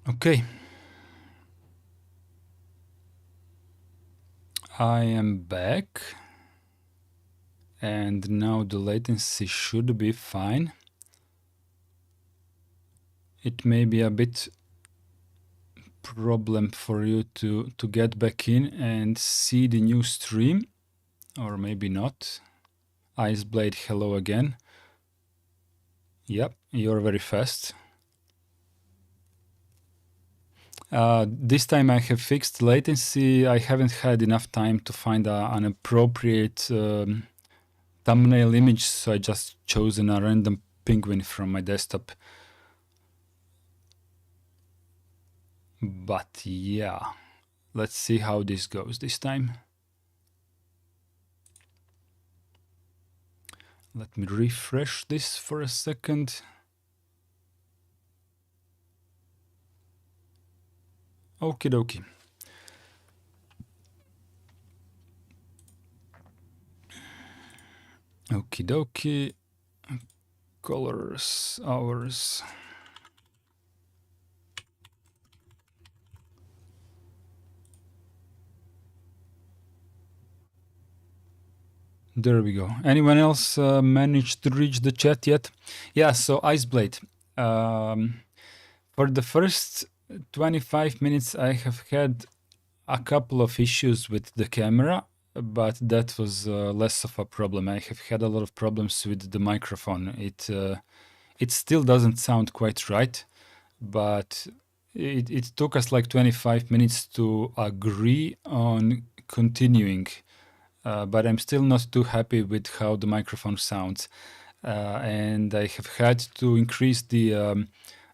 Okay, I am back, and now the latency should be fine. It may be a bit problem for you to get back in and see the new stream, or maybe not. Iceblade, hello again. Yep, you're very fast. This time I have fixed latency. I haven't had enough time to find an appropriate thumbnail image, so I just chosen a random penguin from my desktop. But yeah, let's see how this goes this time. Let me refresh this for a second. Okie dokie. Okie dokie. Colors, hours. There we go. Anyone else managed to reach the chat yet? Yeah, so Iceblade. For the first 25 minutes, I have had a couple of issues with the camera, but that was less of a problem. I have had a lot of problems with the microphone. It still doesn't sound quite right, but it took us like 25 minutes to agree on continuing. But I'm still not too happy with how the microphone sounds. And I have had to increase the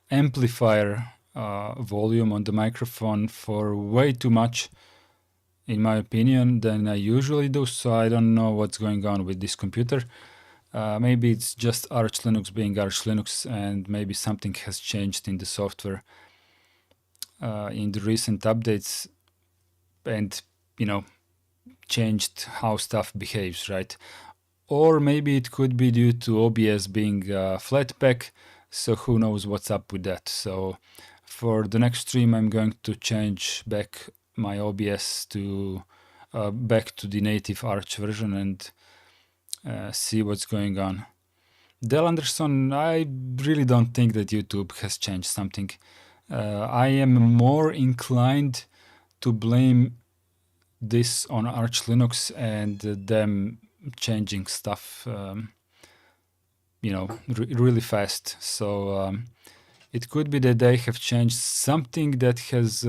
amplifier volume on the microphone for way too much, in my opinion, than I usually do. So I don't know what's going on with this computer. Maybe it's just Arch Linux being Arch Linux, and maybe something has changed in the software in the recent updates, and changed how stuff behaves, right? Or maybe it could be due to OBS being Flatpak, so who knows what's up with that. So for the next stream, I'm going to change back my OBS to back to the native Arch version and see what's going on. Del Anderson, I really don't think that YouTube has changed something. I am more inclined to blame this on Arch Linux and them changing stuff, really fast. So it could be that they have changed something that has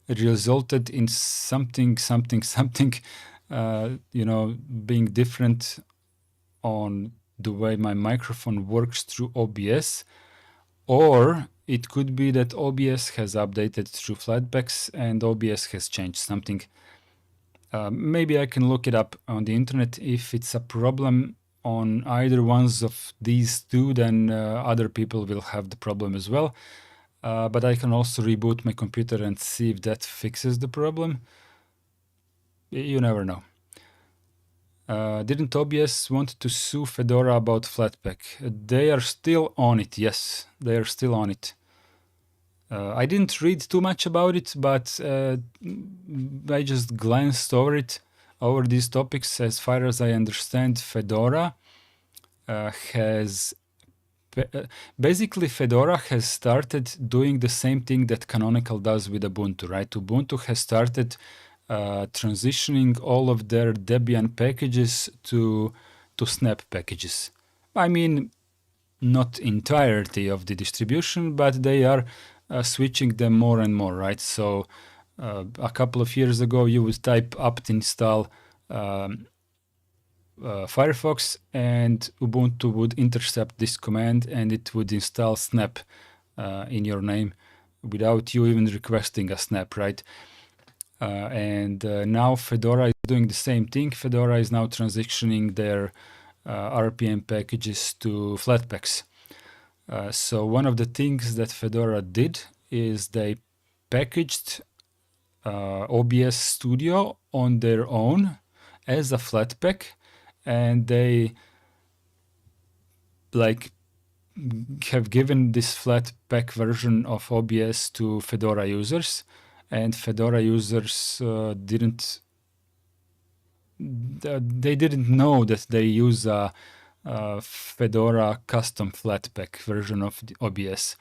resulted in something, being different on the way my microphone works through OBS. Or it could be that OBS has updated through Flatpaks and OBS has changed something. Maybe I can look it up on the internet. If it's a problem on either ones of these two, then other people will have the problem as well. But I can also reboot my computer and see if that fixes the problem. You never know. Didn't OBS want to sue Fedora about Flatpak? They are still on it, yes. They are still on it. I didn't read too much about it, but I just glanced over these topics. As far as I understand, Fedora has basically Fedora has started doing the same thing that Canonical does with Ubuntu, right? Ubuntu has started transitioning all of their Debian packages to snap packages. I mean, not entirety of the distribution, but they are switching them more and more, right? So a couple of years ago, you would type apt install Firefox, and Ubuntu would intercept this command, and it would install snap in your name without you even requesting a snap, right? And now Fedora is doing the same thing. Fedora is now transitioning their RPM packages to Flatpaks. So one of the things that Fedora did is they packaged OBS Studio on their own as a Flatpak, and they have given this Flatpak version of OBS to Fedora users, and Fedora users they didn't know that they use a Fedora custom Flatpak version of the OBS.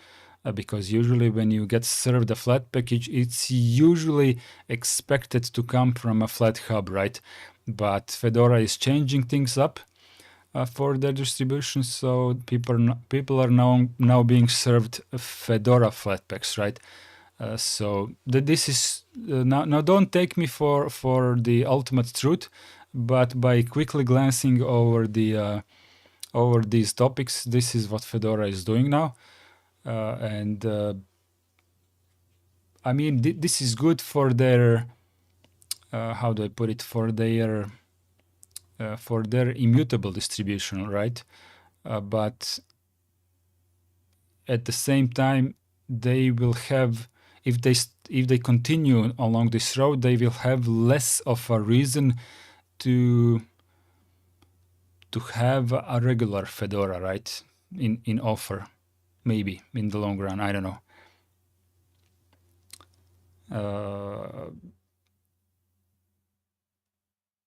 Because usually when you get served a Flatpak, it's usually expected to come from a FlatHub, right? But Fedora is changing things up for their distribution, so people are now being served Fedora Flatpaks, right? So this is now don't take me for the ultimate truth, but by quickly glancing over over these topics, this is what Fedora is doing now, and I mean this is good for their how do I put it, for their immutable distribution, right? But at the same time, they will have, if they continue along this road, they will have less of a reason to have a regular Fedora, right? In offer, maybe in the long run. I don't know.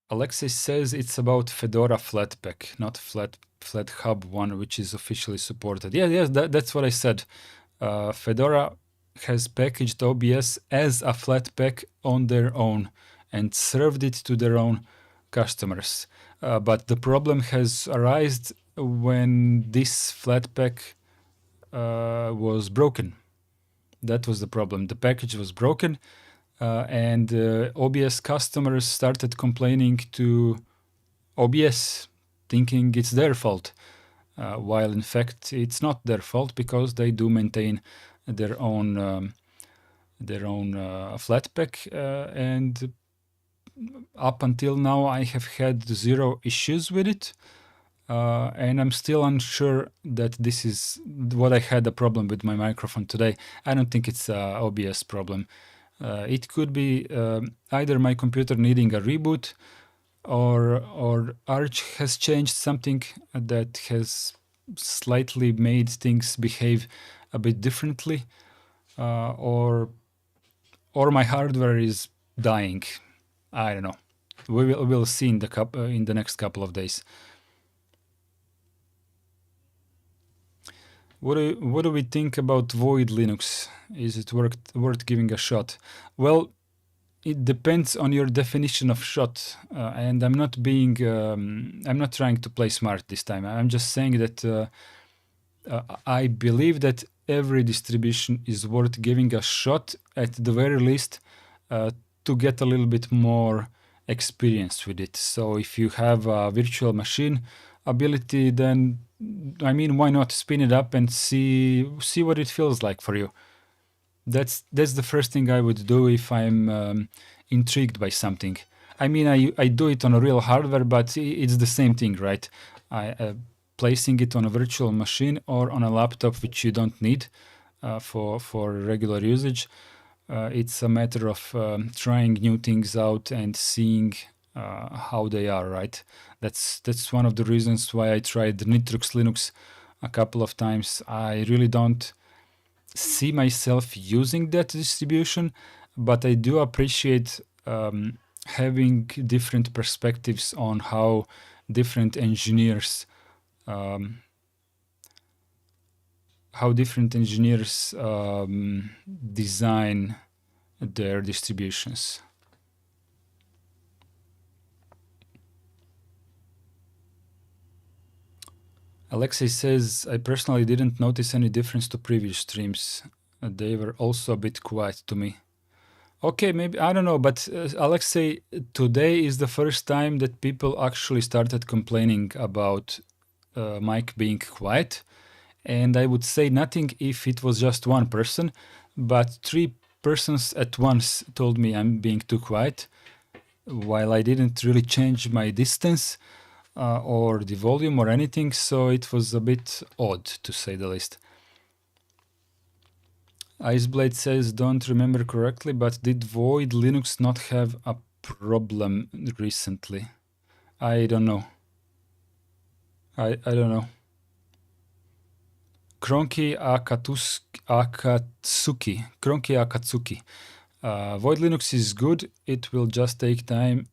Alexei says it's about Fedora Flatpak, not FlatHub one, which is officially supported. Yes, that's what I said. Fedora has packaged OBS as a Flatpak on their own and served it to their own customers. But the problem has arisen when this Flatpak was broken. That was the problem. The package was broken, and OBS customers started complaining to OBS, thinking it's their fault, while in fact it's not their fault because they do maintain their own Flatpak, and up until now I have had 0 issues with it. And I'm still unsure that this is what I had a problem with my microphone today. I don't think it's a OBS problem. It could be either my computer needing a reboot, or Arch has changed something that has slightly made things behave a bit differently, or my hardware is dying. I don't know. We'll see in the next couple of days. What do we think about Void Linux? Is it worth giving a shot? Well, it depends on your definition of shot, and I'm not trying to play smart this time. I'm just saying that I believe that every distribution is worth giving a shot, at the very least, to get a little bit more experience with it. So if you have a virtual machine ability, then I mean, why not spin it up and see what it feels like for you? That's the first thing I would do if I'm intrigued by something. I mean, I do it on a real hardware, but it's the same thing, right? Placing it on a virtual machine or on a laptop, which you don't need for regular usage. It's a matter of trying new things out and seeing how they are, right? That's one of the reasons why I tried Nitrux Linux a couple of times. I really don't see myself using that distribution, but I do appreciate having different perspectives on how different engineers design their distributions. Alexei says, I personally didn't notice any difference to previous streams. They were also a bit quiet to me. Okay, maybe, I don't know, but Alexei, today is the first time that people actually started complaining about mic being quiet. And I would say nothing if it was just one person, but 3 persons at once told me I'm being too quiet, while I didn't really change my distance or the volume or anything, so it was a bit odd, to say the least. Iceblade says, don't remember correctly, but did Void Linux not have a problem recently? I don't know. I don't know. Kronki Akatsuki. Void Linux is good. It will just take time.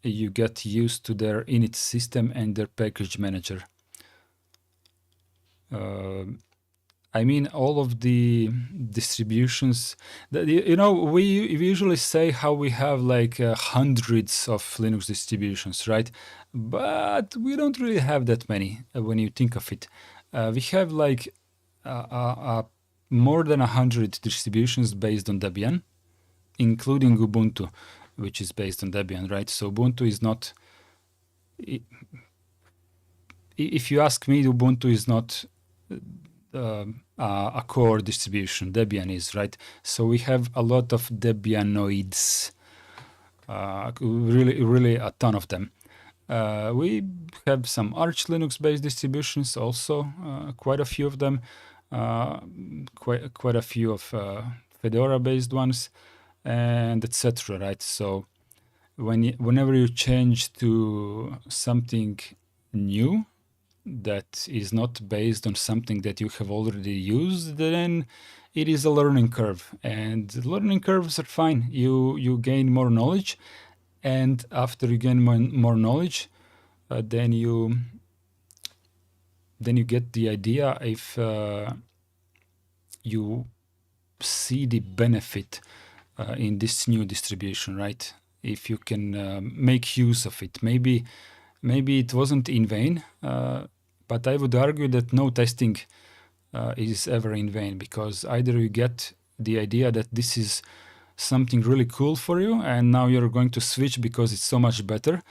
You get used to their init system and their package manager. I mean, all of the distributions that, we usually say how we have like hundreds of Linux distributions, right? But we don't really have that many when you think of it. We have like more than 100 distributions based on Debian, including Ubuntu, which is based on Debian, right? So Ubuntu is not, if you ask me, Ubuntu is not a core distribution. Debian is, right? So we have a lot of Debianoids, really a ton of them. We have some Arch Linux-based distributions also, quite a few of them, quite a few of Fedora-based ones, and etc. Right? So whenever you change to something new that is not based on something that you have already used, then it is a learning curve, and learning curves are fine. You gain more knowledge, and after you gain more knowledge, then you get the idea if you see the benefit in this new distribution, right? If you can make use of it. Maybe it wasn't in vain, but I would argue that no testing is ever in vain, because either you get the idea that this is something really cool for you and now you're going to switch because it's so much better,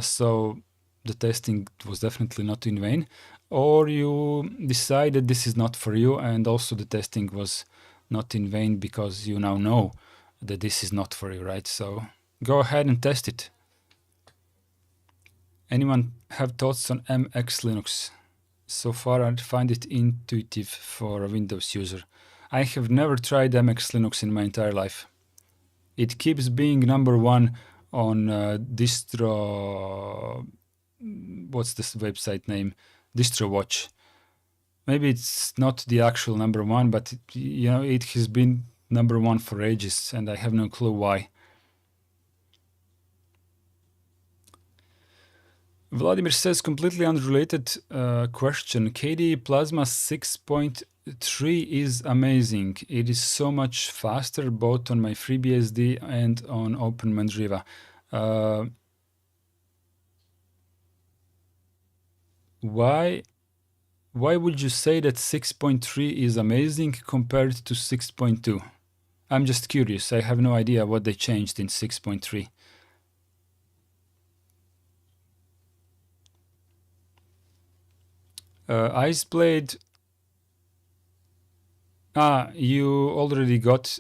so the testing was definitely not in vain, or you decide that this is not for you and also the testing was not in vain because you now know that this is not for you, right? So go ahead and test it. Anyone have thoughts on MX Linux? So far, I find it intuitive for a Windows user. I have never tried MX Linux in my entire life. It keeps being number one on distro. What's this website name? DistroWatch. Maybe it's not the actual number one, but it has been number one for ages, and I have no clue why. Vladimir says, completely unrelated question. KDE Plasma 6.3 is amazing. It is so much faster both on my FreeBSD and on OpenMandriva. Why would you say that 6.3 is amazing compared to 6.2? I'm just curious. I have no idea what they changed in 6.3. Iceblade. You already got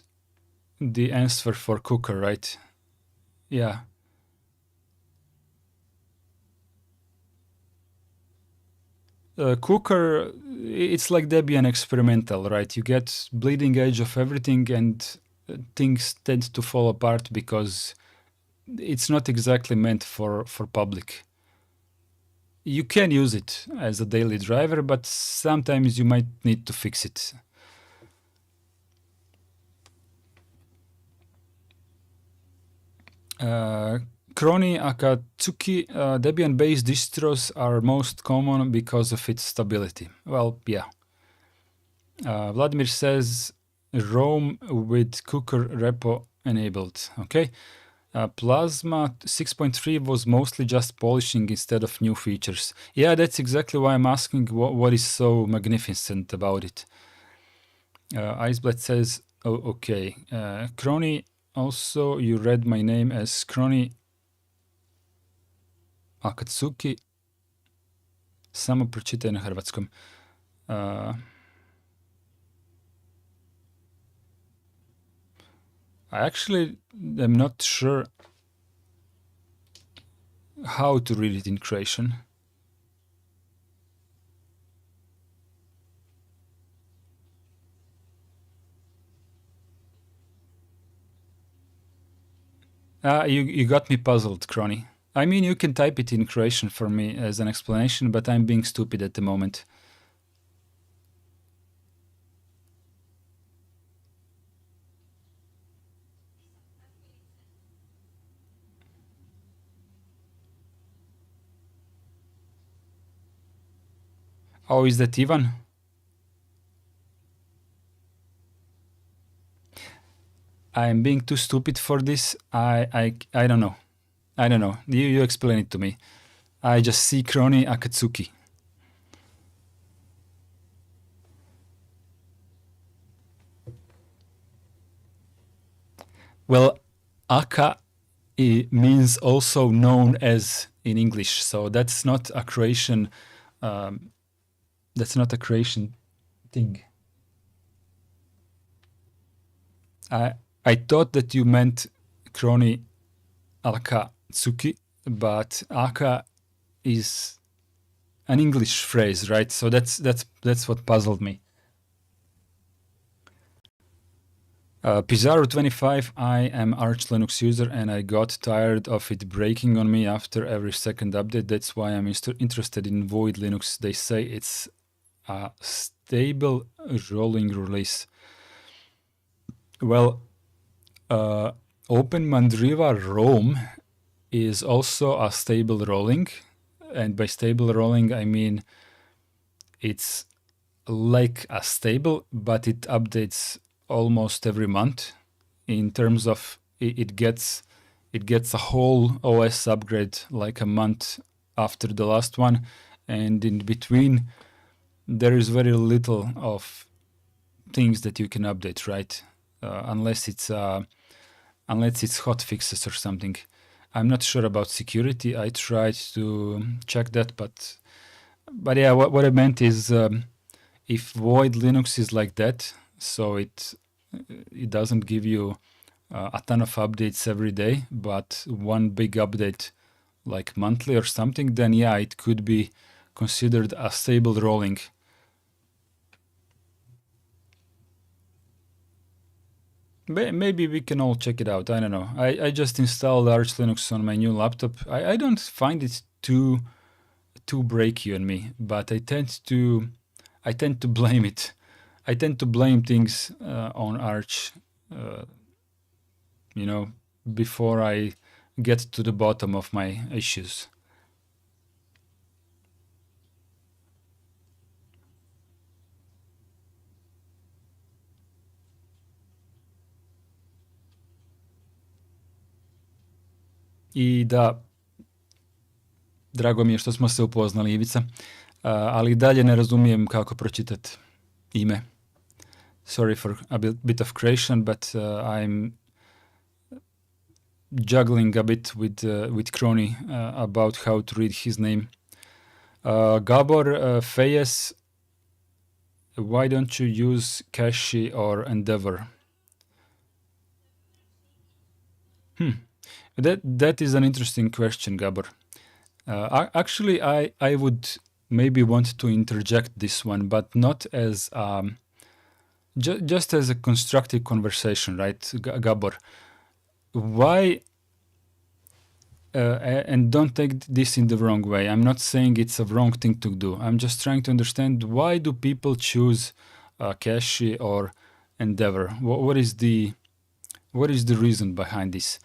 the answer for Cooker, right? Yeah. Cooker, it's like Debian experimental, right? You get bleeding edge of everything and things tend to fall apart because it's not exactly meant for public. You can use it as a daily driver, but sometimes you might need to fix it. Kroni Akatsuki, Debian-based distros are most common because of its stability. Well, yeah. Vladimir says Roam with Cooker repo enabled. Okay. Plasma 6.3 was mostly just polishing instead of new features. Yeah, that's exactly why I'm asking what is so magnificent about it. Iceblade says, oh, okay. Kroni, also you read my name as Kroni Akatsuki. Samo pročitaj na hrvatskom. I actually am not sure how to read it in Croatian. You got me puzzled, Crony. I mean, you can type it in Croatian for me as an explanation, but I'm being stupid at the moment. Oh, is that Ivan? I'm being too stupid for this. I don't know. I don't know. You explain it to me. I just see Crony Akatsuki. Well, Aka means also known as in English, so that's not a Croatian. That's not a Croatian thing. I thought that you meant Crony Akatsuki, but Aka is an English phrase, right? So that's what puzzled me. Pizarro 25, I am Arch Linux user and I got tired of it breaking on me after every second update. That's why I'm interested in Void Linux. They say it's a stable rolling release. Well, Open Mandriva Rome is also a stable rolling. And by stable rolling, I mean it's like a stable, but it updates almost every month. In terms of it gets a whole OS upgrade like a month after the last one, and in between there is very little of things that you can update, right? Unless it's hot fixes or something. I'm not sure about security. I tried to check that, but yeah, what I meant is if Void Linux is like that, so it doesn't give you a ton of updates every day, but one big update like monthly or something, then yeah, it could be considered a stable rolling. Maybe we can all check it out. I don't know. I just installed Arch Linux on my new laptop. I don't find it too breaky on me, but I tend to blame it. I tend to blame things on Arch, before I get to the bottom of my issues. I da, drago mi je što smo se upoznali, Ivica, ali dalje ne razumijem kako pročitati ime. Sorry for a bit of Croatian, but I'm juggling a bit with Crony about how to read his name. Gabor Fejes, why don't you use Cache or Endeavor? That is an interesting question, Gabor. Actually, I would maybe want to interject this one, but not as just as a constructive conversation, right, Gabor? Why? And don't take this in the wrong way. I'm not saying it's a wrong thing to do. I'm just trying to understand why do people choose Cache or Endeavor? What is the reason behind this?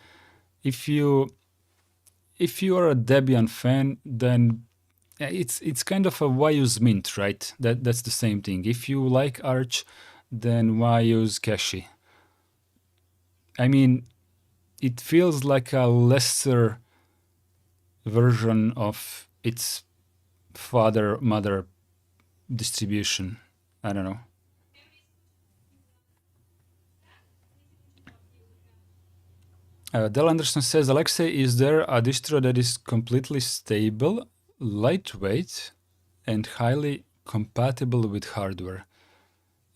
If you are a Debian fan, then it's kind of a why use Mint, right? That's the same thing. If you like Arch, then why use Cache? I mean, it feels like a lesser version of its mother distribution. I don't know. Del Anderson says, Alexei, is there a distro that is completely stable, lightweight, and highly compatible with hardware?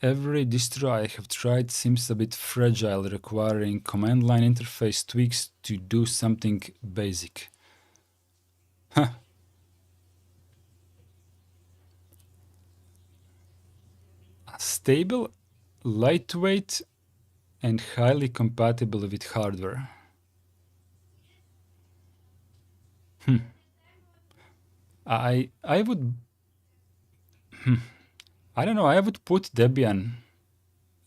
Every distro I have tried seems a bit fragile, requiring command line interface tweaks to do something basic. Huh. Stable, lightweight, and highly compatible with hardware. I would I don't know, I would put Debian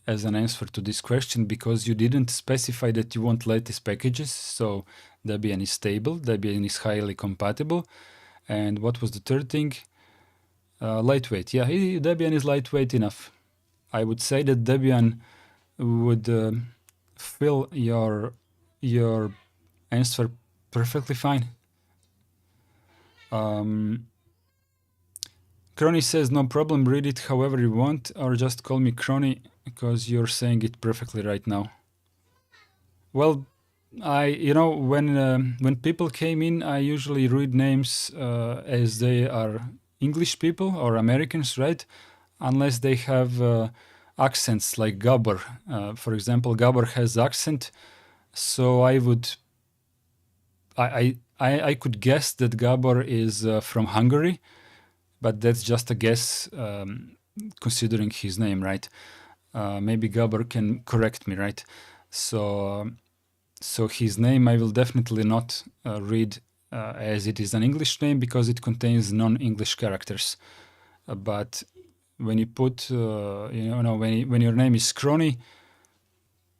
as an answer to this question because you didn't specify that you want latest packages, so Debian is stable, Debian is highly compatible, and what was the third thing? Lightweight, yeah, Debian is lightweight enough. I would say that Debian would fill your answer perfectly fine. Crony says no problem, read it however you want, or just call me Crony because you're saying it perfectly right now. Well, when people came in, I usually read names as they are English people or Americans, right? Unless they have accents like Gabor. For example, Gabor has accent, so I could guess that Gabor is from Hungary, but that's just a guess considering his name, right? Maybe Gabor can correct me, right? So his name I will definitely not read as it is an English name because it contains non-English characters. But when you put, when your name is Crony,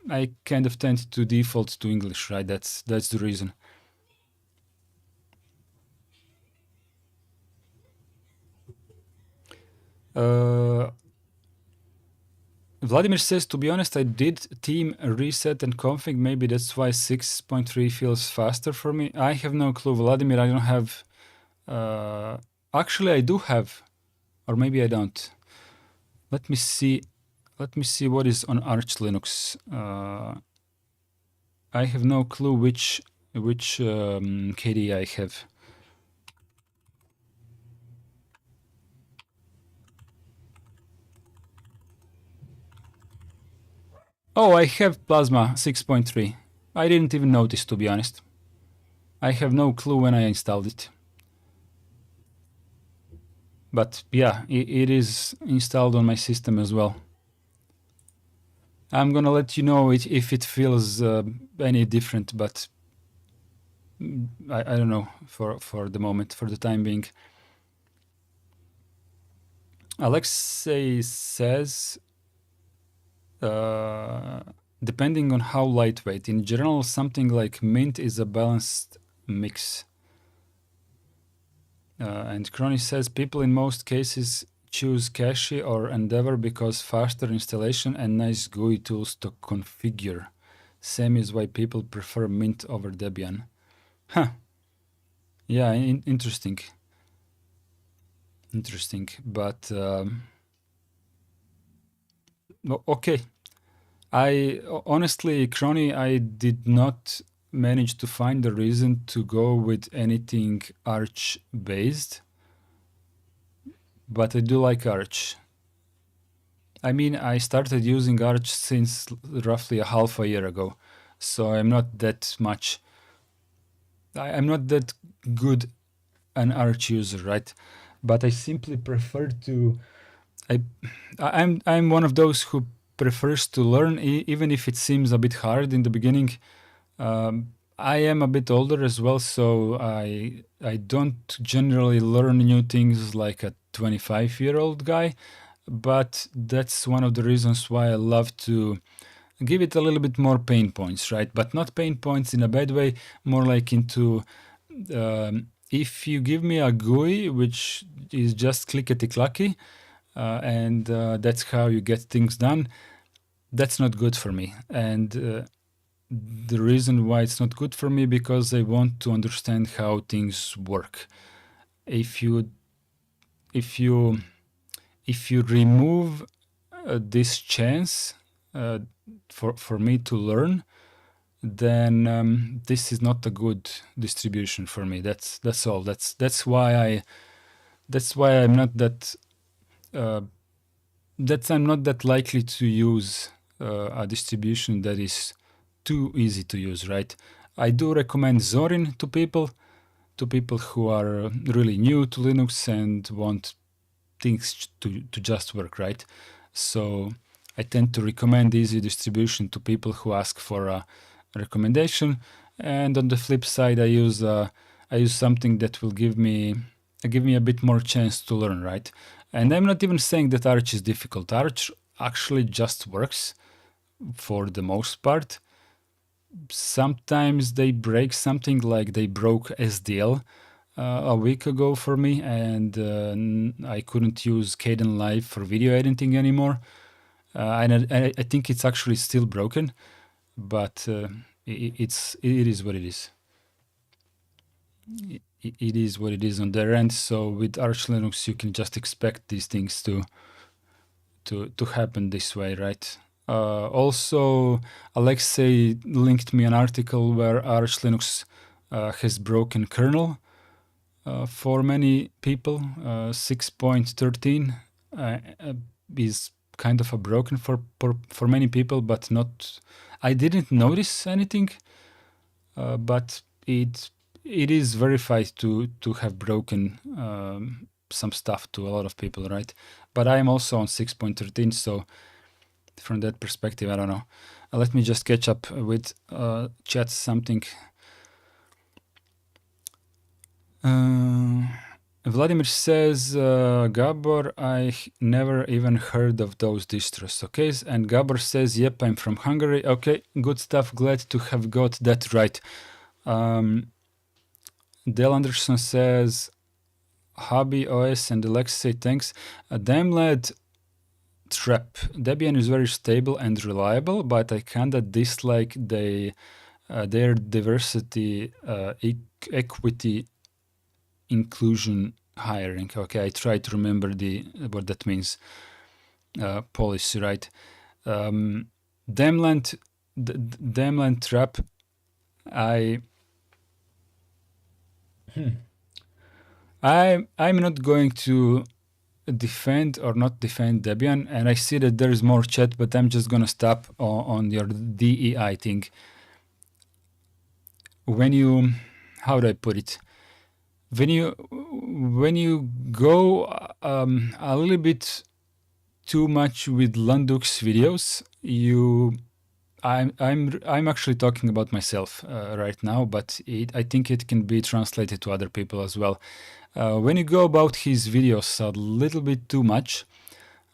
I kind of tend to default to English, right? That's the reason. Vladimir says, to be honest, I did team reset and config. Maybe that's why 6.3 feels faster for me. I have no clue, Vladimir. I don't have. Actually, I do have, or maybe I don't. Let me see. Let me see what is on Arch Linux. I have no clue which KDE I have. Oh, I have Plasma 6.3. I didn't even notice, to be honest. I have no clue when I installed it. But yeah, it is installed on my system as well. I'm gonna let you know if it feels any different, but I don't know for the moment, for the time being. Alexei says, depending on how lightweight. In general, something like Mint is a balanced mix. And Crony says, people in most cases choose Cache or Endeavor because faster installation and nice GUI tools to configure. Same is why people prefer Mint over Debian. Huh. Yeah, interesting. Interesting, but okay. Honestly, Crony, I did not manage to find a reason to go with anything Arch based, but I do like Arch. I mean, I started using Arch since roughly a half a year ago, so I'm not that much. I'm not that good an Arch user, right? But I simply prefer to. I'm one of those who prefers to learn, even if it seems a bit hard in the beginning. I am a bit older as well, so I don't generally learn new things like a 25-year-old guy, but that's one of the reasons why I love to give it a little bit more pain points, right? But not pain points in a bad way, more like into if you give me a GUI which is just clickety clacky, and that's how you get things done, that's not good for me. And the reason why it's not good for me because I want to understand how things work. If you remove this chance for me to learn, then this is not a good distribution for me. That's all. That's why I'm not that I'm not that likely to use a distribution that is too easy to use, right? I do recommend Zorin to people who are really new to Linux and want things to just work, right? So I tend to recommend easy distribution to people who ask for a recommendation. And on the flip side, I use something that will give me a bit more chance to learn, right? And I'm not even saying that Arch is difficult. Arch actually just works for the most part. Sometimes they break something, like they broke SDL a week ago for me, and I couldn't use Kdenlive for video editing anymore. And I think it's actually still broken, but it is what it is. It is what it is on their end. So with Arch Linux, you can just expect these things to happen this way, right? Also, Alexei linked me an article where Arch Linux has broken kernel for many people. 6.13 is kind of a broken for many people, but not. I didn't notice anything, but it is verified to have broken some stuff to a lot of people, right? But I'm also on 6.13, so from that perspective, I don't know. Let me just catch up with chat something. Vladimir says, Gabor, I never even heard of those distros. Okay, and Gabor says, yep, I'm from Hungary. Okay, good stuff. Glad to have got that right. Dale Anderson says, Hobby OS and Alexei, thanks. Damlad Trap. Debian is very stable and reliable, but I kinda dislike their diversity, equity, inclusion hiring. Okay, I try to remember what that means. Policy, right? Damland Trap. I'm not going to defend or not defend Debian, and I see that there is more chat, but I'm just gonna stop on your DEI thing. When you, how do I put it? When you go a little bit too much with Landux videos, I'm actually talking about myself right now, but I think it can be translated to other people as well. When you go about his videos a little bit too much,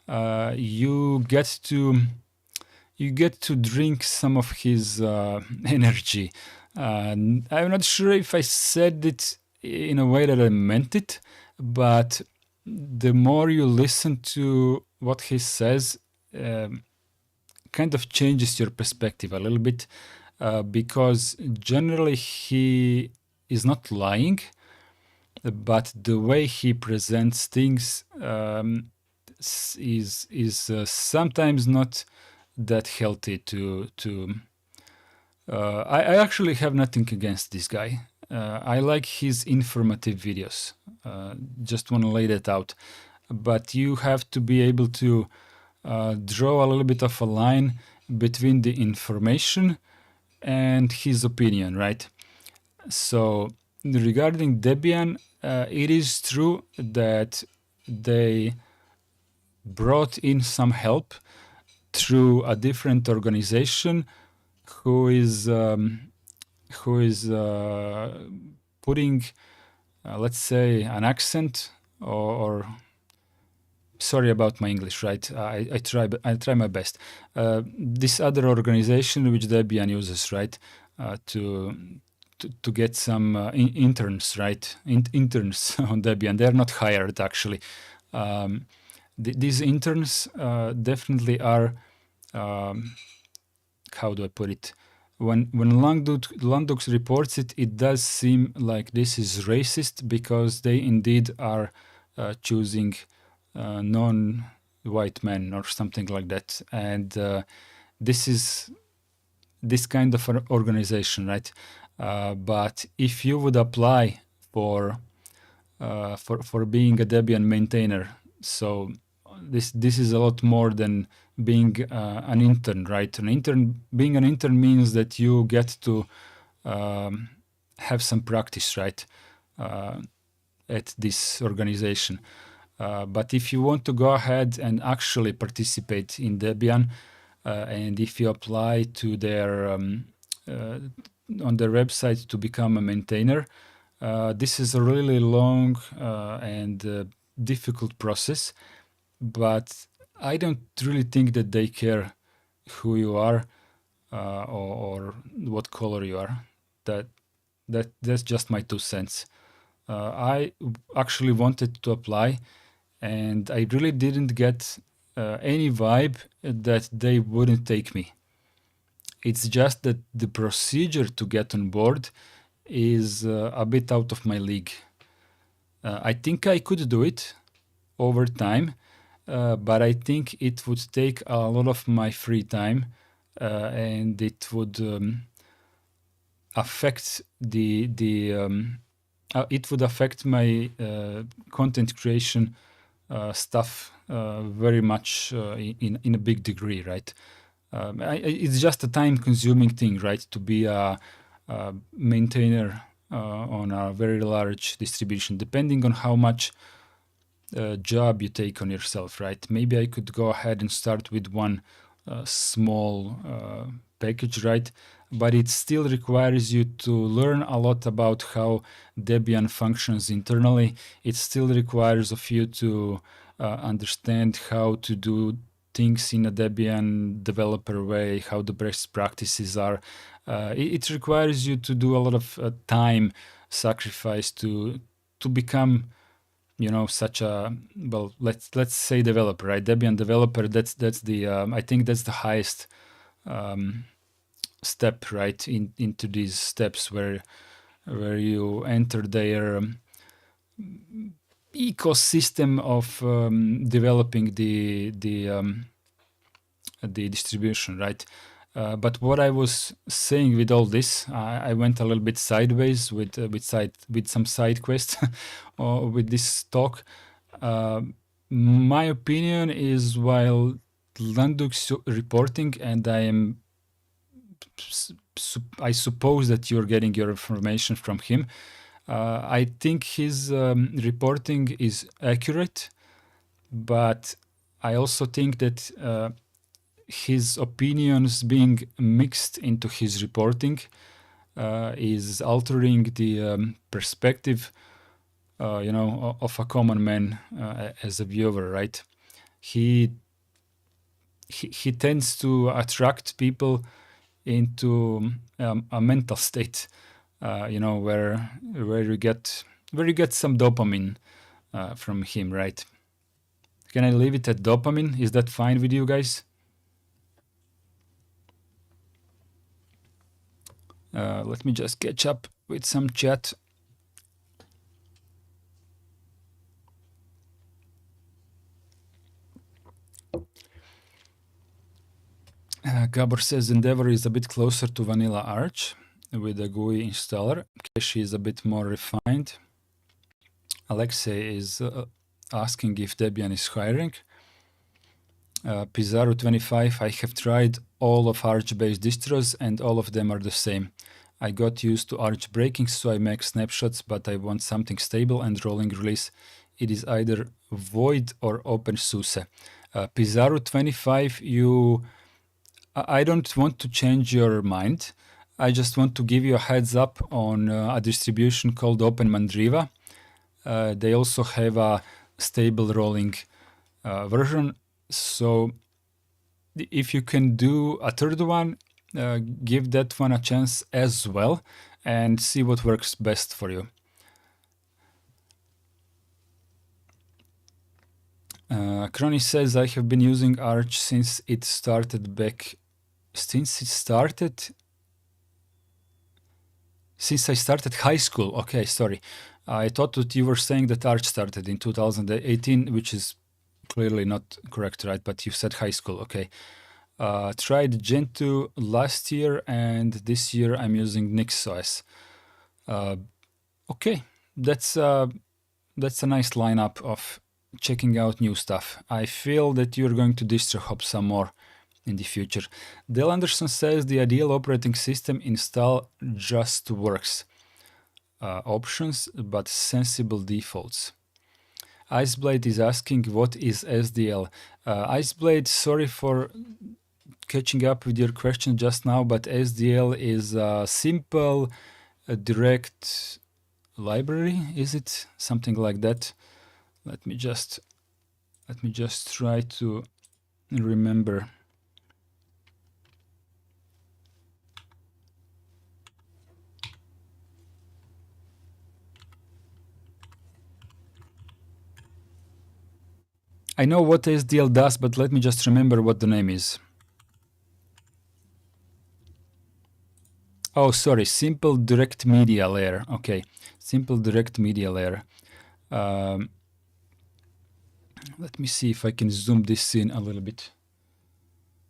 you get to drink some of his energy. I'm not sure if I said it in a way that I meant it, but the more you listen to what he says, kind of changes your perspective a little bit, because generally he is not lying, but the way he presents things is sometimes not that healthy to I actually have nothing against this guy. I like his informative videos. Just want to lay that out. But you have to be able to draw a little bit of a line between the information and his opinion, right? So regarding Debian, it is true that they brought in some help through a different organization who is putting, let's say, an accent or sorry about my English, right? I try my best. This other organization which Debian uses, right, to get some interns, right? Interns on Debian. They're not hired actually. These interns definitely are. How do I put it? When Landux reports it, it does seem like this is racist because they indeed are choosing non-white men or something like that, and this is this kind of an organization, right? But if you would apply for being a Debian maintainer, so this is a lot more than being an intern, right? Being an intern means that you get to have some practice, right, at this organization. But if you want to go ahead and actually participate in Debian, and if you apply to their on their website to become a maintainer, this is a really long and difficult process. But I don't really think that they care who you are or what color you are. That's just my 2 cents. I actually wanted to apply, and I really didn't get any vibe that they wouldn't take me. It's just that the procedure to get on board is a bit out of my league. I think I could do it over time, but I think it would take a lot of my free time, and it would affect it would affect my content creation stuff very much in a big degree, right? It's just a time-consuming thing, right? To be a maintainer on a very large distribution, depending on how much job you take on yourself, right? Maybe I could go ahead and start with one small package, right? But it still requires you to learn a lot about how Debian functions internally. It still requires of you to understand how to do things in a Debian developer way, how the best practices are. It requires you to do a lot of time sacrifice to become, you know, such a, well, let's say developer, right? Debian developer. That's the I think that's the highest step, right, into these steps where you enter their ecosystem of developing the distribution, right? But what I was saying with all this, I went a little bit sideways with some side quests or with this talk. Uh, my opinion is, while Landuk's reporting, and I suppose that you're getting your information from him. I think his reporting is accurate, but I also think that his opinions being mixed into his reporting is altering the perspective, of a common man as a viewer, right? He he tends to attract people into a mental state, where you get some dopamine from him, right? Can I leave it at dopamine? Is that fine with you guys? Let me just catch up with some chat. Gabor says Endeavor is a bit closer to Vanilla Arch with a GUI installer. Cache is a bit more refined. Alexei is asking if Debian is hiring. Pizarro 25, I have tried all of Arch-based distros and all of them are the same. I got used to Arch breaking, so I make snapshots, but I want something stable and rolling release. It is either Void or OpenSUSE. Pizarro 25, I don't want to change your mind. I just want to give you a heads up on a distribution called OpenMandriva. They also have a stable rolling version. So if you can do a third one, give that one a chance as well and see what works best for you. Crony says, I have been using Arch since it started back. Since I started high school. Okay, sorry. I thought that you were saying that Arch started in 2018, which is clearly not correct, right? But you said high school. Okay. Tried Gentoo last year, and this year I'm using NixOS. Okay, that's a nice lineup of checking out new stuff. I feel that you're going to distro hop some more in the future. Dale Anderson says the ideal operating system install just works. Options, but sensible defaults. Iceblade is asking what is SDL. Iceblade, sorry for catching up with your question just now, but SDL is a simple, direct library. Is it something like that? Let me just try to remember. I know what SDL does, but let me just remember what the name is. Oh, sorry, Simple Direct Media Layer. Okay, Simple Direct Media Layer. Um, let me see if I can zoom this in a little bit.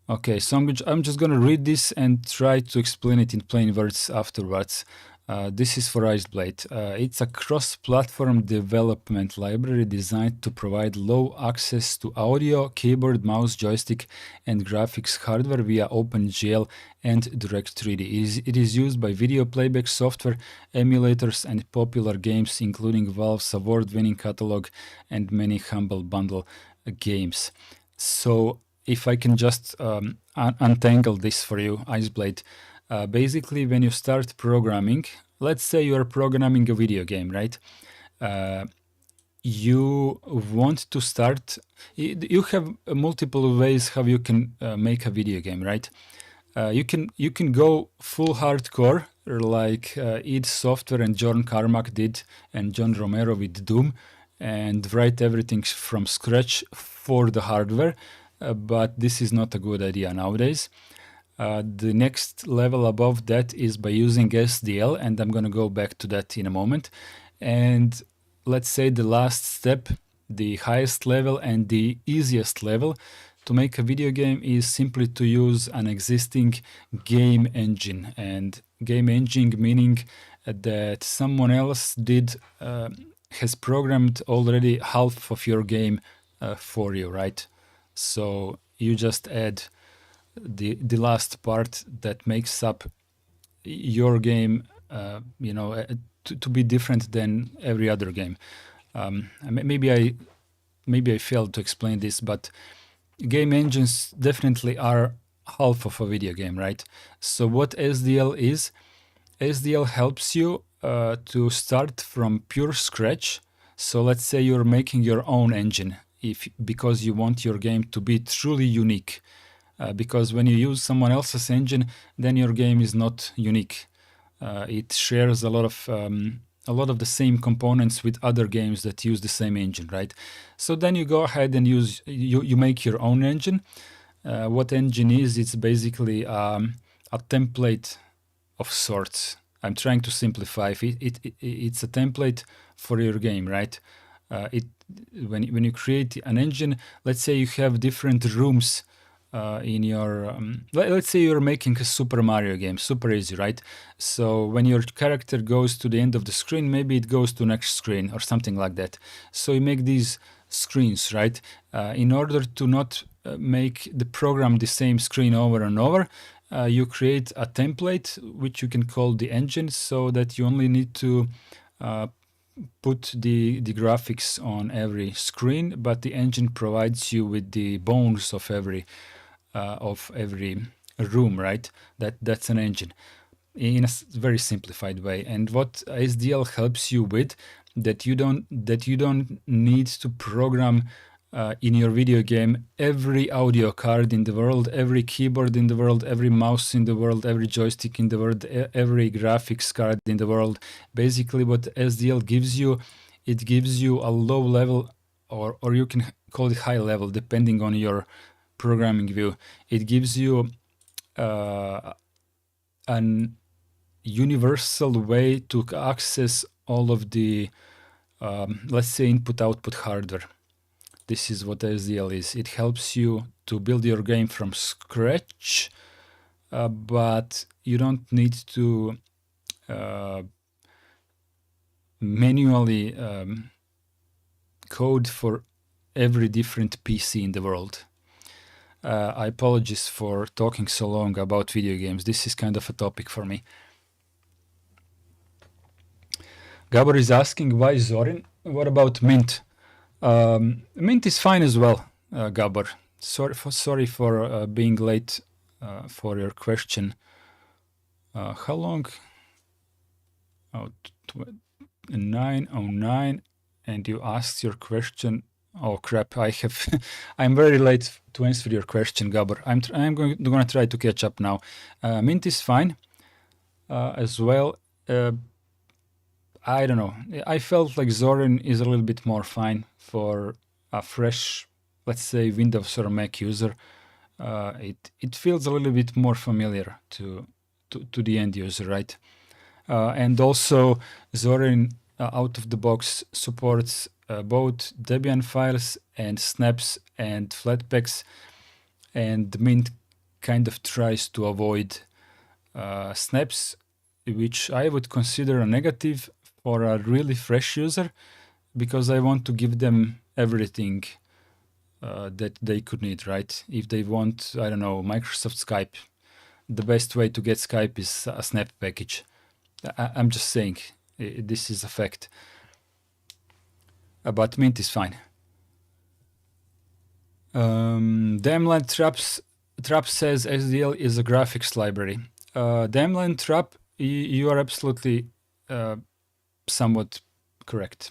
Okay, so I'm just going to read this and try to explain it in plain words afterwards. This is for Iceblade. It's a cross-platform development library designed to provide low access to audio, keyboard, mouse, joystick, and graphics hardware via OpenGL and Direct3D. It is used by video playback software, emulators, and popular games, including Valve's award-winning catalog and many Humble Bundle games. So if I can just untangle this for you, Iceblade. Basically, when you start programming, let's say you're programming a video game, right? You want to start, you have multiple ways how you can make a video game, right? You can go full hardcore like id Software and John Carmack did and John Romero with Doom and write everything from scratch for the hardware, but this is not a good idea nowadays. The next level above that is by using SDL, and I'm going to go back to that in a moment. And let's say the last step, the highest level and the easiest level to make a video game is simply to use an existing game engine. And game engine meaning that someone else has programmed already half of your game for you, right? So you just add the last part that makes up your game, to be different than every other game. Maybe I failed to explain this, but game engines definitely are half of a video game, right? So what SDL is, SDL helps you to start from pure scratch. So let's say you're making your own engine because you want your game to be truly unique. Because when you use someone else's engine, then your game is not unique. It shares a lot of the same components with other games that use the same engine, right? So then you go ahead and you make your own engine. What engine is? It's basically a template of sorts. I'm trying to simplify. It's a template for your game, right? When you create an engine, let's say you have different rooms in your let's say you're making a Super Mario game, super easy, right? So when your character goes to the end of the screen, maybe it goes to next screen or something like that. So you make these screens, right? In order to not make the program the same screen over and over, you create a template which you can call the engine, so that you only need to put the graphics on every screen, but the engine provides you with the bones of every room, right? That's an engine in a very simplified way. And what SDL helps you with, that you don't need to program in your video game every audio card in the world, every keyboard in the world, every mouse in the world, every joystick in the world, every graphics card in the world. Basically, what SDL gives you, it gives you a low level, or you can call it high level, depending on your programming view. It gives you an universal way to access all of the, let's say, input-output hardware. This is what SDL is. It helps you to build your game from scratch, but you don't need to manually code for every different PC in the world. I apologize for talking so long about video games. This is kind of a topic for me. Gabor is asking, why Zorin? What about Mint? Mint is fine as well, Gabor. Sorry for being late for your question. How long? 9:09, and you asked your question. Oh crap! I'm very late to answer your question, Gabor. I'm going to try to catch up now. Mint is fine as well. I don't know. I felt like Zorin is a little bit more fine for a fresh let's say, Windows or Mac user, it feels a little bit more familiar to the end user, right? And also, Zorin out of the box supports both Debian files and snaps and flatpaks, and Mint kind of tries to avoid snaps, which I would consider a negative for a really fresh user, because I want to give them everything that they could need, right? If they want, I don't know, Microsoft Skype, the best way to get Skype is a snap package. I'm just saying, this is a fact. But Mint is fine. Daemland Trap says SDL is a graphics library. Daemland Trap, you are absolutely somewhat correct.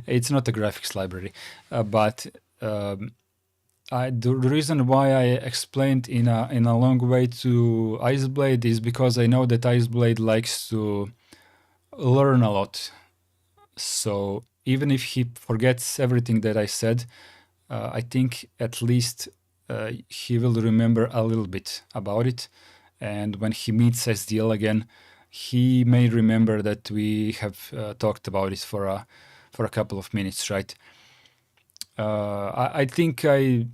It's not a graphics library, but the reason why I explained in a long way to Iceblade is because I know that Iceblade likes to learn a lot. So even if he forgets everything that I said, I think at least he will remember a little bit about it. And when he meets SDL again, he may remember that we have talked about it for a couple of minutes, right? I think I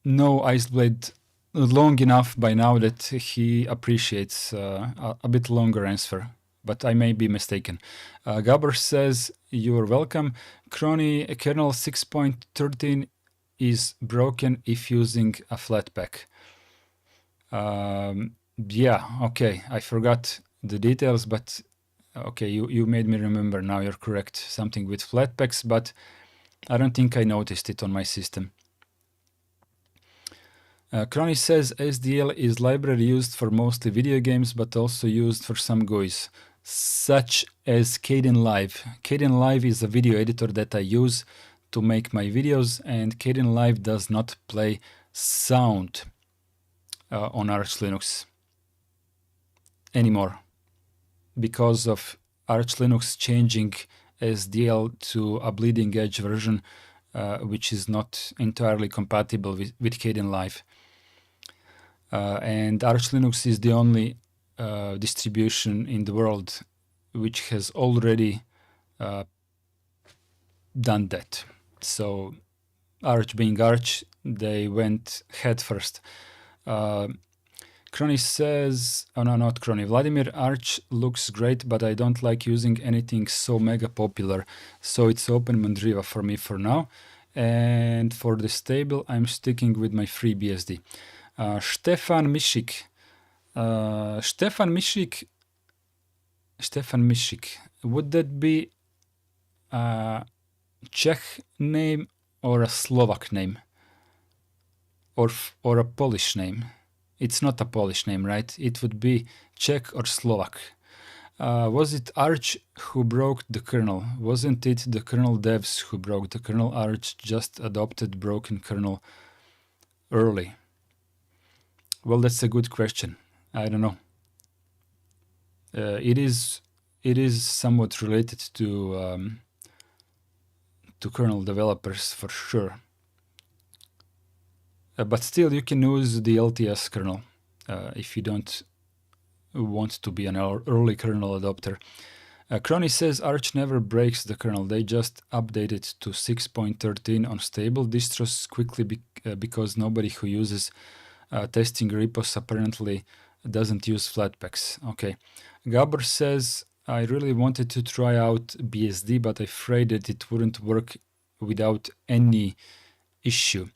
know Iceblade long enough by now that he appreciates a bit longer answer, but I may be mistaken. Gabor says, you're welcome. Crony kernel 6.13 is broken if using a Flatpak. Yeah, okay, I forgot the details, but okay, you made me remember now, you're correct. Something with Flatpaks, but I don't think I noticed it on my system. Crony says SDL is library used for mostly video games, but also used for some GUIs, such as Kdenlive. Kdenlive is a video editor that I use to make my videos, and Kdenlive does not play sound on Arch Linux anymore because of Arch Linux changing SDL to a bleeding edge version, which is not entirely compatible with Kdenlive. And Arch Linux is the only distribution in the world which has already done that. So Arch being Arch, they went head first. Crony says, oh no, not Crony, Vladimir, Arch looks great, but I don't like using anything so mega popular. So it's Open Mandriva for me for now. And for the stable, I'm sticking with my FreeBSD. Stefan Mishik. Stefan Mishik. Would that be a Czech name or a Slovak name? Or a Polish name? It's not a Polish name, right? It would be Czech or Slovak. Was it Arch who broke the kernel? Wasn't it the kernel devs who broke the kernel? Arch just adopted broken kernel early. Well, that's a good question. I don't know. It is somewhat related to kernel developers for sure. But still, you can use the LTS kernel if you don't want to be an early kernel adopter. Crony says Arch never breaks the kernel. They just update it to 6.13 on stable distros quickly because nobody who uses testing repos apparently doesn't use Flatpaks. Okay. Gabor says, I really wanted to try out BSD, but I'm afraid that it wouldn't work without any issue.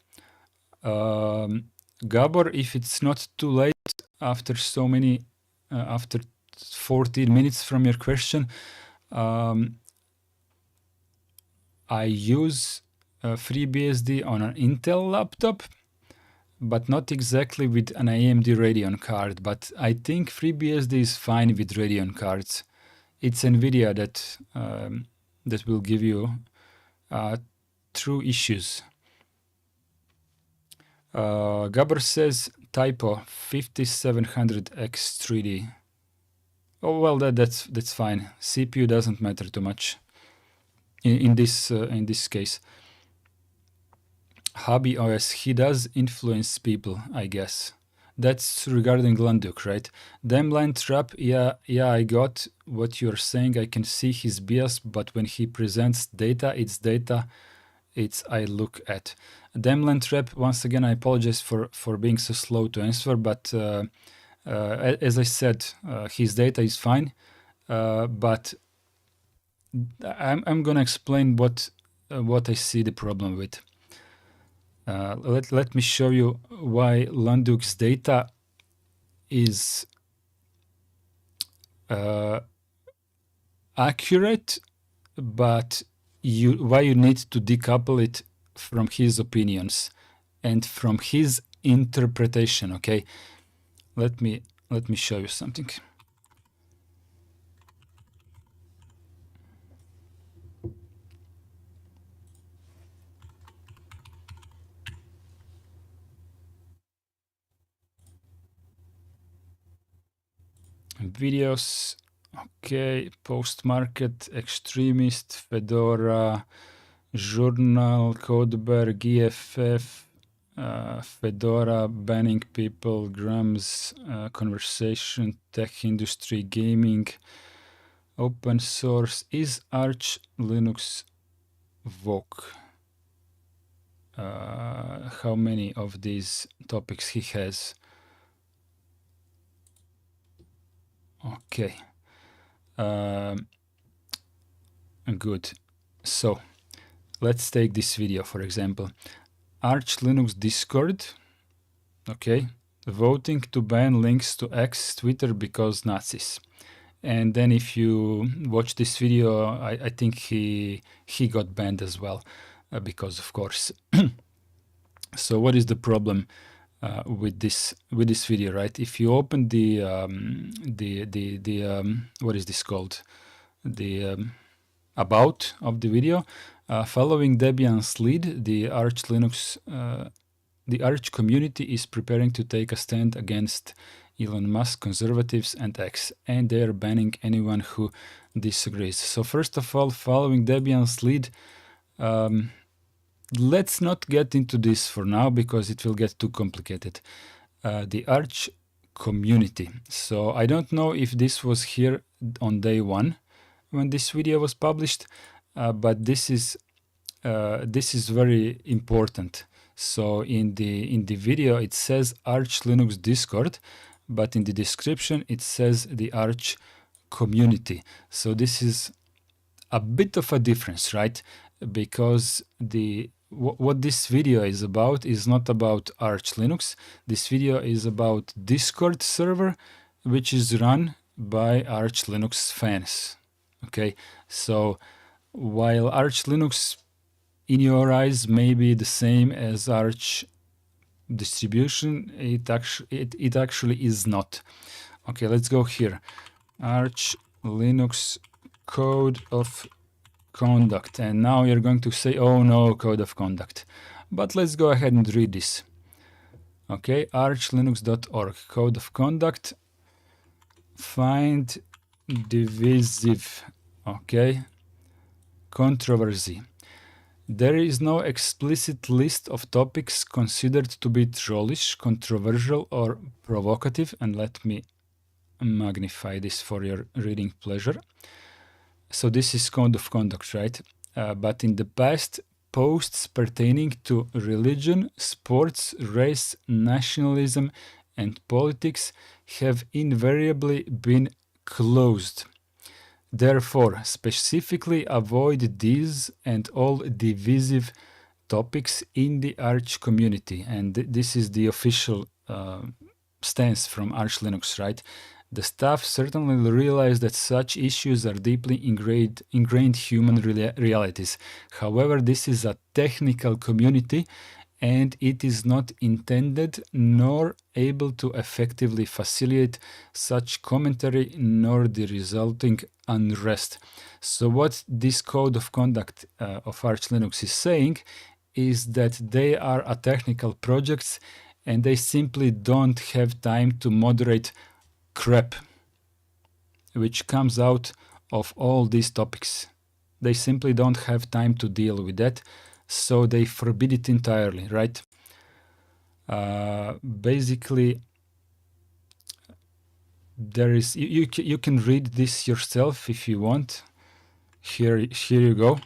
Gabor, if it's not too late after so many, after 14 minutes from your question, I use FreeBSD on an Intel laptop, but not exactly with an AMD Radeon card. But I think FreeBSD is fine with Radeon cards. It's NVIDIA that will give you true issues. Gabor says typo 5700X3D. Oh well, that's fine. CPU doesn't matter too much in this case. Hobby OS, he does influence people, I guess. That's regarding Landuk, right? Damn trap, yeah, I got what you're saying. I can see his bias, but when he presents data, it's I look at. Damn trap, once again, I apologize for being so slow to answer, but as I said, his data is fine, but I'm gonna explain what I see the problem with. Let me show you why Landuk's data is accurate, but why you need to decouple it from his opinions and from his interpretation. Okay, let me show you something. Videos. Okay, post market, extremist, Fedora, journal, Codeberg, EFF, Fedora, banning people, Grams, conversation, tech industry, gaming, open source. Is Arch Linux Vogue? How many of these topics he has? Okay. Good. So let's take this video, for example. Arch Linux Discord. Okay. Voting to ban links to X, Twitter because Nazis. And then if you watch this video, I think he got banned as well, because of course. So what is the problem with this video, right? If you open the what is this called? The about of the video, following Debian's lead, the Arch Linux, the Arch community is preparing to take a stand against Elon Musk, conservatives, and X, and they are banning anyone who disagrees. So first of all, following Debian's lead, let's not get into this for now because it will get too complicated. The Arch community. So I don't know if this was here on day one when this video was published, but this is very important. So in the video it says Arch Linux Discord, but in the description it says the Arch community. So this is a bit of a difference, right? Because what this video is about is not about Arch Linux. This video is about Discord server, which is run by Arch Linux fans. Okay, so while Arch Linux in your eyes may be the same as Arch distribution, it actually is not. Okay, let's go here. Arch Linux code of conduct, and now you're going to say, oh no, code of conduct, but let's go ahead and read this. Okay, archlinux.org, code of conduct, find divisive. Okay, controversy. There is no explicit list of topics considered to be trollish, controversial, or provocative, and let me magnify this for your reading pleasure. So this is code of conduct, right? But in the past, posts pertaining to religion, sports, race, nationalism, and politics have invariably been closed. Therefore, specifically avoid these and all divisive topics in the Arch community. And this is the official stance from Arch Linux, right? The staff certainly realize that such issues are deeply ingrained human realities. However, this is a technical community and it is not intended nor able to effectively facilitate such commentary nor the resulting unrest. So what this code of conduct of Arch Linux is saying is that they are a technical projects and they simply don't have time to moderate crap which comes out of all these topics. They simply don't have time to deal with that. so they forbid it entirely, right? Basically, there is you can read this yourself if you want. Here you go.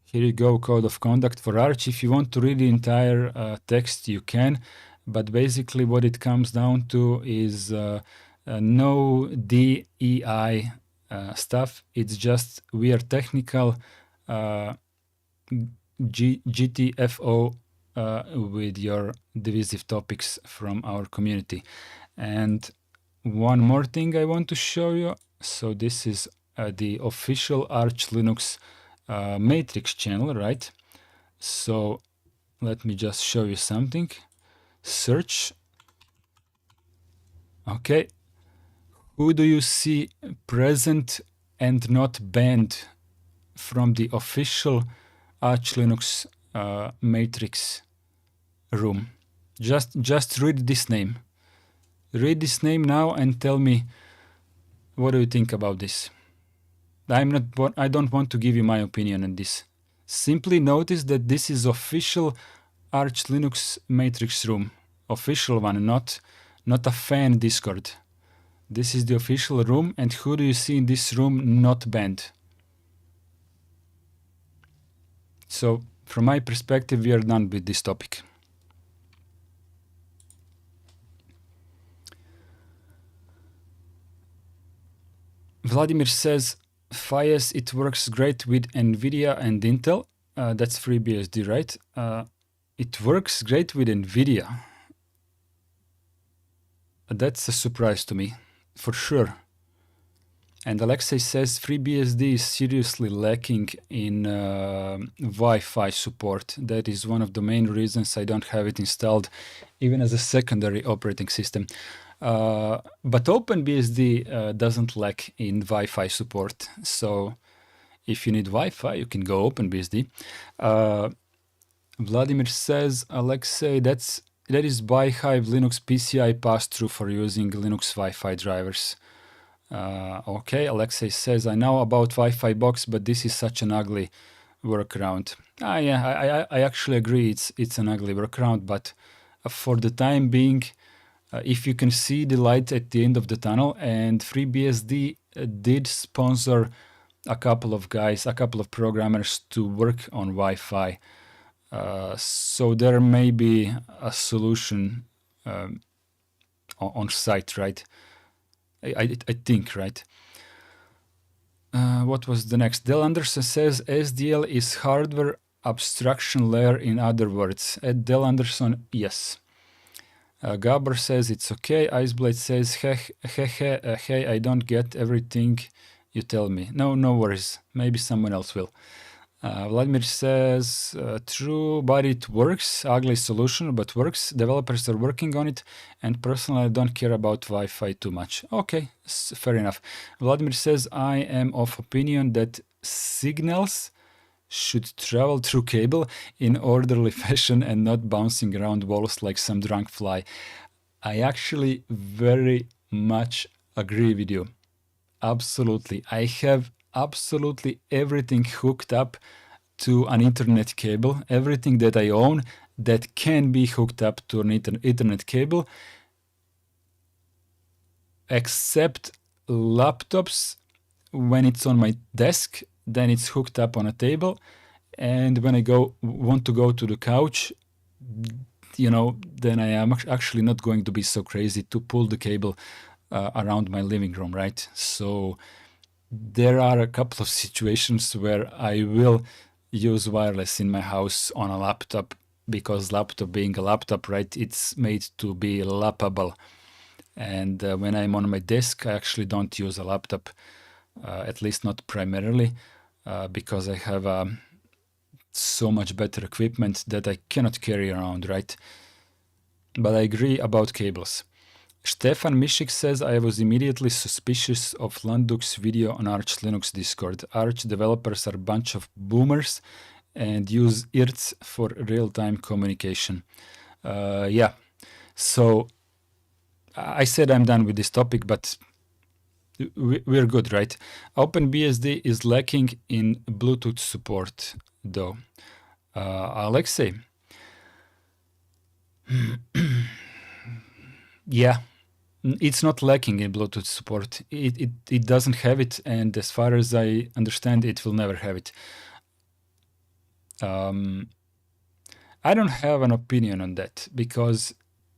Here you go, code of conduct for Arch. If you want to read the entire text, you can. But basically, what it comes down to is no DEI stuff. It's just we are technical GTFO with your divisive topics from our community. And one more thing I want to show you. So this is the official Arch Linux matrix channel, right? So let me just show you something. Search. Okay. Who do you see present and not banned from the official Arch Linux matrix room? Just read this name. Read this name now and tell me what do you think about this. I don't want to give you my opinion on this. Simply notice that this is official Arch Linux matrix room. Official one, not a fan Discord. This is the official room, and who do you see in this room not banned? So, from my perspective, we are done with this topic. Vladimir says, FIAS, it works great with NVIDIA and Intel. That's FreeBSD, right? It works great with NVIDIA. That's a surprise to me, for sure. And Alexei says FreeBSD is seriously lacking in Wi-Fi support. That is one of the main reasons I don't have it installed, even as a secondary operating system. But OpenBSD doesn't lack in Wi-Fi support. So if you need Wi-Fi, you can go OpenBSD. Vladimir says, Alexei, that is BiHive Linux PCI pass-through for using Linux Wi-Fi drivers. Okay, Alexei says, I know about Wi-Fi box, but this is such an ugly workaround. Yeah, I actually agree it's an ugly workaround, but for the time being, if you can see the light at the end of the tunnel, and FreeBSD did sponsor a couple of guys, a couple of programmers to work on Wi-Fi. So there may be a solution on site, right? I think, right? What was the next? Del Anderson says SDL is hardware abstraction layer, in other words. At Del Anderson, yes. Gabor says it's okay. Iceblade says, hey, I don't get everything you tell me. No worries. Maybe someone else will. Vladimir says, true, but it works. Ugly solution, but works. Developers are working on it, and personally, I don't care about Wi-Fi too much. Okay, fair enough. Vladimir says, I am of opinion that signals should travel through cable in orderly fashion and not bouncing around walls like some drunk fly. I actually very much agree with you. Absolutely. I have absolutely everything hooked up to an Ethernet cable. Everything that I own that can be hooked up to an Ethernet cable, except laptops. When it's on my desk, then it's hooked up on a table. And when I want to go to the couch, then I am actually not going to be so crazy to pull the cable around my living room, right? So there are a couple of situations where I will use wireless in my house on a laptop, because laptop being a laptop, right, it's made to be lappable. And when I'm on my desk, I actually don't use a laptop, at least not primarily, because I have so much better equipment that I cannot carry around, right? But I agree about cables. Stefan Mishik says, I was immediately suspicious of Landuk's video on Arch Linux Discord. Arch developers are a bunch of boomers and use IRTs for real-time communication. Yeah, so I said I'm done with this topic, but we're good, right? OpenBSD is lacking in Bluetooth support, though. Alexei, yeah, it's not lacking in Bluetooth support. It doesn't have it, and as far as I understand, it will never have it. I don't have an opinion on that, because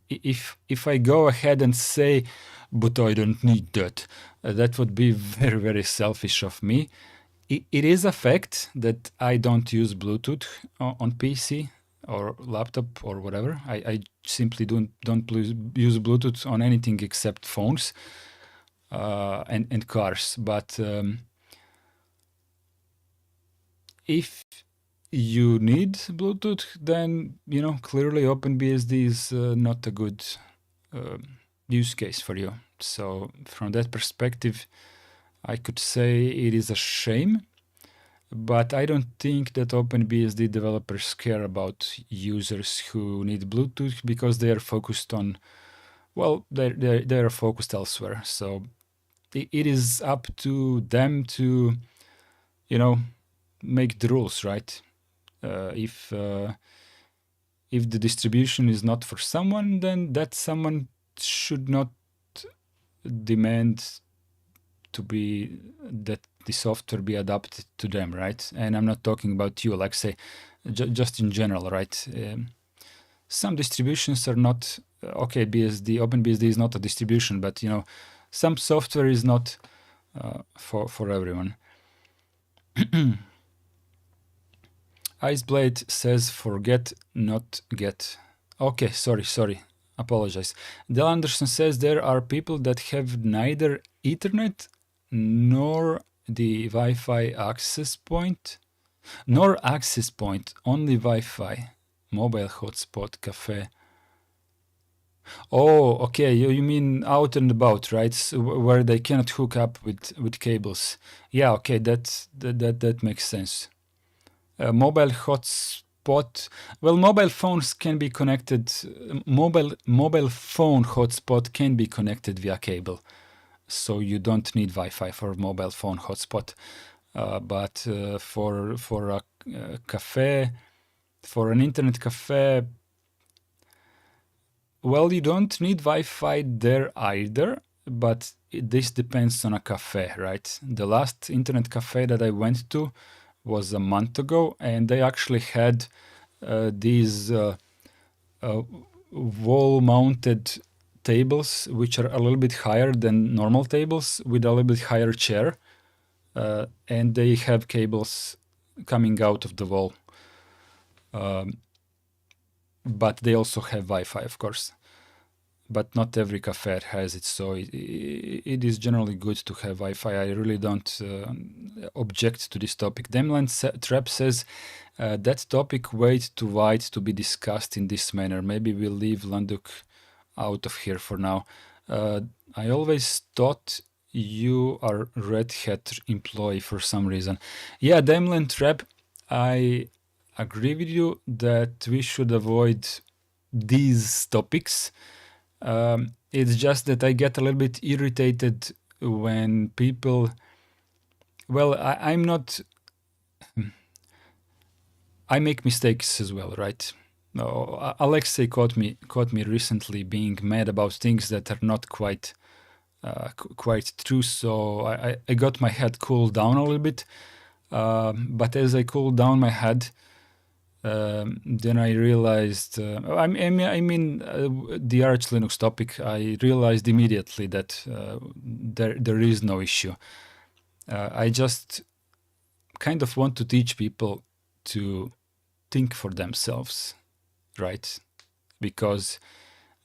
if I go ahead and say, but I don't need that, that would be very, very selfish of me. It is a fact that I don't use Bluetooth on PC or laptop or whatever. I simply don't use Bluetooth on anything except phones and cars. But if you need Bluetooth, then clearly OpenBSD is not a good use case for you. So from that perspective, I could say it is a shame, but I don't think that OpenBSD developers care about users who need Bluetooth, because they are focused on, well, they are focused elsewhere. So it is up to them to, make the rules, right? If the distribution is not for someone, then that someone should not demand to be that the software be adapted to them, right? And I'm not talking about you, like say, just in general, right? Some distributions are not okay. OpenBSD is not a distribution, but some software is not for everyone. Iceblade says forget, not get. Okay, sorry. Apologize. Del Anderson says there are people that have neither Ethernet nor the Wi-Fi access point, only Wi-Fi, mobile hotspot, cafe. Oh, okay, you mean out and about, right? So where they cannot hook up with cables. Yeah, okay, that makes sense. Mobile hotspot. Well, mobile phones can be connected. Mobile phone hotspot can be connected via cable, so you don't need Wi-Fi for mobile phone hotspot. But for a cafe, for an internet cafe, well, you don't need Wi-Fi there either. But this depends on a cafe, right? The last internet cafe that I went to was a month ago, and they actually had these wall-mounted tables, which are a little bit higher than normal tables, with a little bit higher chair, and they have cables coming out of the wall. But they also have Wi-Fi, of course. But not every cafe has it, so it is generally good to have Wi-Fi. I really don't object to this topic. Demland Trap says, that topic way too wide to be discussed in this manner. Maybe we'll leave Landuk out of here for now. I always thought you are Red Hat employee for some reason. Yeah, Demland Trap, I agree with you that we should avoid these topics. It's just that I get a little bit irritated when people, well, I'm not, I make mistakes as well, right? No, Alexei caught me recently being mad about things that are not quite true. So I got my head cooled down a little bit. But as I cooled down my head, then I realized, I mean, the Arch Linux topic, I realized immediately that there is no issue. I just kind of want to teach people to think for themselves, right? Because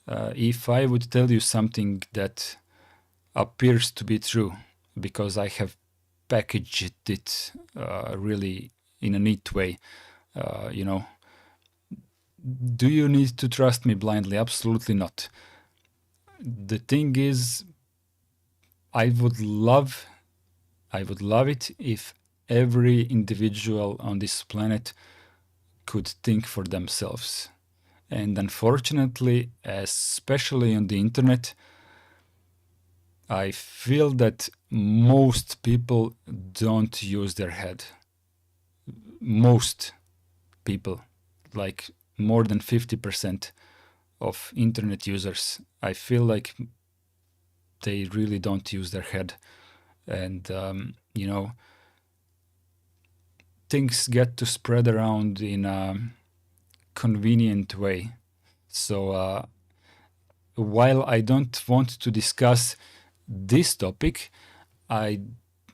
if I would tell you something that appears to be true, because I have packaged it really in a neat way, do you need to trust me blindly? Absolutely not. The thing is, I would love it if every individual on this planet could think for themselves. And unfortunately, especially on the internet, I feel that most people don't use their head. Most. people, like more than 50% of internet users. I feel like they really don't use their head, and things get to spread around in a convenient way. So while I don't want to discuss this topic, I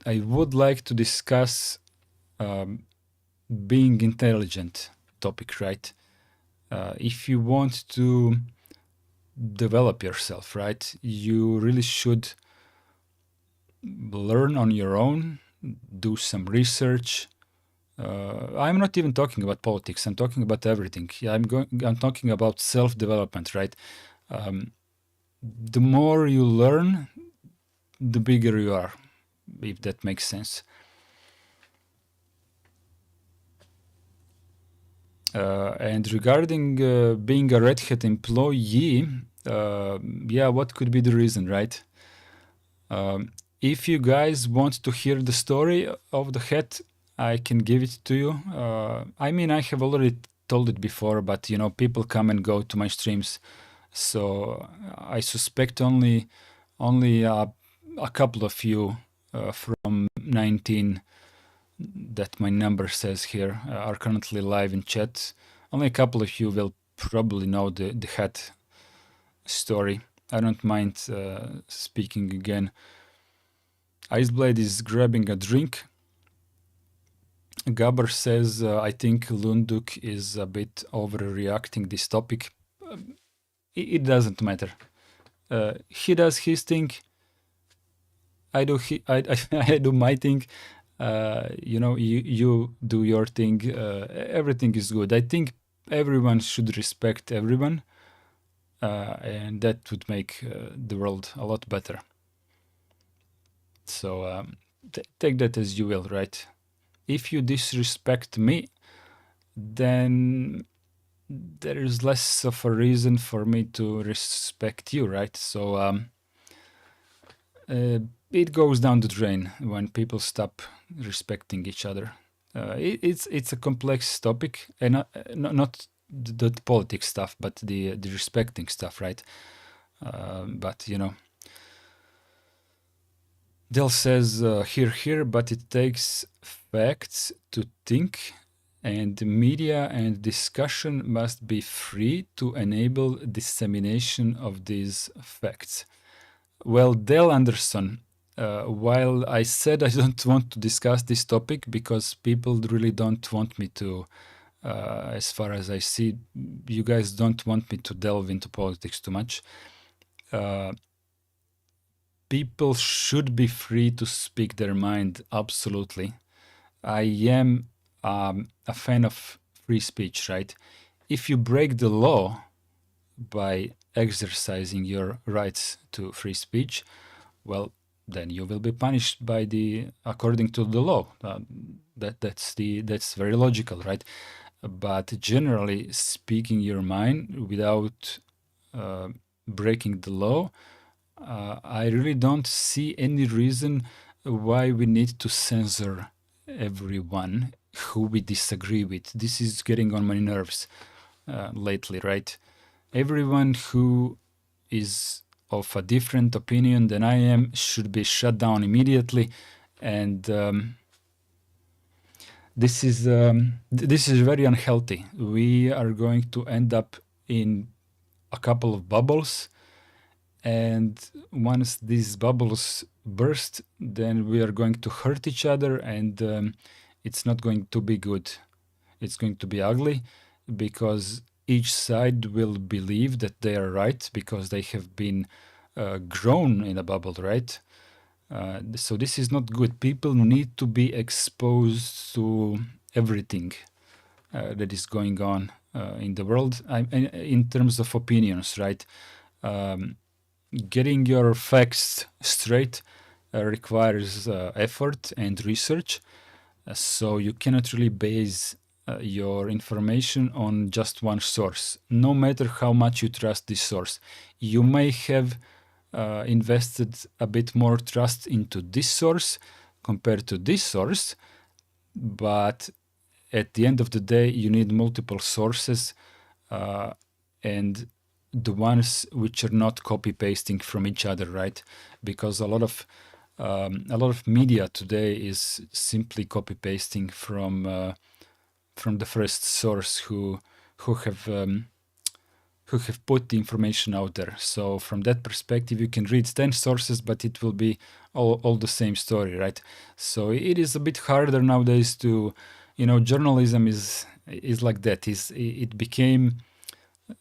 would like to discuss being intelligent topic, right? If you want to develop yourself, right, you really should learn on your own, do some research. I'm not even talking about politics. I'm talking about everything. Yeah, I'm talking about self-development, right? The more you learn, the bigger you are, if that makes sense. And regarding being a Red Hat employee, yeah, what could be the reason, right? If you guys want to hear the story of the hat, I can give it to you. I mean, I have already told it before, but people come and go to my streams, so I suspect only a couple of you from 19 that my number says here are currently live in chat. Only a couple of you will probably know the hat story. I don't mind speaking again. Iceblade is grabbing a drink. Gabber says, I think Lunduk is a bit overreacting this topic. It doesn't matter. He does his thing. I do I do my thing. You do your thing. Everything is good. I think everyone should respect everyone, and that would make the world a lot better. So take that as you will, right? If you disrespect me, then there is less of a reason for me to respect you, right? So it goes down the drain when people stop respecting each other. It's a complex topic, and not the politics stuff, but the respecting stuff, right? But Dell says here, but it takes facts to think, and media and discussion must be free to enable dissemination of these facts. Well, Dell Anderson, while I said I don't want to discuss this topic because people really don't want me to, as far as I see, you guys don't want me to delve into politics too much. People should be free to speak their mind, absolutely. I am a fan of free speech, right? If you break the law by exercising your rights to free speech, well, then you will be punished by according to the law. That's very logical, right? But generally speaking your mind without breaking the law, I really don't see any reason why we need to censor everyone who we disagree with. This is getting on my nerves lately, right? Everyone who is of a different opinion than I am should be shut down immediately, and this is very unhealthy. We are going to end up in a couple of bubbles, and once these bubbles burst, then we are going to hurt each other, and it's not going to be good. It's going to be ugly because each side will believe that they are right because they have been grown in a bubble, right? So this is not good. People need to be exposed to everything that is going on in the world in terms of opinions, right? Getting your facts straight requires effort and research. So you cannot really base your information on just one source, no matter how much you trust this source. You may have invested a bit more trust into this source compared to this source, but at the end of the day, you need multiple sources, and the ones which are not copy pasting from each other, right? Because a lot of media today is simply copy pasting from the first source who have put the information out there. So from that perspective, you can read 10 sources, but it will be all the same story, right? So it is a bit harder nowadays to, journalism is like that. It became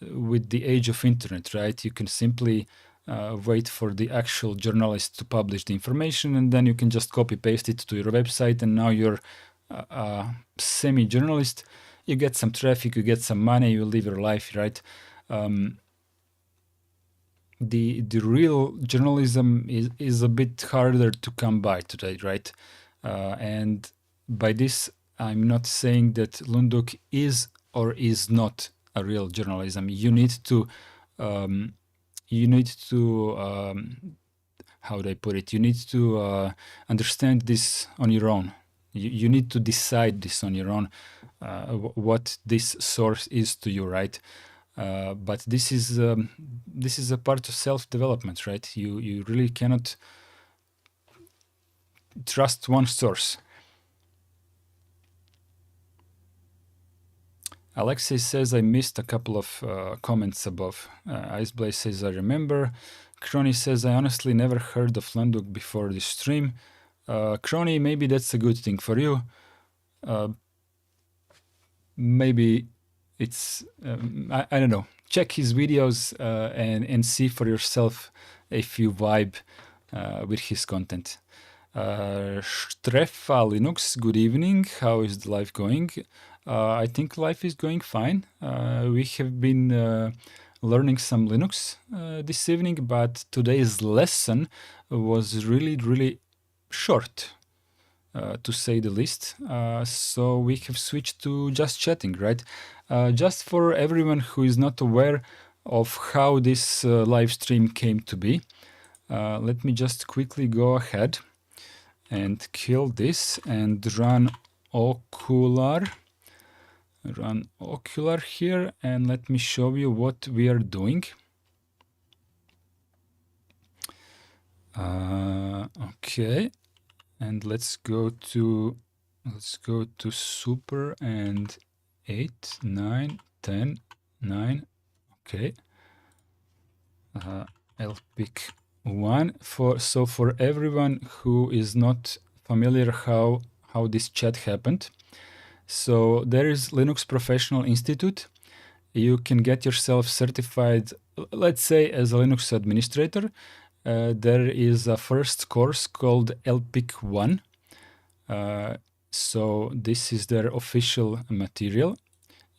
with the age of internet, right? You can simply wait for the actual journalist to publish the information, and then you can just copy paste it to your website, and now you're a semi-journalist. You get some traffic, you get some money, you live your life, right? The real journalism is a bit harder to come by today, right? And by this, I'm not saying that Lunduk is or is not a real journalism. You need to how do I put it? You need to understand this on your own. You need to decide this on your own, what this source is to you, right? But this is a part of self-development, right? You really cannot trust one source. Alexei says, I missed a couple of comments above. Iceblaze says, I remember. Crony says, I honestly never heard of Lunduk before this stream. Crony, maybe that's a good thing for you. Maybe it's, I don't know. Check his videos and see for yourself if you vibe with his content. Streffa Linux, good evening. How is the life going? I think life is going fine. We have been learning some Linux this evening, but today's lesson was really, really short, to say the least. So we have switched to just chatting, right? Just for everyone who is not aware of how this live stream came to be, let me just quickly go ahead and kill this and run ocular here, and let me show you what we are doing. Okay, and let's go to super and 8, 9, 10, 9. Okay, I'll pick 1 for everyone who is not familiar how this chat happened. So there is Linux Professional Institute. You can get yourself certified, let's say, as a Linux administrator. There is a first course called LPIC 1. So this is their official material.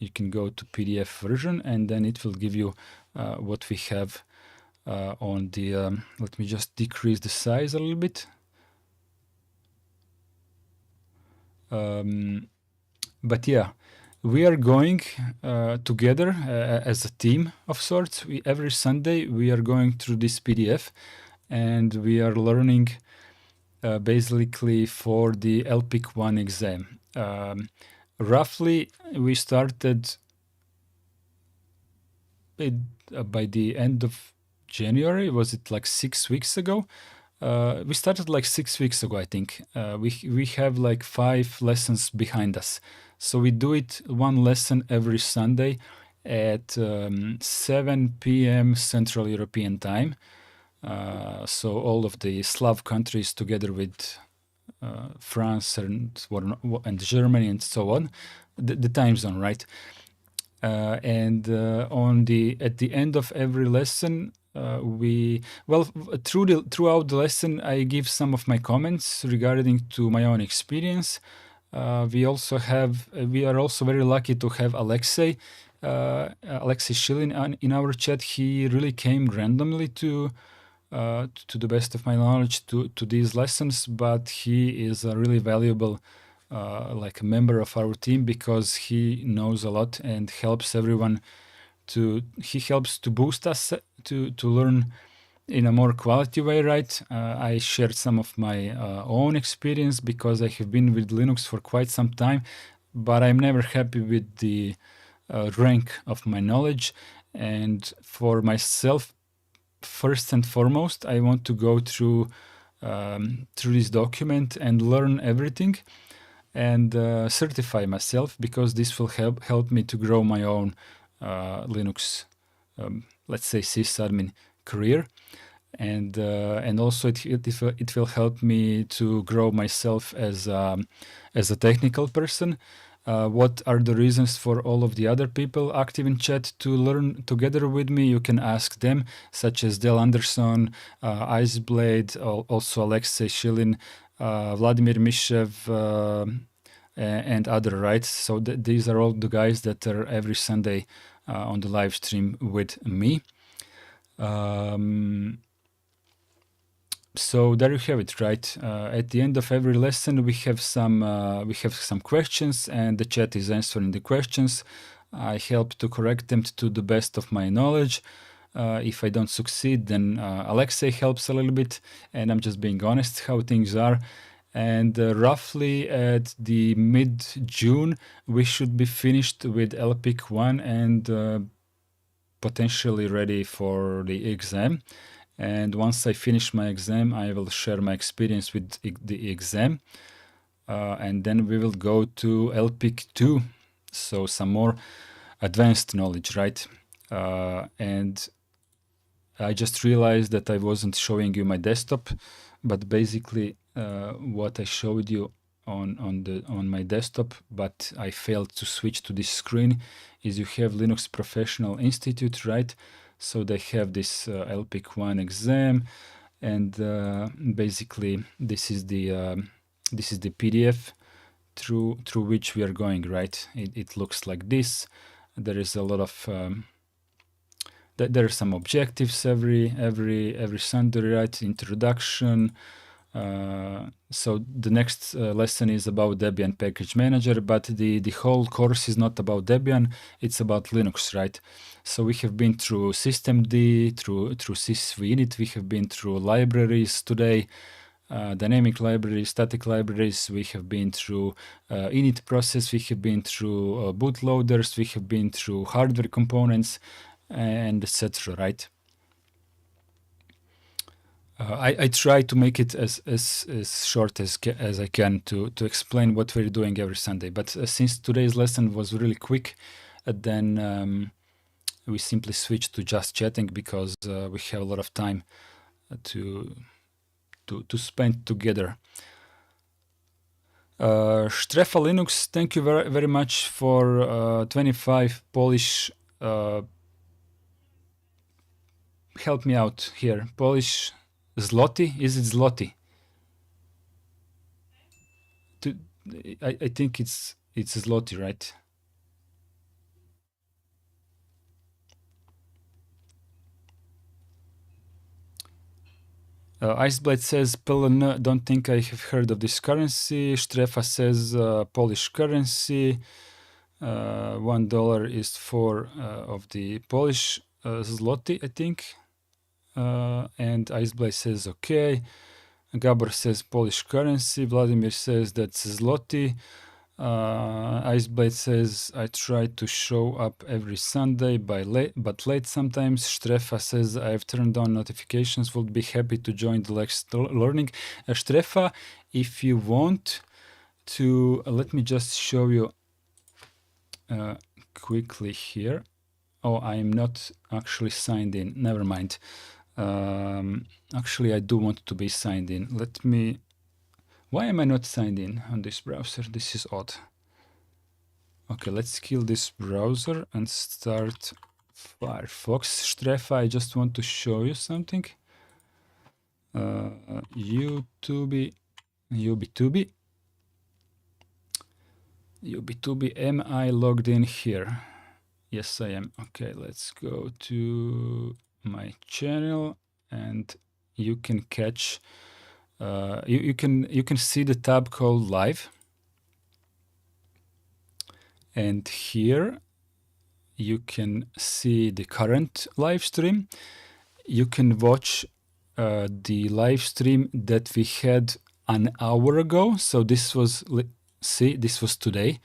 You can go to PDF version, and then it will give you what we have on the... let me just decrease the size a little bit. But yeah, we are going together as a team of sorts. Every Sunday we are going through this PDF, and we are learning basically for the LPIC 1 exam. Roughly, we started by the end of January. Was it like 6 weeks ago? We started like 6 weeks ago, I think. We have like 5 lessons behind us. So we do it one lesson every Sunday at 7 p.m. Central European Time. So all of the Slav countries together with France and Germany and so on, the time zone, right? And at the end of every lesson, throughout the lesson, I give some of my comments regarding to my own experience. We are also very lucky to have Alexei Shilin in our chat. He really came randomly to the best of my knowledge to these lessons, but he is a really valuable like a member of our team, because he knows a lot and helps everyone he helps to boost us to learn in a more quality way, right? I shared some of my own experience because I have been with Linux for quite some time, but I'm never happy with the rank of my knowledge. And for myself, first and foremost, I want to go through this document and learn everything and certify myself, because this will help me to grow my own Linux, let's say, sysadmin career. And also it will help me to grow myself as a technical person. What are the reasons for all of the other people active in chat to learn together with me? You can ask them, such as Del Anderson, Iceblade, also Alexei Shilin, Vladimir Mishev, and other, right? So these are all the guys that are every Sunday on the live stream with me. So there you have it, right? At the end of every lesson, we have some questions, and the chat is answering the questions. I help to correct them to the best of my knowledge. If I don't succeed, then Alexei helps a little bit, and I'm just being honest how things are. And roughly at the mid-June, we should be finished with LPIC 1 and potentially ready for the exam. And once I finish my exam, I will share my experience with the exam. And then we will go to LPIC 2, so some more advanced knowledge, right? And I just realized that I wasn't showing you my desktop, but basically what I showed you on my desktop, but I failed to switch to this screen, is you have Linux Professional Institute, right? So they have this LPIC 1 exam, and basically this is the PDF through which we are going, right? It looks like this. There is a lot of there are some objectives every Sunday, right? Introduction. So the next lesson is about Debian Package Manager, but the whole course is not about Debian, it's about Linux, right? So we have been through systemd, through sysvinit, we have been through libraries today, dynamic libraries, static libraries, we have been through init process, we have been through bootloaders, we have been through hardware components, and etc., right? I try to make it as short as I can to explain what we're doing every Sunday. But since today's lesson was really quick, then we simply switched to just chatting, because we have a lot of time to spend together. Strefa Linux, thank you very much for 25 Polish. Help me out here. Polish zloty? Is it zloty? I think it's zloty, right? Iceblade says, PLN, don't think I have heard of this currency. Strefa says Polish currency. $1 is 4 of the Polish zloty, I think. And Iceblade says, okay. Gabor says Polish currency. Vladimir says that's zloty. Iceblade says, I try to show up every Sunday but late sometimes. Strefa says, I've turned on notifications, would be happy to join the next learning. Strefa, if you want to, let me just show you quickly here. Oh, I'm not actually signed in. Never mind. Actually, I do want to be signed in. Let me... Why am I not signed in on this browser? This is odd. Okay, let's kill this browser and start Firefox. Strefa, I just want to show you something. YouTube, am I logged in here? Yes, I am. Okay, let's go to my channel, and you can catch you can see the tab called Live, and here you can see the current live stream. You can watch the live stream that we had an hour ago. So this was, see, this was today.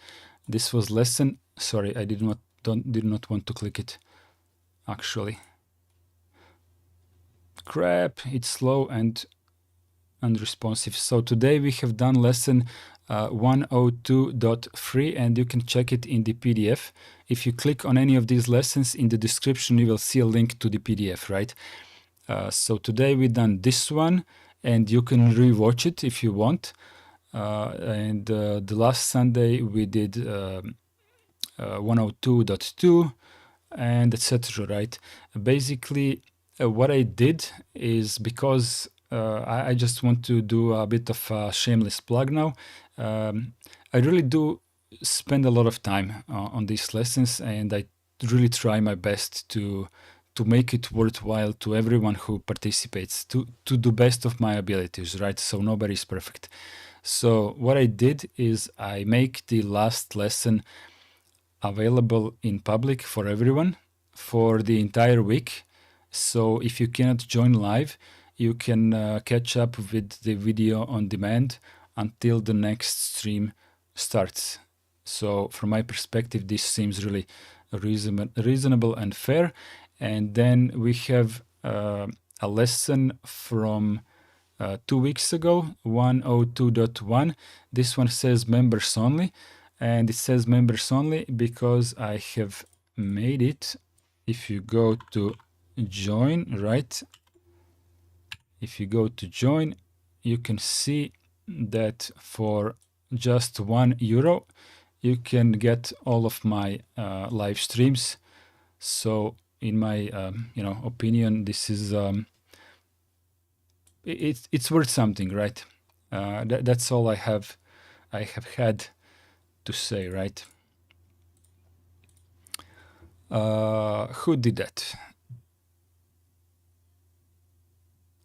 This was lesson. Sorry, I did not want to click it. Actually, crap! It's slow and unresponsive. So today we have done lesson 102.3, and you can check it in the PDF. If you click on any of these lessons, in the description you will see a link to the PDF, right? So today we done this one, and you can rewatch it if you want. And the last Sunday we did 102.2 and etc. Right? Basically, what I did is, because I just want to do a bit of a shameless plug now. I really do spend a lot of time on these lessons, and I really try my best to make it worthwhile to everyone who participates, to the best of my abilities, right? So nobody's perfect. So what I did is I make the last lesson available in public for everyone for the entire week. So if you cannot join live, you can catch up with the video on demand until the next stream starts. So from my perspective, this seems really reasonable and fair. And then we have a lesson from 2 weeks ago, 102.1. This one says members only, and it says members only because I have made it. If you go to join, right? If you go to join, you can see that for just €1, you can get all of my live streams. So in my opinion, this is it's worth something, right? That's all I have had to say, right? Who did that?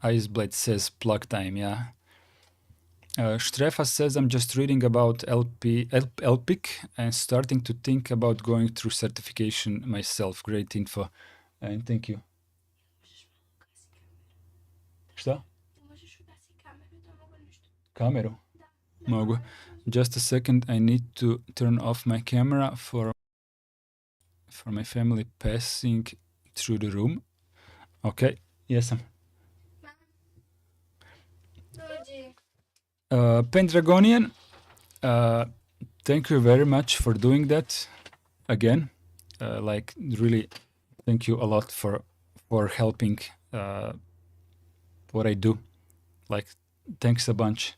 Iceblade says plug time, yeah. Strefa says, I'm just reading about LPIC and starting to think about going through certification myself. Great info. And thank you. Šta? Kameru? Mogu. Just a second, I need to turn off my camera for my family passing through the room. Okay, jesam. Pendragonian, thank you very much for doing that again. Like, really, thank you a lot for helping what I do. Like, thanks a bunch.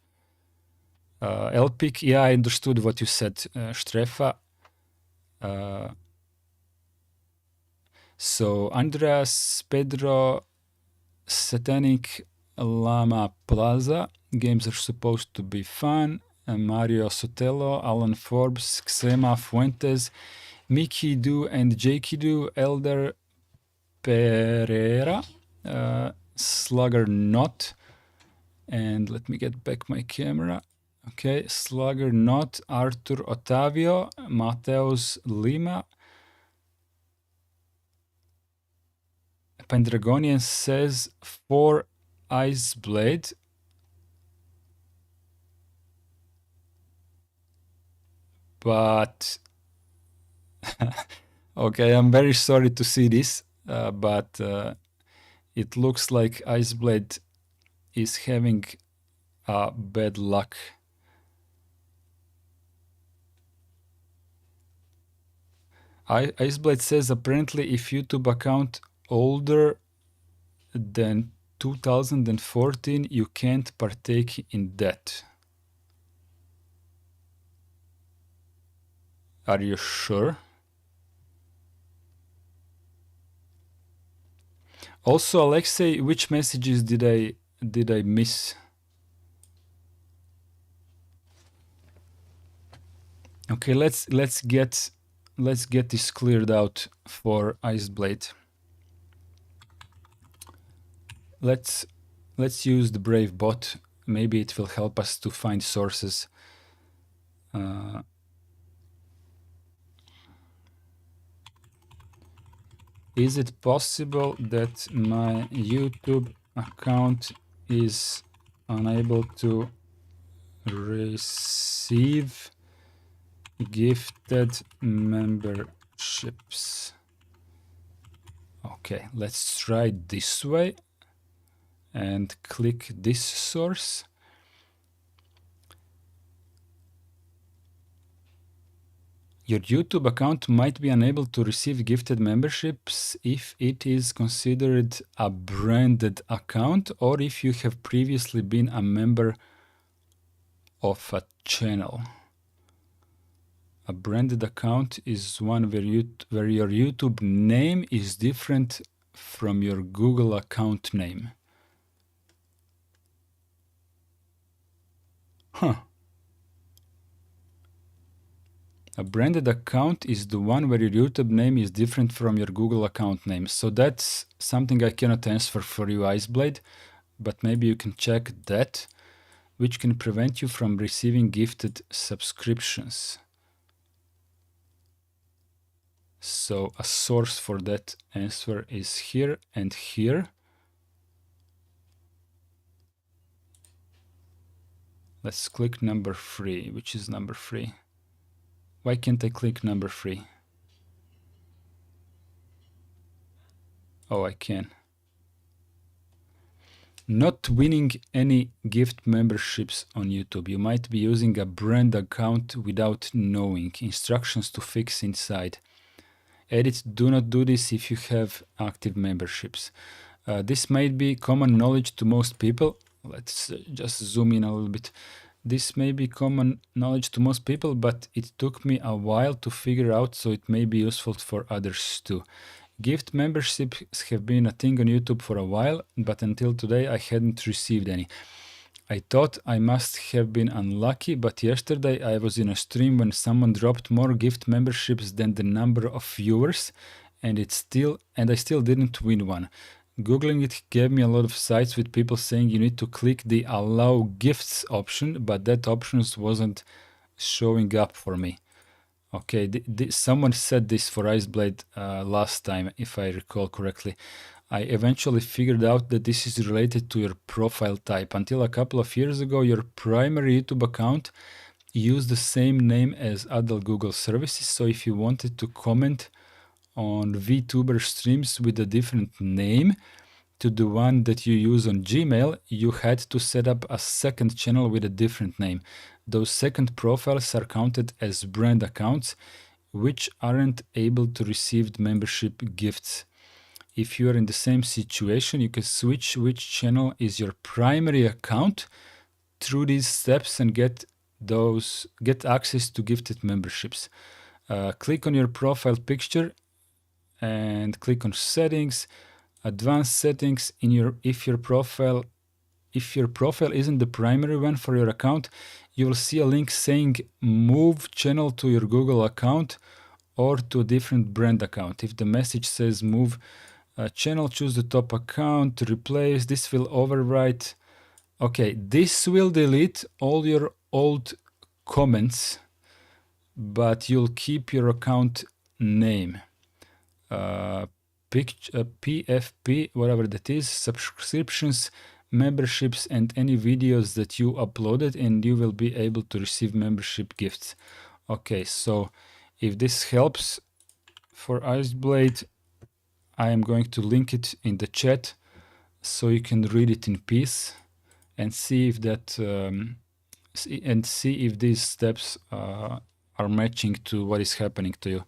LPIC, yeah, I understood what you said, Strefa. So Andreas, Pedro, Satanic Llama Plaza, games are supposed to be fun. Mario Sotelo, Alan Forbes, Xema Fuentes, Mickey Do and Jakey Do, Elder Pereira, Slugger Not, and let me get back my camera. Okay, Slugger Not, Arthur Otavio, Mateus Lima. Pendragonian says 4 Ice Blade. But okay, I'm very sorry to see this, but it looks like Iceblade is having bad luck. Iceblade says apparently if YouTube account older than 2014, you can't partake in that. Are you sure? Also, Alexei, which messages did I miss? Okay, let's get this cleared out for Iceblade. Let's use the Brave bot. Maybe it will help us to find sources. Is it possible that my YouTube account is unable to receive gifted memberships. Okay, let's try it this way and click this source. Your YouTube account might be unable to receive gifted memberships if it is considered a branded account or if you have previously been a member of a channel. A branded account is one where your YouTube name is different from your Google account name. Huh. A branded account is the one where your YouTube name is different from your Google account name. So that's something I cannot answer for you, Iceblade, but maybe you can check that, which can prevent you from receiving gifted subscriptions. So a source for that answer is here and here. Let's click number 3, which is number 3. Why can't I click number 3? Oh, I can. Not winning any gift memberships on YouTube. You might be using a brand account without knowing. Instructions to fix inside. Edit, do not do this if you have active memberships. This might be common knowledge to most people. Let's just zoom in a little bit. This may be common knowledge to most people, but it took me a while to figure out, so it may be useful for others too. Gift memberships have been a thing on YouTube for a while, but until today I hadn't received any. I thought I must have been unlucky, but yesterday I was in a stream when someone dropped more gift memberships than the number of viewers, and I still didn't win one. Googling it gave me a lot of sites with people saying you need to click the allow gifts option, but that option wasn't showing up for me. Okay, someone said this for Iceblade last time, if I recall correctly. I eventually figured out that this is related to your profile type. Until a couple of years ago, your primary YouTube account used the same name as other Google services. So if you wanted to comment on VTuber streams with a different name to the one that you use on Gmail, you had to set up a second channel with a different name. Those second profiles are counted as brand accounts, which aren't able to receive membership gifts. If you are in the same situation, you can switch which channel is your primary account through these steps and get access to gifted memberships. Click on your profile picture and click on settings, advanced settings. If your profile isn't the primary one for your account, you will see a link saying move channel to your Google account or to a different brand account. If the message says move channel, choose the top account to replace. This will overwrite. Okay, this will delete all your old comments, but you'll keep your account name. PFP, whatever that is, subscriptions, memberships, and any videos that you uploaded, and you will be able to receive membership gifts. Okay, so if this helps for Iceblade, I am going to link it in the chat so you can read it in peace and see if that see if these steps are matching to what is happening to you.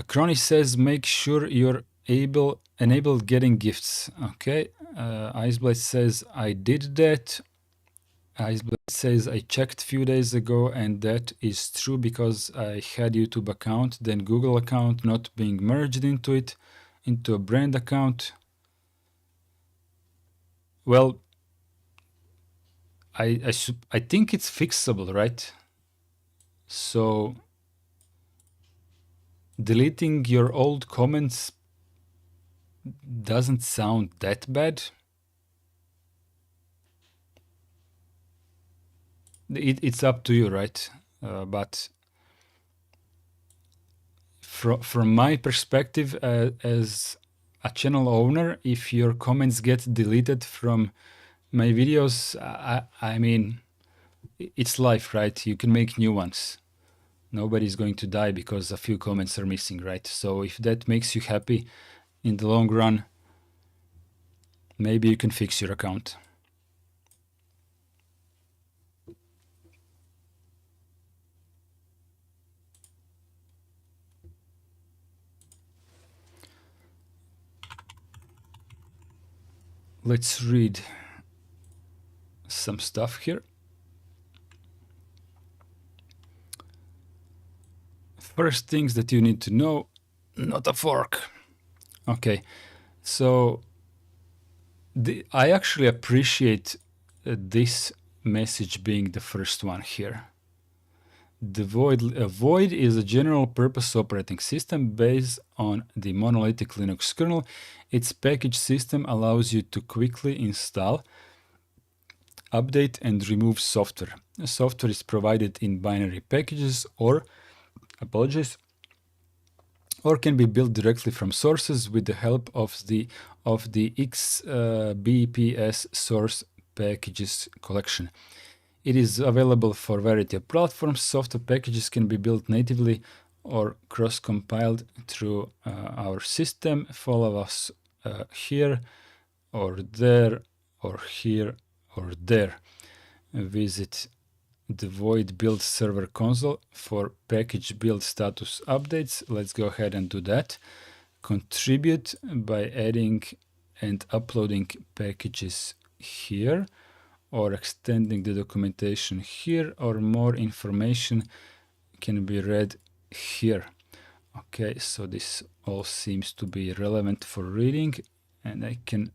Crony says make sure you're enable getting gifts. Okay, Iceblade says I did that. Iceblade says I checked a few days ago, and that is true because I had YouTube account, then Google account not being merged into a brand account. Well, I think it's fixable, right? So deleting your old comments doesn't sound that bad. It's up to you, right? But from my perspective as a channel owner, if your comments get deleted from my videos, I mean, it's life, right? You can make new ones. Nobody's going to die because a few comments are missing, right? So if that makes you happy in the long run, maybe you can fix your account. Let's read some stuff here. First things that you need to know, not a fork. Okay, so I actually appreciate this message being the first one here. The Void is a general purpose operating system based on the monolithic Linux kernel. Its package system allows you to quickly install, update, and remove software. Software is provided in binary packages or, apologies, or can be built directly from sources with the help of the XBPS source packages collection. It is available for a variety of platforms. Software packages can be built natively or cross-compiled through our system. Follow us here or there or here or there. Visit the Void build server console for package build status updates. Let's go ahead and do that. Contribute by adding and uploading packages here, or extending the documentation here, or more information can be read here. Okay, so this all seems to be relevant for reading, and I can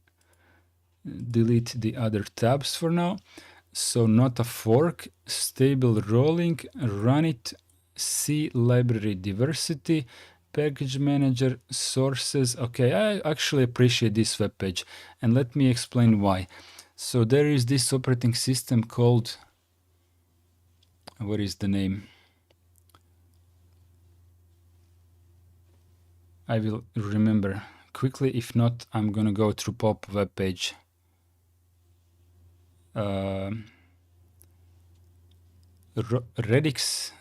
delete the other tabs for now. So not a fork, stable rolling, run it, C library diversity, package manager, sources. Okay, I actually appreciate this web page, and let me explain why. So there is this operating system called, what is the name? I will remember quickly. If not, I'm gonna go through pop web page. Redix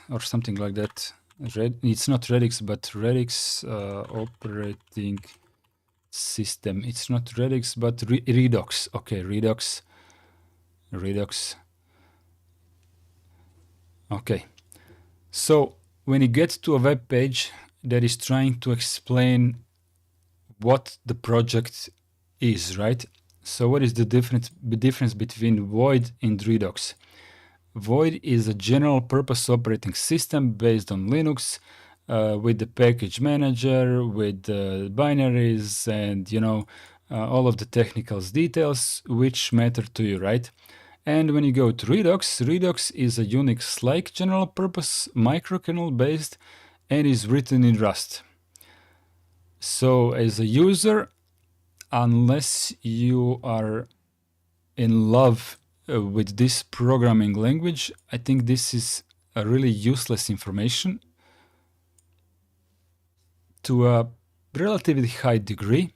or something like that. It's not Redix, but Redix operating system. It's not Redix, but Redux. Okay, Redux. Okay. So when you get to a web page that is trying to explain what the project is, right? So what is the difference between Void and Redux? Void is a general purpose operating system based on Linux with the package manager, with the binaries, and all of the technical details which matter to you, right? And when you go to Redux, Redux is a Unix-like general purpose microkernel based and is written in Rust. So as a user, unless you are in love with this programming language, I think this is a really useless information to a relatively high degree,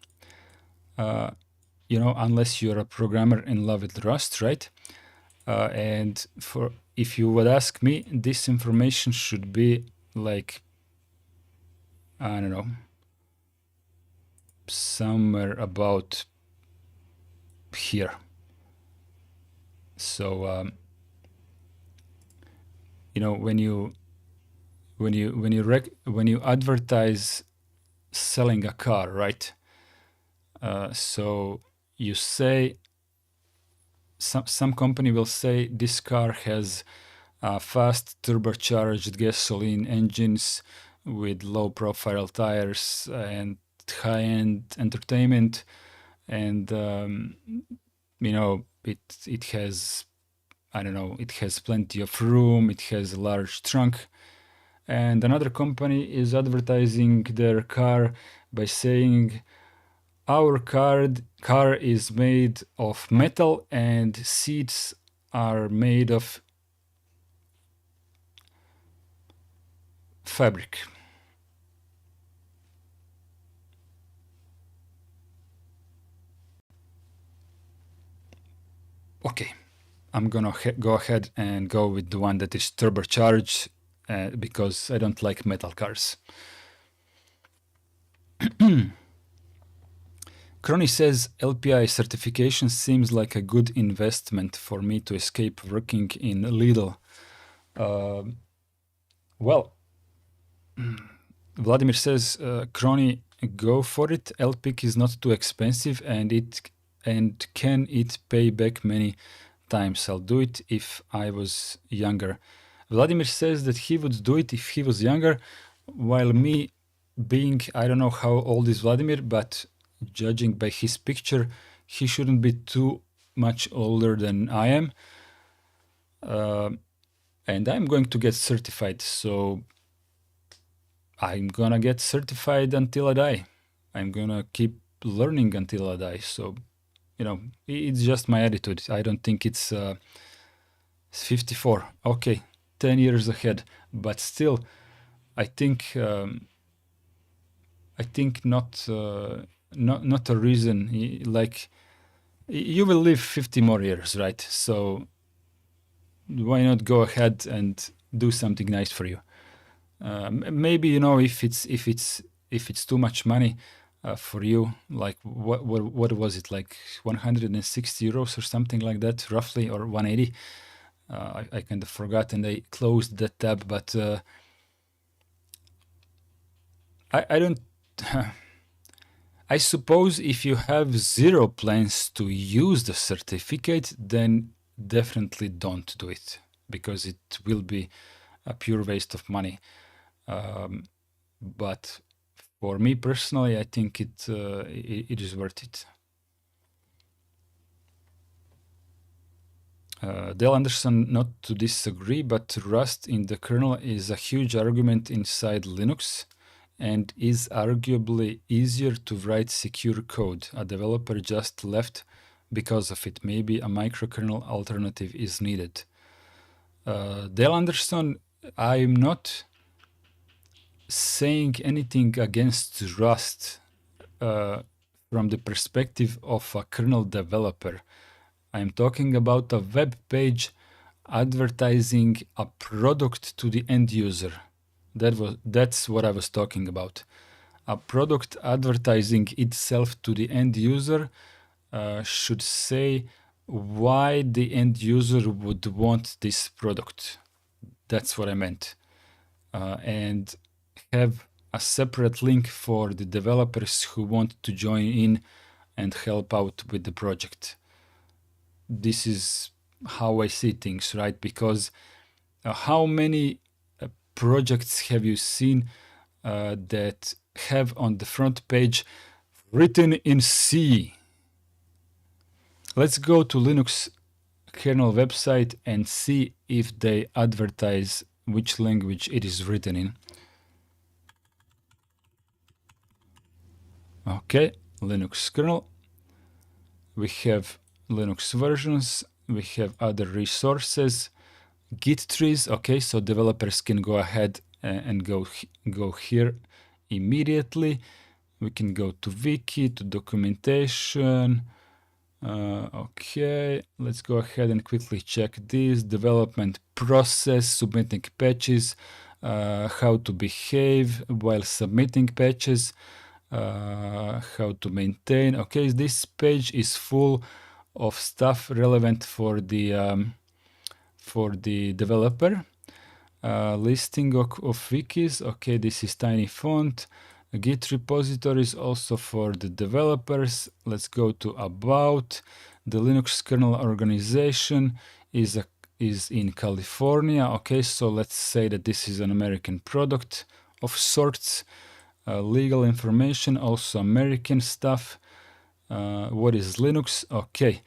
unless you're a programmer in love with Rust, right? And if you would ask me, this information should be like, I don't know, somewhere about here. So when you advertise selling a car, right? So you say, some company will say this car has fast turbocharged gasoline engines with low profile tires and high-end entertainment, and it has, I don't know, it has plenty of room, it has a large trunk. And another company is advertising their car by saying, our car is made of metal and seats are made of fabric. Okay, I'm gonna go ahead and go with the one that is turbocharged because I don't like metal cars. Crony says LPI certification seems like a good investment for me to escape working in Lidl. Well, Vladimir says, Crony, go for it. LPIC is not too expensive, and can it pay back many times? I'll do it if I was younger. Vladimir says that he would do it if he was younger, while me being, I don't know how old is Vladimir, but judging by his picture, he shouldn't be too much older than I am. And I'm going to get certified, so I'm gonna get certified until I die. I'm gonna keep learning until I die. So, it's just my attitude. I don't think it's 54. Okay, 10 years ahead, but still, I think not a reason. Like, you will live 50 more years, right? So why not go ahead and do something nice for you? Maybe if it's too much money for you, like what was it, like 160 euros or something like that, roughly, or 180. I kind of forgot and I closed that tab, but I don't. I suppose if you have zero plans to use the certificate, then definitely don't do it, because it will be a pure waste of money. But for me personally, I think it is worth it. Dale Anderson, not to disagree, but Rust in the kernel is a huge argument inside Linux and is arguably easier to write secure code. A developer just left because of it. Maybe a microkernel alternative is needed. Dale Anderson, I'm not saying anything against Rust from the perspective of a kernel developer. I'm talking about a web page advertising a product to the end user. That's what I was talking about. A product advertising itself to the end user should say why the end user would want this product. That's what I meant. And have a separate link for the developers who want to join in and help out with the project. This is how I see things, right? Because how many projects have you seen that have on the front page written in C? Let's go to Linux kernel website and see if they advertise which language it is written in. Okay, Linux kernel. We have Linux versions. We have other resources. Git trees. Okay, so developers can go ahead and go here immediately. We can go to wiki, to documentation. Okay, let's go ahead and quickly check this. Development process, submitting patches, how to behave while submitting patches, how to maintain. Okay, this page is full of stuff relevant for the developer. Listing of wikis. Okay, this is tiny font. Git repositories also for the developers. Let's go to about. The Linux kernel organization is in California. Okay, so let's say that this is an American product of sorts. Legal information, also American stuff. What is Linux? Okay,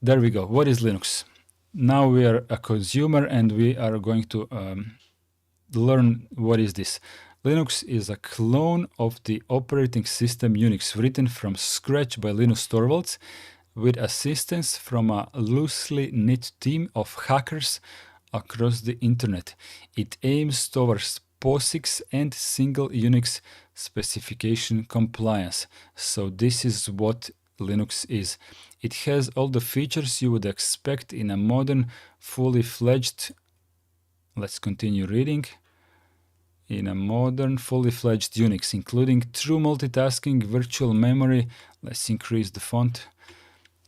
there we go. What is Linux? Now we are a consumer and we are going to learn what is this. Linux is a clone of the operating system Unix, written from scratch by Linus Torvalds with assistance from a loosely knit team of hackers across the internet. It aims towards POSIX and single Unix specification compliance. So this is what Linux is. It has all the features you would expect in a modern, fully fledged, let's continue reading, in a modern, fully fledged Unix, including true multitasking, virtual memory, let's increase the font,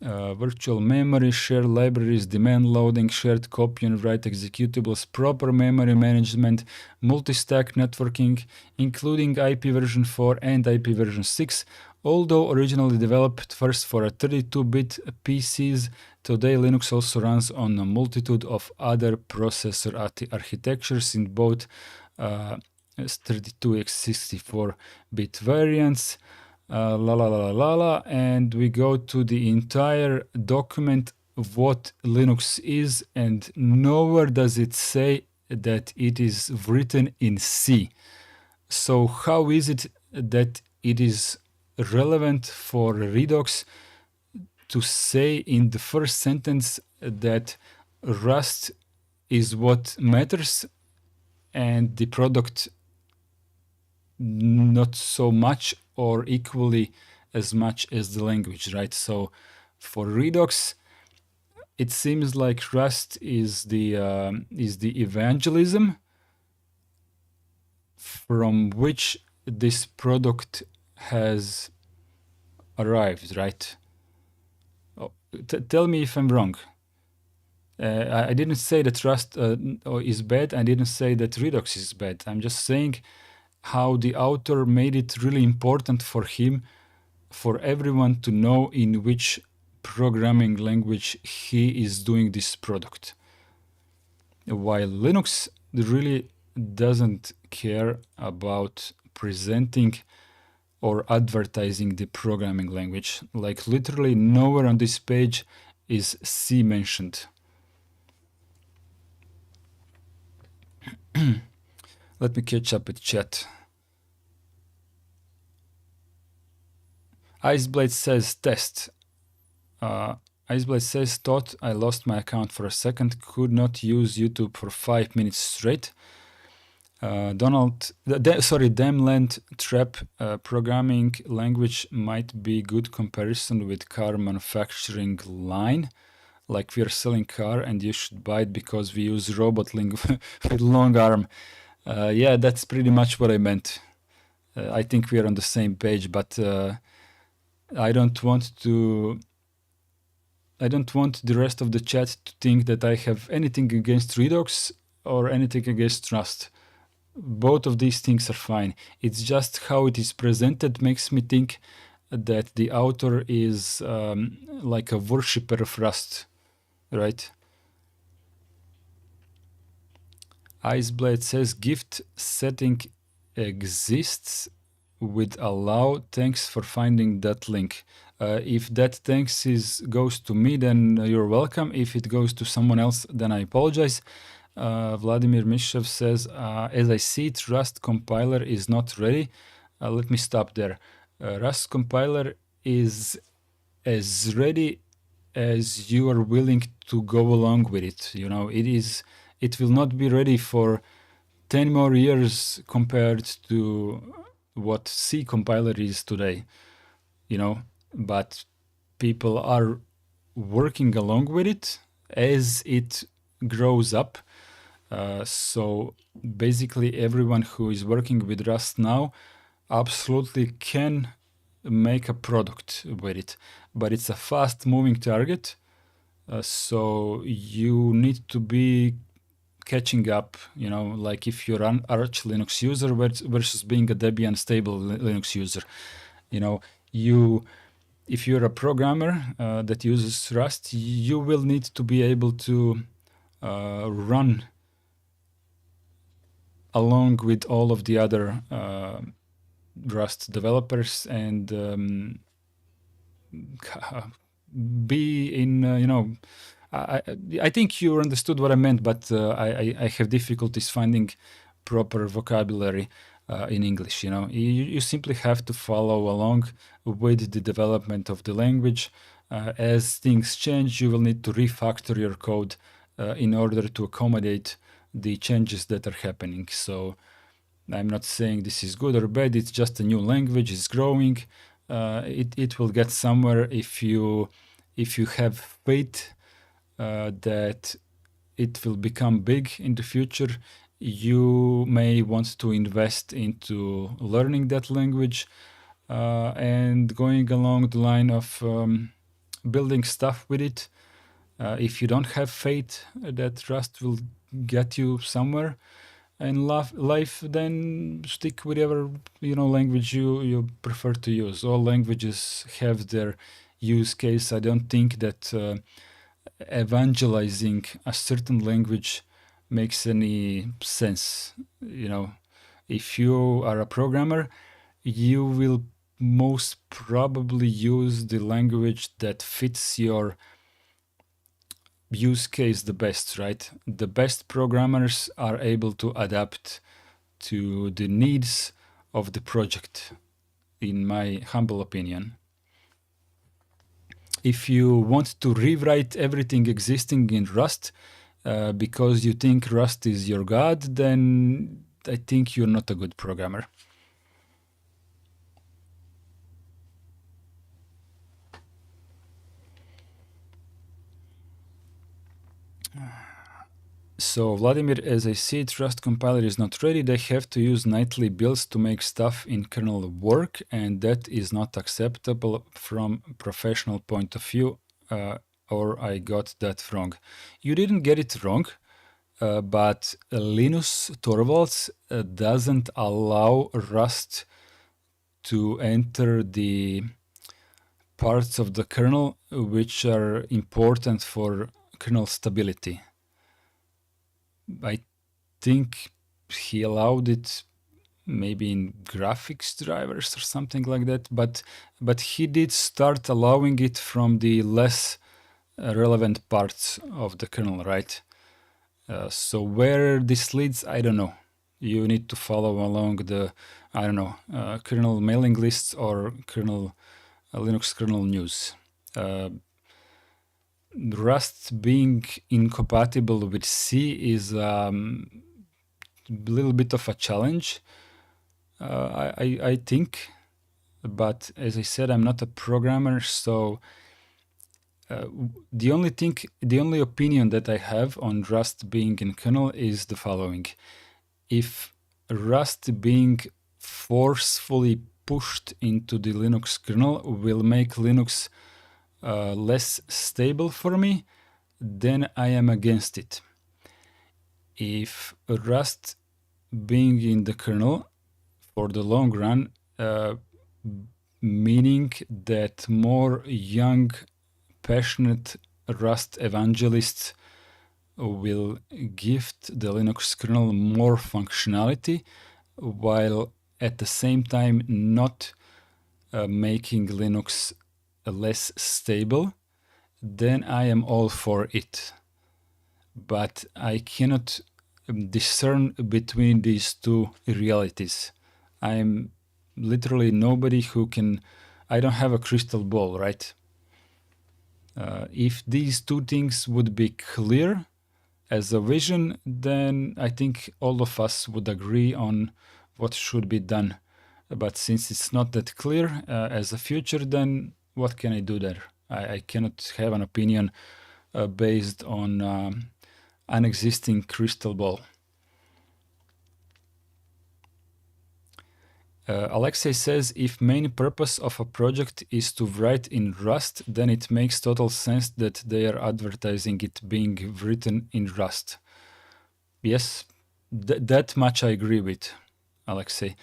virtual memory, shared libraries, demand loading, shared copy and write executables, proper memory management, multi-stack networking, including IP version 4 and IP version 6. Although originally developed first for a 32-bit PCs, today Linux also runs on a multitude of other processor architectures in both 32x64-bit variants. And we go to the entire document of what Linux is, and nowhere does it say that it is written in C. So how is it that it is relevant for Redux to say in the first sentence that Rust is what matters and the product not so much or equally as much as the language, right? So for Redux, it seems like Rust is the evangelism from which this product has arrived, right? Oh, tell me if I'm wrong. I didn't say that Rust is bad. I didn't say that Redux is bad. I'm just saying how the author made it really important for him, for everyone to know in which programming language he is doing this product. While Linux really doesn't care about presenting or advertising the programming language. Like literally nowhere on this page is C mentioned. Let me catch up with chat. Iceblade says test. Iceblade says thought I lost my account for a second, could not use YouTube for 5 minutes straight. Damland Trap programming language might be good comparison with car manufacturing line. Like we are selling car and you should buy it because we use robot link with long arm. Yeah, that's pretty much what I meant. I think we are on the same page, but I don't want the rest of the chat to think that I have anything against Redux or anything against Rust. Both of these things are fine. It's just how it is presented makes me think that the author is like a worshipper of Rust, right? Iceblade says gift setting exists with allow. Thanks for finding that link. If that thanks goes to me, then you're welcome. If it goes to someone else, then I apologize. Vladimir Mishev says, as I see it, Rust compiler is not ready. Let me stop there. Rust compiler is as ready as you are willing to go along with it. You know, it will not be ready for 10 more years compared to what C compiler is today, you know, but people are working along with it as it grows up. So basically everyone who is working with Rust now absolutely can make a product with it, but it's a fast moving target. So you need to be catching up, you know, like if you're an Arch Linux user versus being a Debian stable Linux user, you know, if you're a programmer that uses Rust, you will need to be able to run along with all of the other Rust developers and be in, you know, I think you understood what I meant, but I have difficulties finding proper vocabulary in English. You know, you simply have to follow along with the development of the language. As things change, you will need to refactor your code in order to accommodate the changes that are happening. So I'm not saying this is good or bad. It's just a new language. It's growing. it will get somewhere if you have faith that it will become big in the future. You may want to invest into learning that language and going along the line of building stuff with it. If you don't have faith that Rust will get you somewhere in life, then stick with whatever language you prefer to use. All languages have their use case. I don't think that evangelizing a certain language makes any sense. If you are a programmer, you will most probably use the language that fits your use case the best, right? The best programmers are able to adapt to the needs of the project, in my humble opinion. If you want to rewrite everything existing in Rust because you think Rust is your god, then I think you're not a good programmer. So Vladimir, as I see it, Rust compiler is not ready. They have to use nightly builds to make stuff in kernel work, and that is not acceptable from professional point of view, or I got that wrong. You didn't get it wrong, but Linus Torvalds doesn't allow Rust to enter the parts of the kernel which are important for kernel stability. I think he allowed it maybe in graphics drivers or something like that, but he did start allowing it from the less relevant parts of the kernel, right? So where this leads, I don't know. You need to follow along the, kernel mailing lists or kernel Linux kernel news. Rust being incompatible with C is a little bit of a challenge, I think. But as I said, I'm not a programmer, so the only opinion that I have on Rust being in kernel is the following. If Rust being forcefully pushed into the Linux kernel will make Linux less stable for me, then I am against it. If Rust being in the kernel for the long run, meaning that more young, passionate Rust evangelists will gift the Linux kernel more functionality, while at the same time not making Linux less stable, then I am all for it. But I cannot discern between these two realities. I'm literally nobody who can. I don't have a crystal ball, right? If these two things would be clear as a vision, then I think all of us would agree on what should be done. But since it's not that clear as a future, then what can I do there? I cannot have an opinion based on an existing crystal ball. Alexei says, if main purpose of a project is to write in Rust, then it makes total sense that they are advertising it being written in Rust. Yes, that much I agree with, Alexei.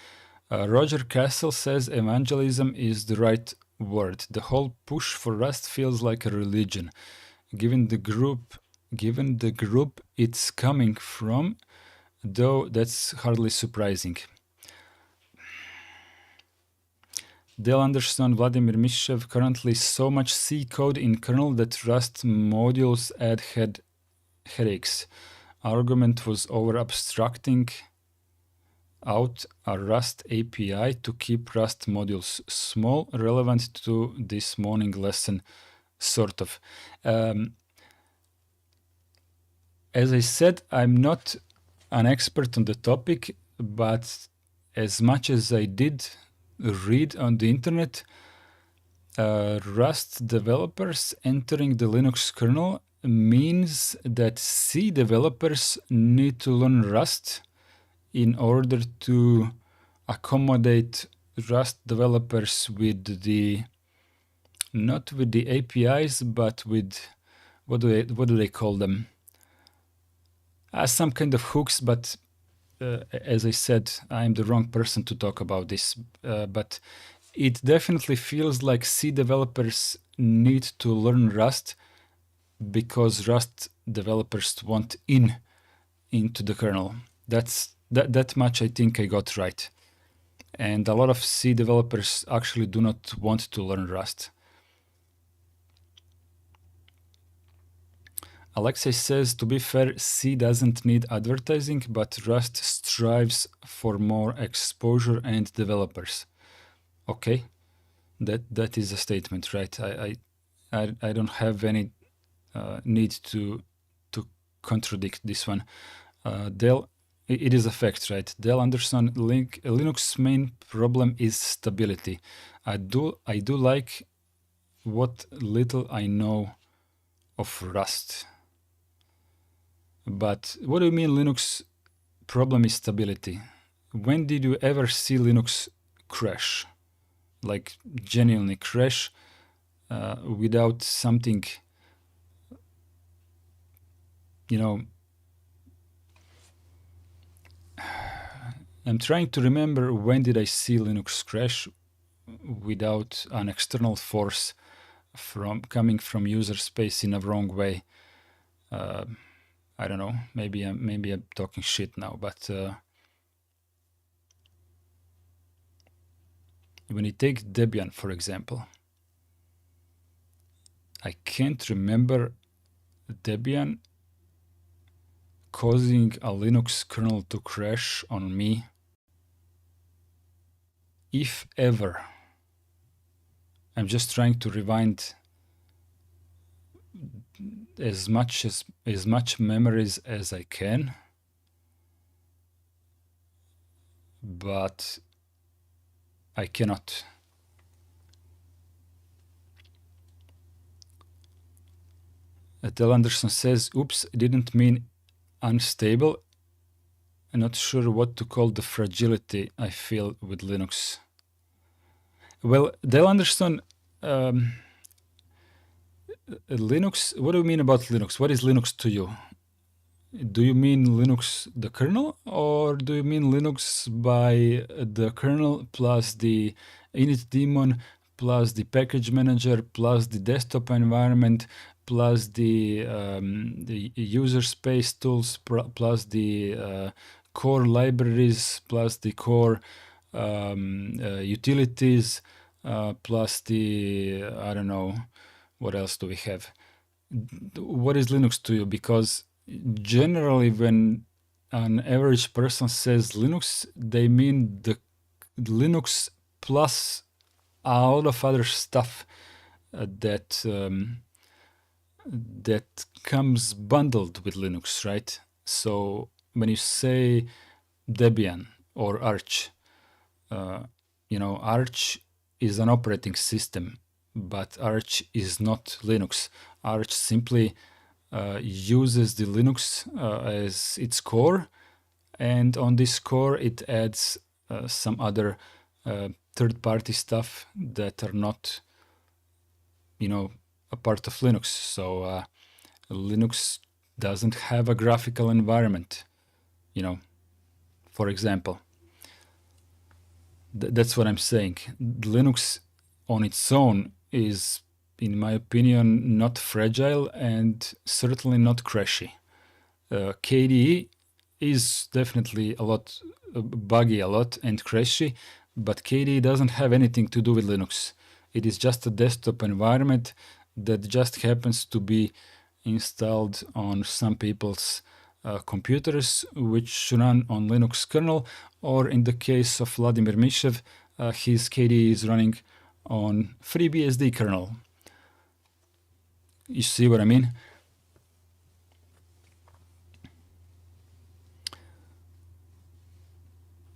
Roger Castle says evangelism is the right word. The whole push for Rust feels like a religion. Given the group it's coming from, though that's hardly surprising. Dale Anderson, Vladimir Mishev, currently so much C code in kernel that Rust modules add headaches. Argument was over abstracting out a Rust API to keep Rust modules small, relevant to this morning lesson, sort of. As I said, I'm not an expert on the topic, but as much as I did read on the internet, Rust developers entering the Linux kernel means that C developers need to learn Rust in order to accommodate Rust developers with the, not with the APIs, but with, what do they call them? Some kind of hooks, but as I said, I'm the wrong person to talk about this. But it definitely feels like C developers need to learn Rust because Rust developers want into the kernel. That much I think I got right. And a lot of C developers actually do not want to learn Rust. Alexei says, to be fair, C doesn't need advertising, but Rust strives for more exposure and developers. Okay, that is a statement, right? I don't have any need to contradict this one. Dell, it is a fact, right? Dell Anderson, Linux main problem is stability. I do like what little I know of Rust. But what do you mean Linux problem is stability? When did you ever see Linux crash? Like genuinely crash without something, you know, I'm trying to remember when did I see Linux crash without an external force coming from user space in a wrong way. I don't know. Maybe I'm talking shit now, but when you take Debian, for example, I can't remember Debian causing a Linux kernel to crash on me, if ever. I'm just trying to rewind as much memories as I can, but I cannot. Tel Anderson says, oops, didn't mean unstable. I'm not sure what to call the fragility I feel with Linux. Well, Del Anderson, Linux, what do you mean about Linux? What is Linux to you? Do you mean Linux the kernel, or do you mean Linux by the kernel plus the init daemon plus the package manager plus the desktop environment plus the user space tools plus the core libraries plus the core utilities plus the, I don't know, what else do we have? What is Linux to you? Because generally when an average person says Linux, they mean the Linux plus a lot of other stuff that comes bundled with Linux, right? So when you say Debian or Arch, Arch is an operating system, but Arch is not Linux. Arch simply uses the Linux as its core, and on this core it adds some other third-party stuff that are not, a part of Linux. So Linux doesn't have a graphical environment, for example. That's what I'm saying. Linux on its own is, in my opinion, not fragile and certainly not crashy. KDE is definitely a lot buggy, a lot and crashy, but KDE doesn't have anything to do with Linux. It is just a desktop environment that just happens to be installed on some people's computers, which run on Linux kernel, or in the case of Vladimir Mishev, his KDE is running on FreeBSD kernel. You see what I mean?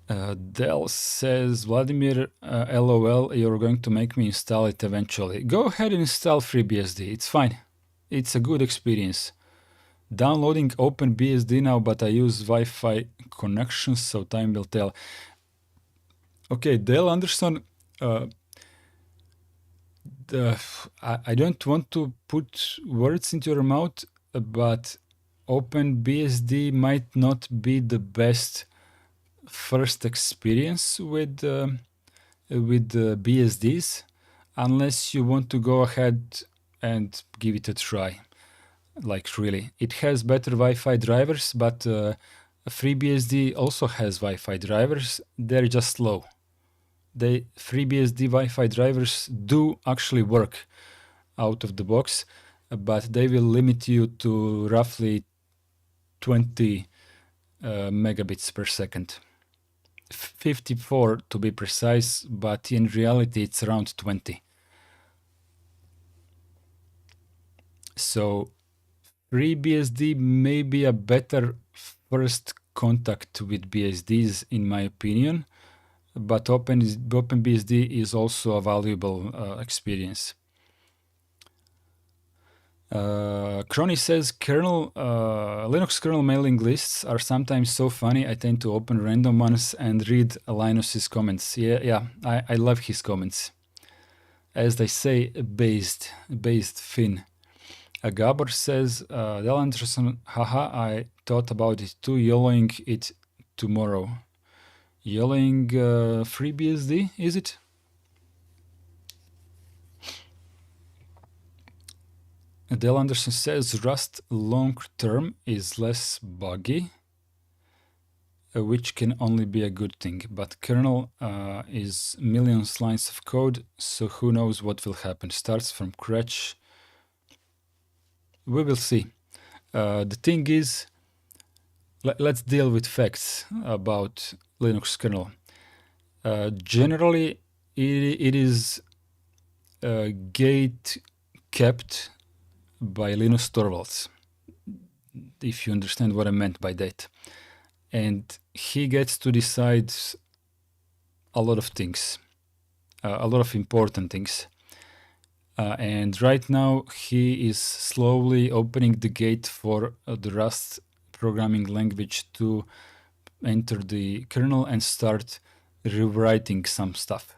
Dell says, Vladimir, LOL, you're going to make me install it eventually. Go ahead and install FreeBSD. It's fine. It's a good experience. Downloading OpenBSD now, but I use Wi-Fi connections, so time will tell. Okay, Dale Anderson, I don't want to put words into your mouth, but OpenBSD might not be the best first experience with BSDs, unless you want to go ahead and give it a try. Like really, it has better Wi-Fi drivers, but FreeBSD also has Wi-Fi drivers. They're just slow. The FreeBSD Wi-Fi drivers do actually work out of the box, but they will limit you to roughly 20 megabits per second. 54 to be precise, but in reality it's around 20. So FreeBSD may be a better first contact with BSDs in my opinion, but OpenBSD is also a valuable experience. Crony says Linux kernel mailing lists are sometimes so funny. I tend to open random ones and read Linus's comments. Yeah, I love his comments. As they say, based Finn. Gabor says, Del Anderson, haha, I thought about it too, YOLOing it tomorrow. YOLOing FreeBSD, is it? Del Anderson says Rust long term is less buggy, which can only be a good thing, but kernel is millions lines of code, so who knows what will happen. Starts from scratch. We will see. The thing is, let's deal with facts about Linux kernel. Generally, it is gate kept by Linus Torvalds, if you understand what I meant by that. And he gets to decide a lot of things, a lot of important things. And right now he is slowly opening the gate for the Rust programming language to enter the kernel and start rewriting some stuff.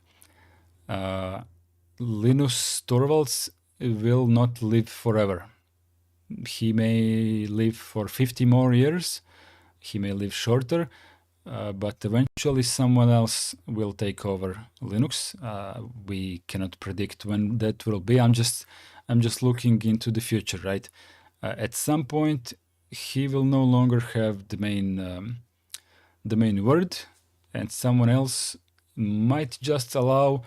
Linus Torvalds will not live forever. He may live for 50 more years, he may live shorter, but eventually someone else will take over Linux. We cannot predict when that will be. I'm just looking into the future, right? At some point, he will no longer have the main word, and someone else might just allow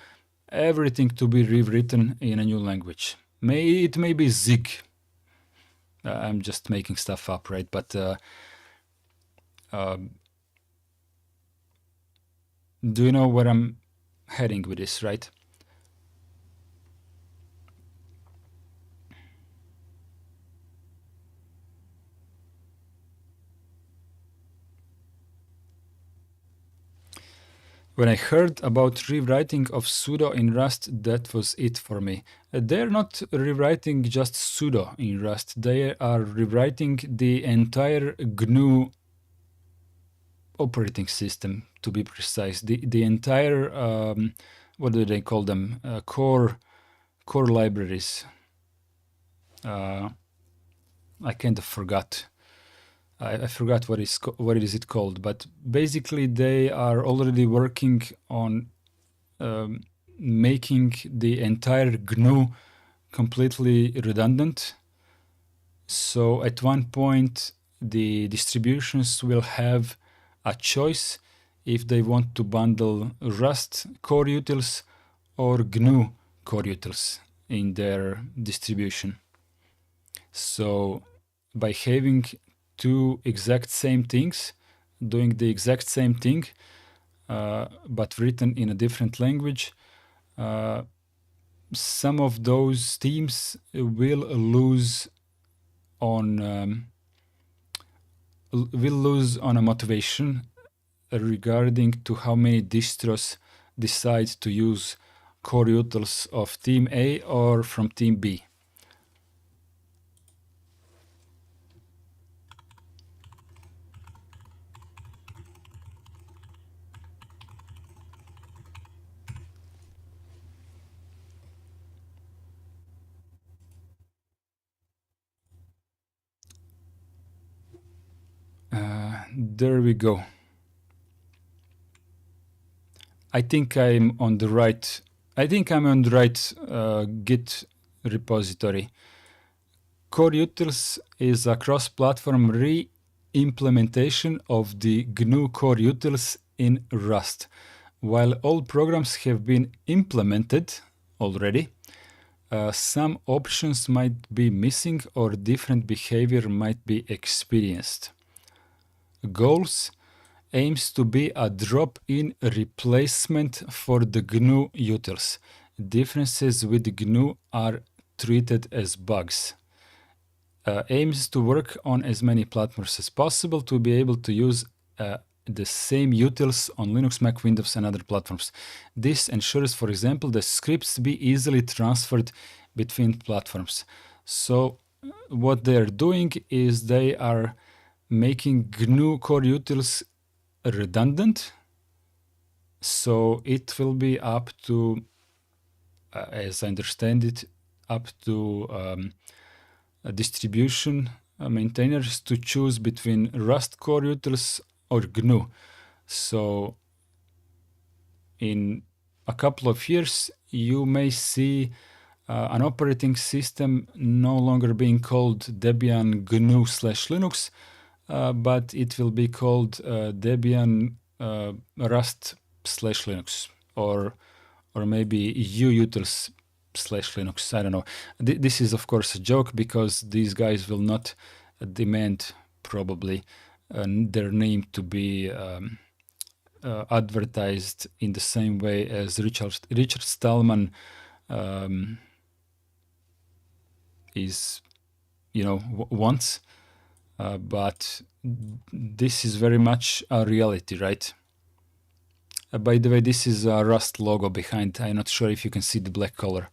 everything to be rewritten in a new language. It may be Zig. I'm just making stuff up, right? But do you know where I'm heading with this, right? When I heard about rewriting of sudo in Rust, that was it for me. They're not rewriting just sudo in Rust, they are rewriting the entire GNU operating system, to be precise. The entire, what do they call them? Core libraries. I kind of forgot. I forgot what is it called, but basically they are already working on making the entire GNU completely redundant. So at one point, the distributions will have a choice if they want to bundle Rust core utils or GNU core utils in their distribution. So by having two exact same things, doing the exact same thing, but written in a different language, some of those teams will lose on a motivation regarding to how many distros decide to use core utils of team A or from team B. There we go. I think I'm on the right. Git repository. Core utils is a cross-platform re-implementation of the GNU core utils in Rust. While all programs have been implemented already, some options might be missing or different behavior might be experienced. Goals aims to be a drop-in replacement for the GNU utils. Differences with GNU are treated as bugs. Aims to work on as many platforms as possible to be able to use the same utils on Linux, Mac, Windows, and other platforms. This ensures, for example, the scripts be easily transferred between platforms. So what they are doing is they are making GNU core utils redundant. So it will be up to, as I understand it, up to distribution maintainers to choose between Rust core utils or GNU. So in a couple of years, you may see an operating system no longer being called Debian GNU/Linux, but it will be called Debian Rust/Linux or maybe uutils/Linux. I don't know. This is of course a joke because these guys will not demand probably their name to be advertised in the same way as Richard Stallman is, wants. But this is very much a reality, right? By the way, this is a Rust logo behind. I'm not sure if you can see the black color.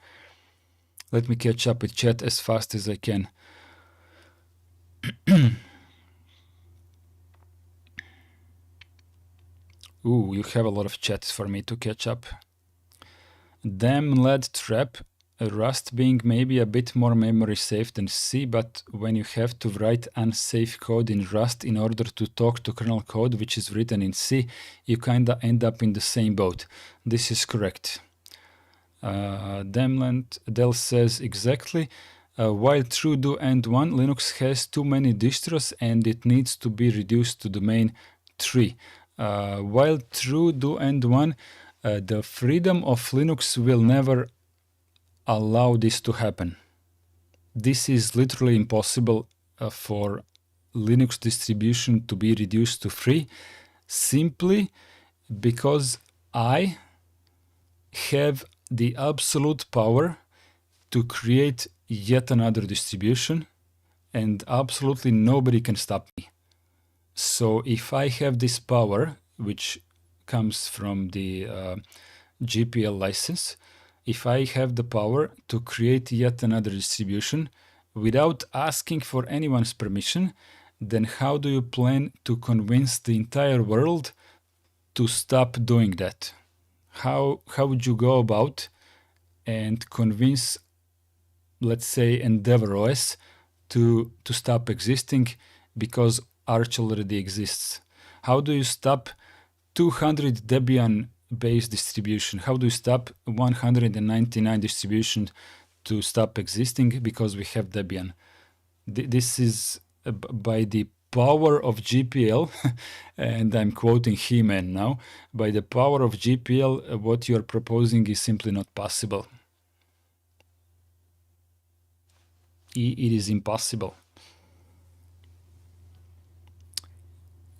Let me catch up with chat as fast as I can. Ooh, you have a lot of chats for me to catch up. Damn lead trap. Rust being maybe a bit more memory safe than C, but when you have to write unsafe code in Rust in order to talk to kernel code which is written in C, you kinda end up in the same boat. This is correct. Damland Dell says exactly. While true do end 1, Linux has too many distros and it needs to be reduced to domain 3. While true do end 1, the freedom of Linux will never allow this to happen. This is literally impossible for Linux distribution to be reduced to free, simply because I have the absolute power to create yet another distribution and absolutely nobody can stop me. So if I have this power, which comes from the GPL license, if I have the power to create yet another distribution without asking for anyone's permission, then how do you plan to convince the entire world to stop doing that? How would you go about and convince, let's say, EndeavourOS to stop existing because Arch already exists? How do you stop 200 Debian-based distribution? How do you stop 199 distribution to stop existing because we have Debian? This is by the power of GPL, and I'm quoting He-Man now, by the power of GPL, what you're proposing is simply not possible. It is impossible.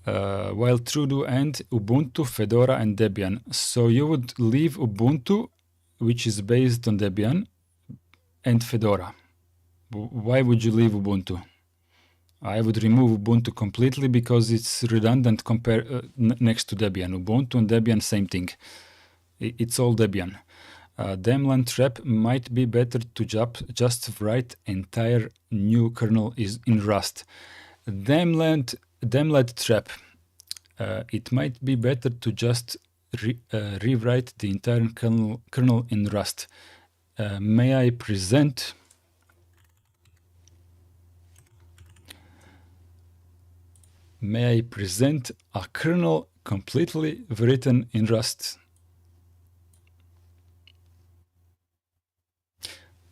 While true do end Ubuntu, Fedora, and Debian. So you would leave Ubuntu, which is based on Debian, and Fedora. Why would you leave Ubuntu? I would remove Ubuntu completely because it's redundant next to Debian. Ubuntu and Debian, same thing. It's all Debian. Daemon trap might be better to just write entire new kernel is in Rust. Daemon trap. It might be better to just rewrite the entire kernel in Rust. May I present a kernel completely written in Rust?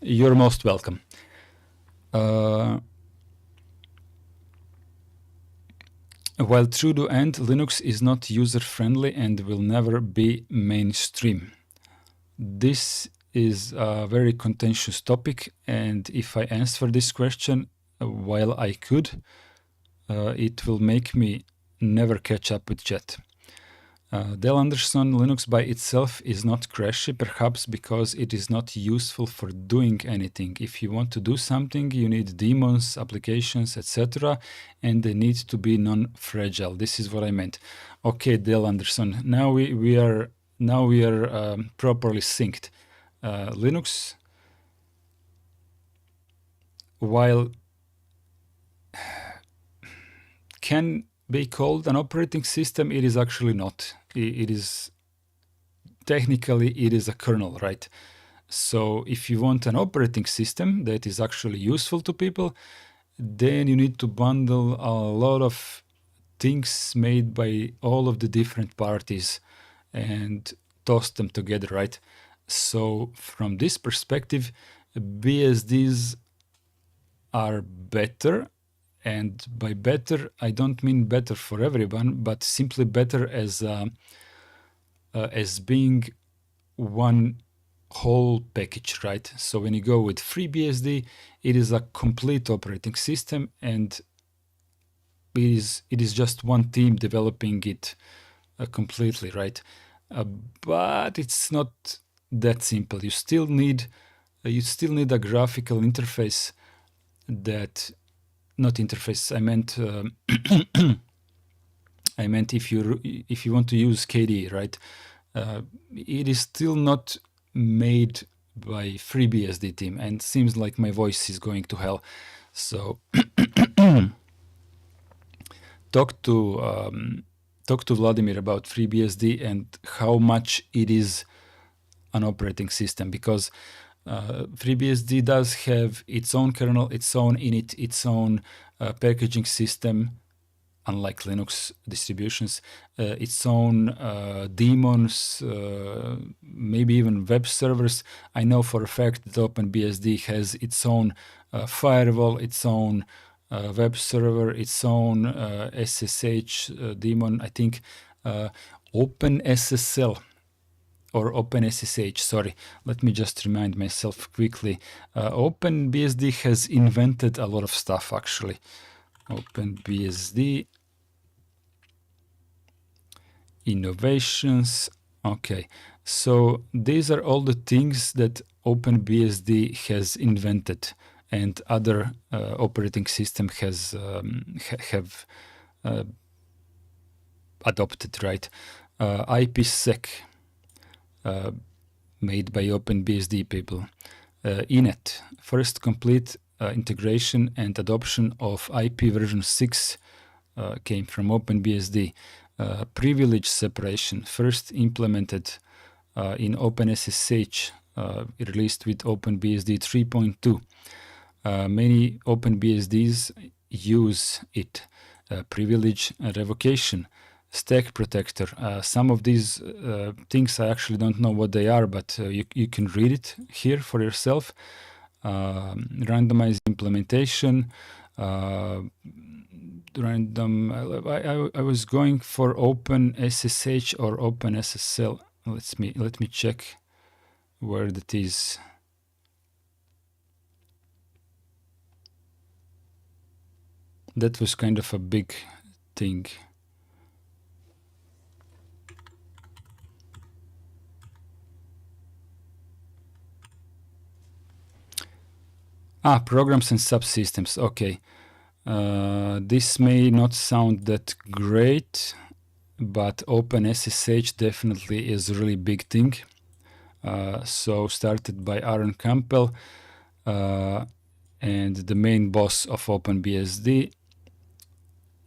You're most welcome. While true to end, Linux is not user-friendly and will never be mainstream. This is a very contentious topic, and if I answer this question while I could, it will make me never catch up with chat. Dale Anderson, Linux by itself is not crashy, perhaps because it is not useful for doing anything. If you want to do something, you need daemons, applications, etc., and they need to be non-fragile. This is what I meant. Okay, Dale Anderson. Now we are properly synced. Linux, while can be called an operating system, it is actually not. It is technically it is a kernel, right? So if you want an operating system that is actually useful to people, then you need to bundle a lot of things made by all of the different parties and toss them together, right? So from this perspective, BSDs are better. And by better, I don't mean better for everyone, but simply better as being one whole package, right? So when you go with FreeBSD, it is a complete operating system, and it is just one team developing it completely, right? But it's not that simple. You still need a graphical interface that. Not interface. I meant if you want to use KDE, right? It is still not made by FreeBSD team, and seems like my voice is going to hell. So talk to Vladimir about FreeBSD and how much it is an operating system, because FreeBSD does have its own kernel, its own init, its own packaging system, unlike Linux distributions, its own daemons, maybe even web servers. I know for a fact that OpenBSD has its own firewall, its own web server, its own SSH daemon. I think OpenSSL or OpenSSH, sorry. Let me just remind myself quickly. OpenBSD has invented a lot of stuff, actually. OpenBSD innovations. Okay, so these are all the things that OpenBSD has invented and other operating system have adopted, right? IPsec, made by OpenBSD people. Inet, first complete integration and adoption of IP version 6 came from OpenBSD. Privilege separation, first implemented in OpenSSH, released with OpenBSD 3.2. Many OpenBSDs use it. Privilege revocation, stack protector. Some of these things I actually don't know what they are, but you can read it here for yourself. Randomized implementation, random. I was going for OpenSSH or OpenSSL. Let me check where that is. That was kind of a big thing. Programs and subsystems. Okay. This may not sound that great, but OpenSSH definitely is a really big thing. So started by Aaron Campbell, and the main boss of OpenBSD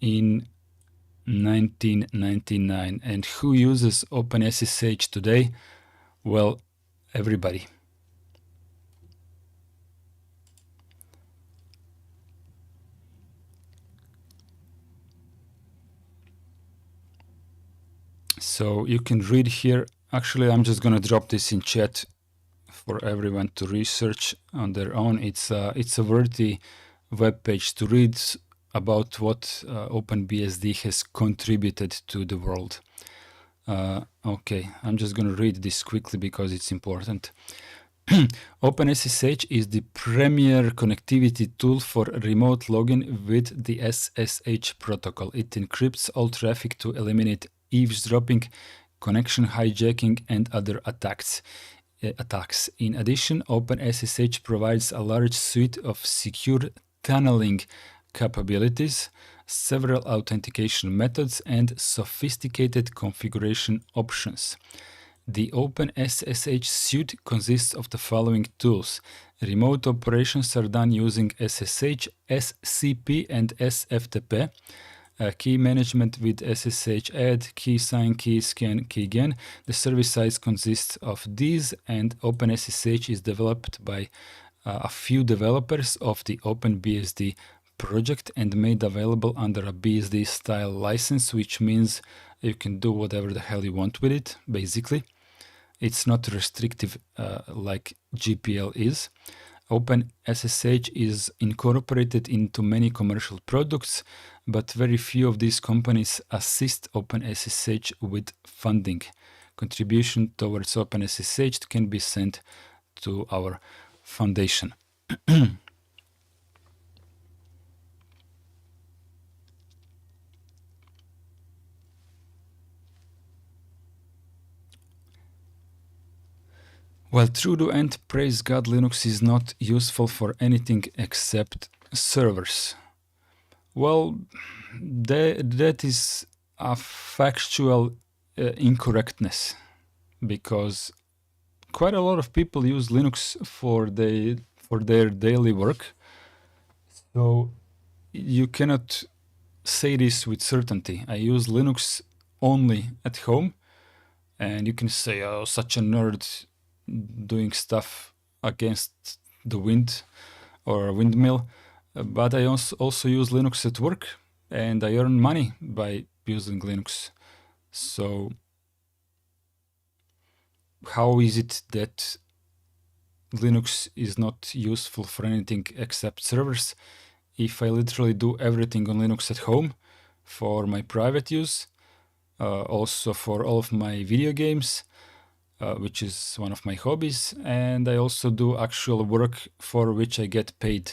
in 1999. And who uses OpenSSH today? Well, everybody. So you can read here. Actually, I'm just going to drop this in chat for everyone to research on their own. It's a worthy web page to read about what OpenBSD has contributed to the world. Okay, I'm just going to read this quickly because it's important. OpenSSH is the premier connectivity tool for remote login with the SSH protocol. It encrypts all traffic to eliminate eavesdropping, connection hijacking, and other attacks. In addition, OpenSSH provides a large suite of secure tunneling capabilities, several authentication methods, and sophisticated configuration options. The OpenSSH suite consists of the following tools. Remote operations are done using SSH, SCP, and SFTP. Key management with SSH add, key sign, key scan, key gen. The service size consists of these, and OpenSSH is developed by a few developers of the OpenBSD project and made available under a BSD style license, which means you can do whatever the hell you want with it, basically. It's not restrictive like GPL is. OpenSSH is incorporated into many commercial products, but very few of these companies assist OpenSSH with funding. Contribution towards OpenSSH can be sent to our foundation. Well, true to end, praise God, Linux is not useful for anything except servers. Well, that is a factual incorrectness, because quite a lot of people use Linux for their daily work. So you cannot say this with certainty. I use Linux only at home, and you can say, "Oh, such a nerd doing stuff against the wind or a windmill." But I also use Linux at work, and I earn money by using Linux. So how is it that Linux is not useful for anything except servers if I literally do everything on Linux at home for my private use, also for all of my video games, which is one of my hobbies, and I also do actual work for which I get paid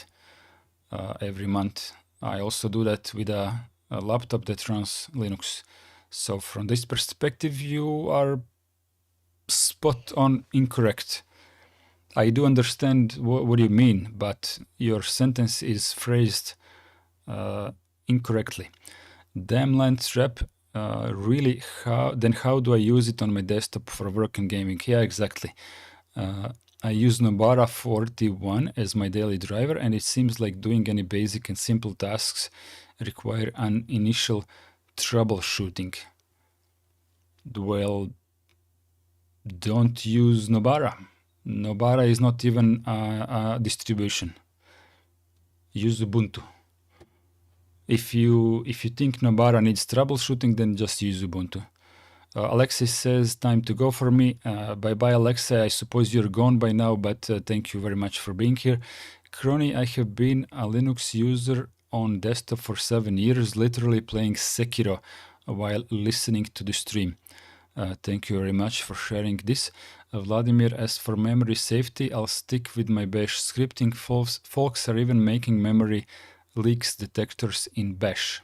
every month. I also do that with a laptop that runs Linux. So from this perspective, you are spot on incorrect. I do understand what you mean, but your sentence is phrased incorrectly. Damnland trap. Really, how do I use it on my desktop for work and gaming? Yeah, exactly. I use Nobara 41 as my daily driver, and it seems like doing any basic and simple tasks require an initial troubleshooting. Well, don't use Nobara. Nobara is not even a distribution. Use Ubuntu. If you think Nobara needs troubleshooting, then just use Ubuntu. Alexei says, time to go for me. Bye-bye, Alexei. I suppose you're gone by now, but thank you very much for being here. Crony, I have been a Linux user on desktop for 7 years, literally playing Sekiro while listening to the stream. Thank you very much for sharing this. Vladimir, as for memory safety, I'll stick with my bash scripting. Folks are even making memory leaks detectors in bash.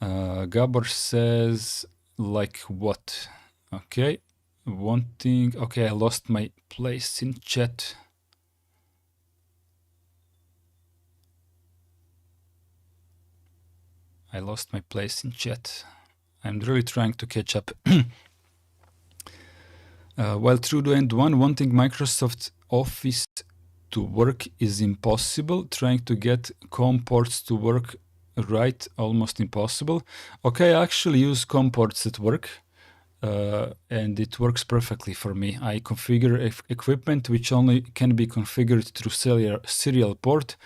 Gabor says, like what? Okay, wanting. Okay, I lost my place in chat. I lost my place in chat. I'm really trying to catch up. While true to end one, wanting Microsoft Office to work is impossible. Trying to get COM ports to work right, almost impossible. Okay, I actually use COM ports at work, and it works perfectly for me. I configure equipment which only can be configured through serial port.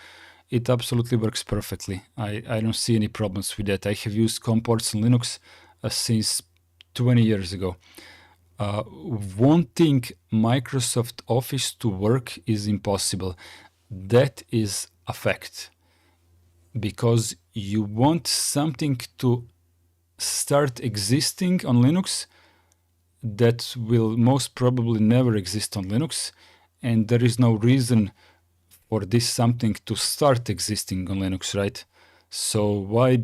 It absolutely works perfectly. I don't see any problems with that. I have used COM ports on Linux since 20 years ago. Wanting Microsoft Office to work is impossible. That is a fact. Because you want something to start existing on Linux that will most probably never exist on Linux, and there is no reason for this something to start existing on Linux, right? So why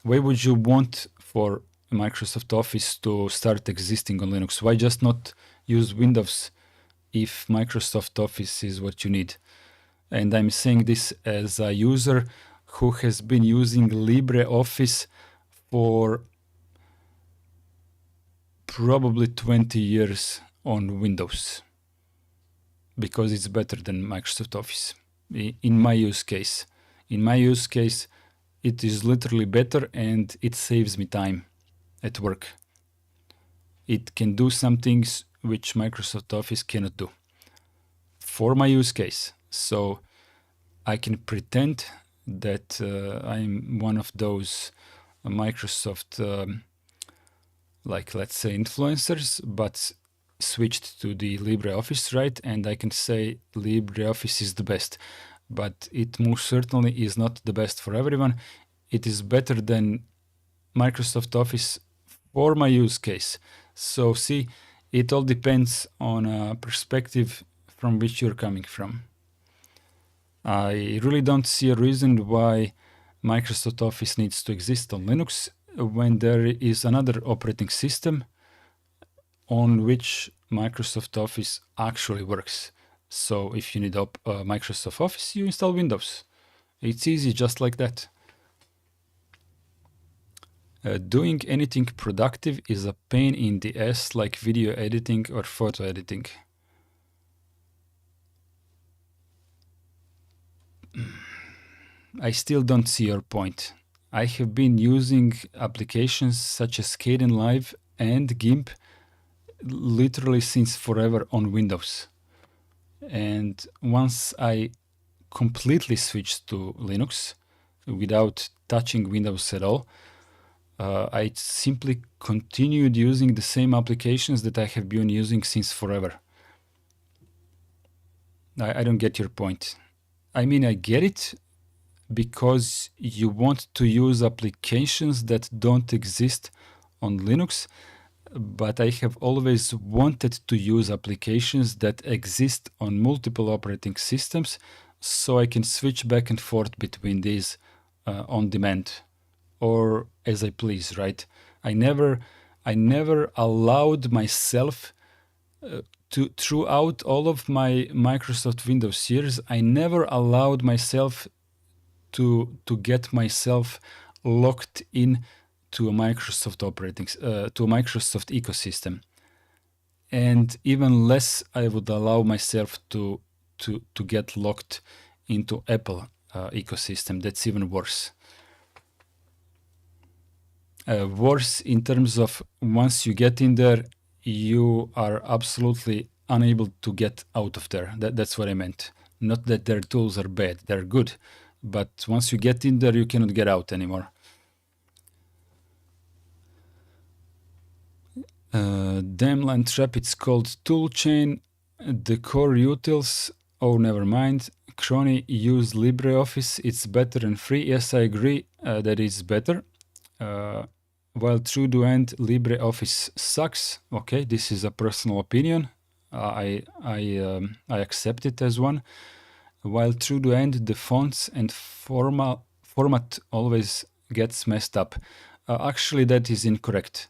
would you want for Microsoft Office to start existing on Linux? Why just not use Windows if Microsoft Office is what you need? And I'm saying this as a user who has been using LibreOffice for probably 20 years on Windows, because it's better than Microsoft Office in my use case. In my use case, it is literally better and it saves me time at work. It can do some things which Microsoft Office cannot do for my use case. So I can pretend that I'm one of those Microsoft, like let's say influencers, but switched to the LibreOffice, right? And I can say LibreOffice is the best, but it most certainly is not the best for everyone. It is better than Microsoft Office for my use case. So see, it all depends on a perspective from which you're coming from. I really don't see a reason why Microsoft Office needs to exist on Linux when there is another operating system on which Microsoft Office actually works. So if you need Microsoft Office, you install Windows. It's easy just like that. Doing anything productive is a pain in the ass, like video editing or photo editing. I still don't see your point. I have been using applications such as Kdenlive and GIMP literally since forever on Windows. And once I completely switched to Linux without touching Windows at all, I simply continued using the same applications that I have been using since forever. I don't get your point. I mean, I get it because you want to use applications that don't exist on Linux, but I have always wanted to use applications that exist on multiple operating systems, so I can switch back and forth between these on demand or as I please, right? I never allowed myself to, throughout all of my Microsoft Windows years, I never allowed myself to get myself locked in to a Microsoft to a Microsoft ecosystem, and even less I would allow myself to get locked into Apple ecosystem. That's even worse. Worse in terms of once you get in there, you are absolutely unable to get out of there. That's what I meant. Not that their tools are bad, they're good, but once you get in there, you cannot get out anymore. Daemland Trap, it's called Toolchain. The core utils, oh, never mind. Crony, use LibreOffice, it's better and free. Yes, I agree that it's better. While true to end, LibreOffice sucks. Okay, this is a personal opinion. I accept it as one. While true to end, the fonts and format always gets messed up. Actually, that is incorrect.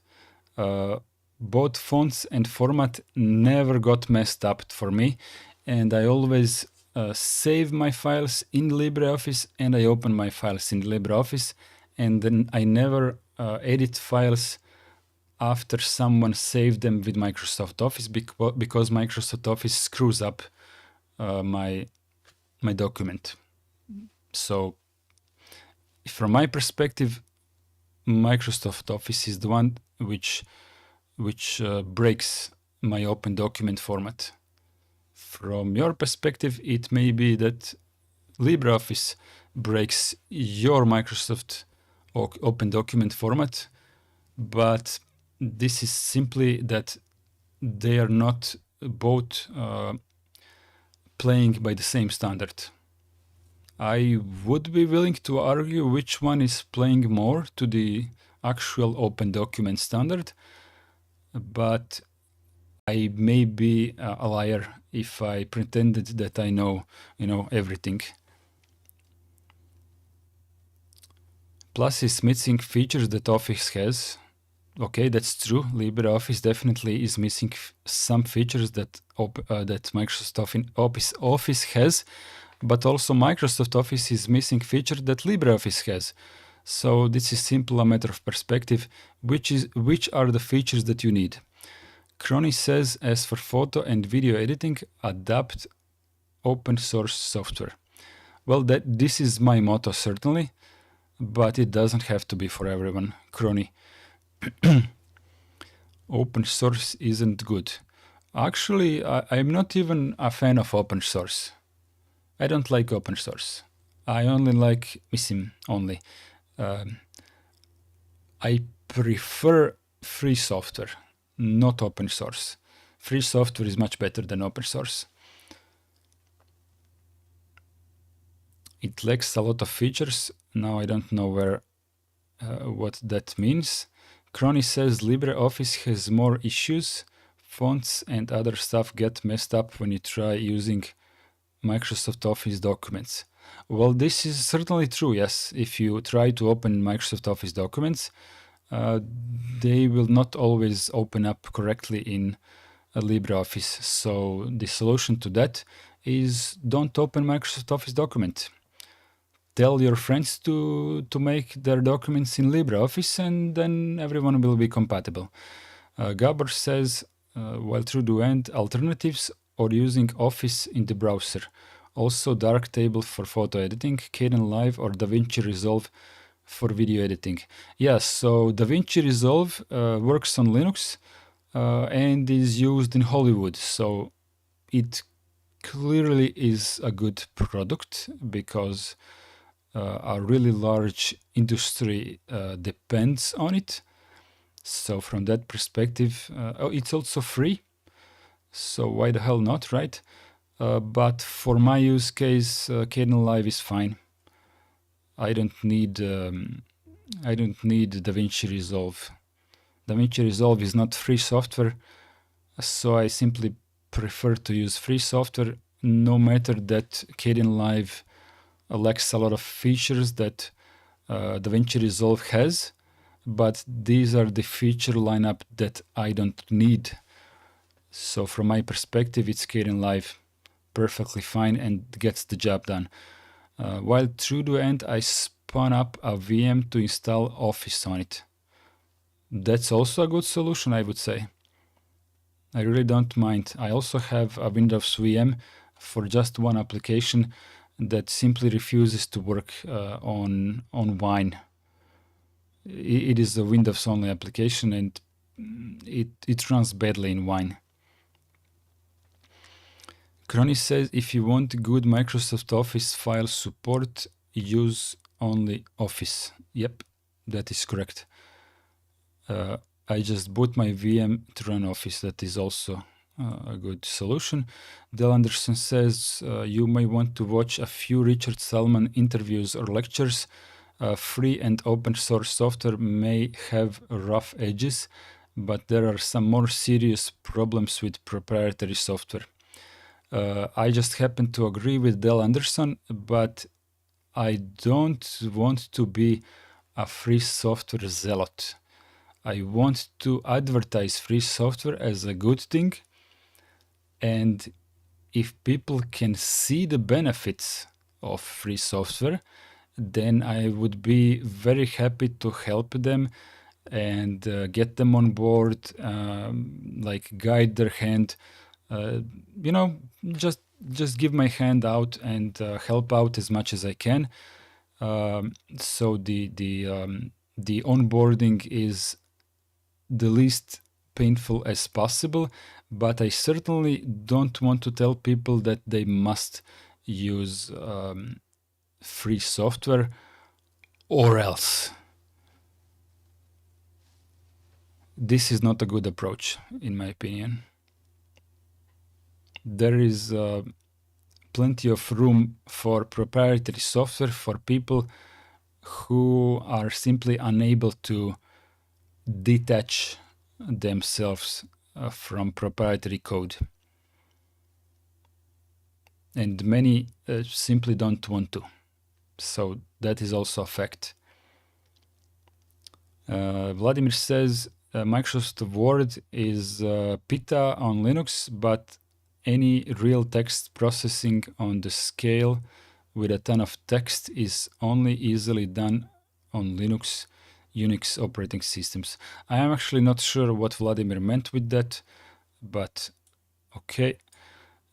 Both fonts and format never got messed up for me, and I always save my files in LibreOffice and I open my files in LibreOffice, and then I never edit files after someone saved them with Microsoft Office because Microsoft Office screws up my document. So from my perspective, Microsoft Office is the one which breaks my open document format. From your perspective, it may be that LibreOffice breaks your Microsoft open document format, but this is simply that they are not both playing by the same standard. I would be willing to argue which one is playing more to the actual open document standard, but I may be a liar if I pretended that I know, everything. Plus is missing features that Office has. Okay, that's true. LibreOffice definitely is missing some features that Microsoft Office has, but also Microsoft Office is missing features that LibreOffice has. So this is simply a matter of perspective. Which are the features that you need? Crony says, as for photo and video editing, adapt open source software. Well, this is my motto, certainly, but it doesn't have to be for everyone. Crony. Open source isn't good. Actually, I'm not even a fan of open source. I don't like open source. I only like only. I prefer free software, not open source. Free software is much better than open source. It lacks a lot of features. Now I don't know what that means. Crony says LibreOffice has more issues. Fonts and other stuff get messed up when you try using Microsoft Office documents. Well, this is certainly true, yes. If you try to open Microsoft Office documents, they will not always open up correctly in LibreOffice. So the solution to that is don't open Microsoft Office document. Tell your friends to make their documents in LibreOffice, and then everyone will be compatible. Gabor says, while true to end, alternatives or using Office in the browser. Also Darktable for photo editing, Kdenlive or DaVinci Resolve for video editing. Yes, so DaVinci Resolve works on Linux and is used in Hollywood. So it clearly is a good product because a really large industry depends on it. So from that perspective, it's also free. So why the hell not, right? But for my use case, Kdenlive is fine. I don't need DaVinci Resolve. DaVinci Resolve is not free software, so I simply prefer to use free software, no matter that Kdenlive lacks a lot of features that DaVinci Resolve has, but these are the feature lineup that I don't need. So from my perspective, it's Kdenlive perfectly fine and gets the job done. While true to end, I spun up a VM to install Office on it. That's also a good solution, I would say. I really don't mind. I also have a Windows VM for just one application that simply refuses to work on Wine. It is a Windows only application and it runs badly in Wine. Crony says if you want good Microsoft Office file support, use only Office. Yep, that is correct. I just boot my VM to run Office. That is also a good solution. Del Anderson says you may want to watch a few Richard Stallman interviews or lectures. Free and open source software may have rough edges, but there are some more serious problems with proprietary software. I just happen to agree with Del Anderson, but I don't want to be a free software zealot. I want to advertise free software as a good thing, and if people can see the benefits of free software, then I would be very happy to help them and get them on board, like guide their hand, you know, just give my hand out and help out as much as I can. So the onboarding is the least painful as possible, but I certainly don't want to tell people that they must use free software or else. This is not a good approach, in my opinion. There is plenty of room for proprietary software for people who are simply unable to detach themselves from proprietary code. And many simply don't want to. So that is also a fact. Vladimir says Microsoft Word is Pita on Linux, but any real text processing on the scale with a ton of text is only easily done on Linux, Unix operating systems. I am actually not sure what Vladimir meant with that, but okay.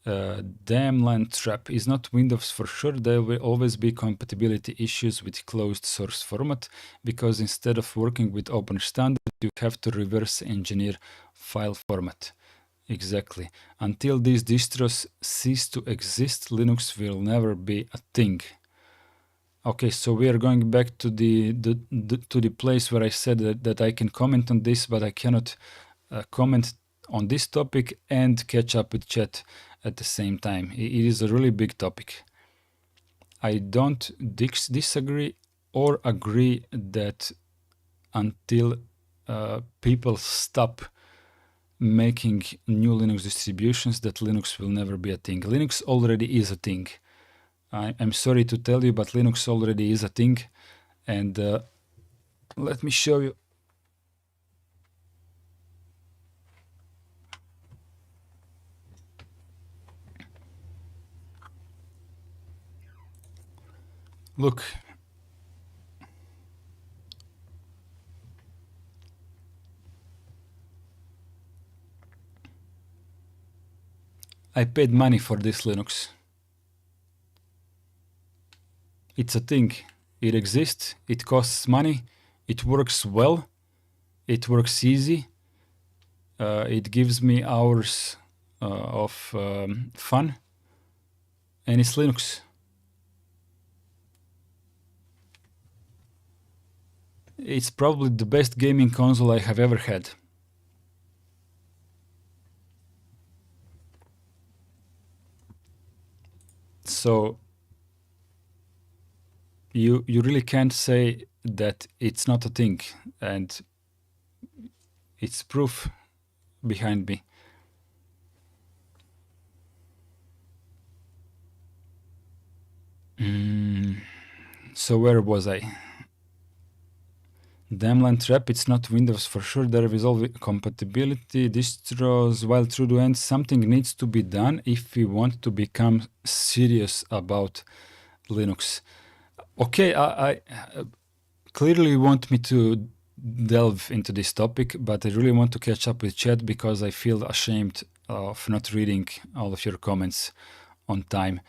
Damn land trap is not Windows for sure. There will always be compatibility issues with closed source format, because instead of working with open standard, you have to reverse engineer file format. Exactly. Until these distros cease to exist, Linux will never be a thing. Okay, so we are going back to the place where I said that I can comment on this, but I cannot comment on this topic and catch up with chat at the same time. It is a really big topic. I don't disagree or agree that until people stop making new Linux distributions, that Linux will never be a thing. Linux already is a thing. I'm sorry to tell you, but Linux already is a thing. And let me show you. Look. I paid money for this Linux. It's a thing. It exists. It costs money. It works well. It works easy. It gives me hours of fun. And it's Linux. It's probably the best gaming console I have ever had. So you really can't say that it's not a thing, and it's proof behind me. So where was I? Damland trap, it's not Windows for sure. There is all compatibility distros. While true to end, something needs to be done if we want to become serious about Linux. Okay, I clearly want me to delve into this topic, but I really want to catch up with chat because I feel ashamed of not reading all of your comments on time.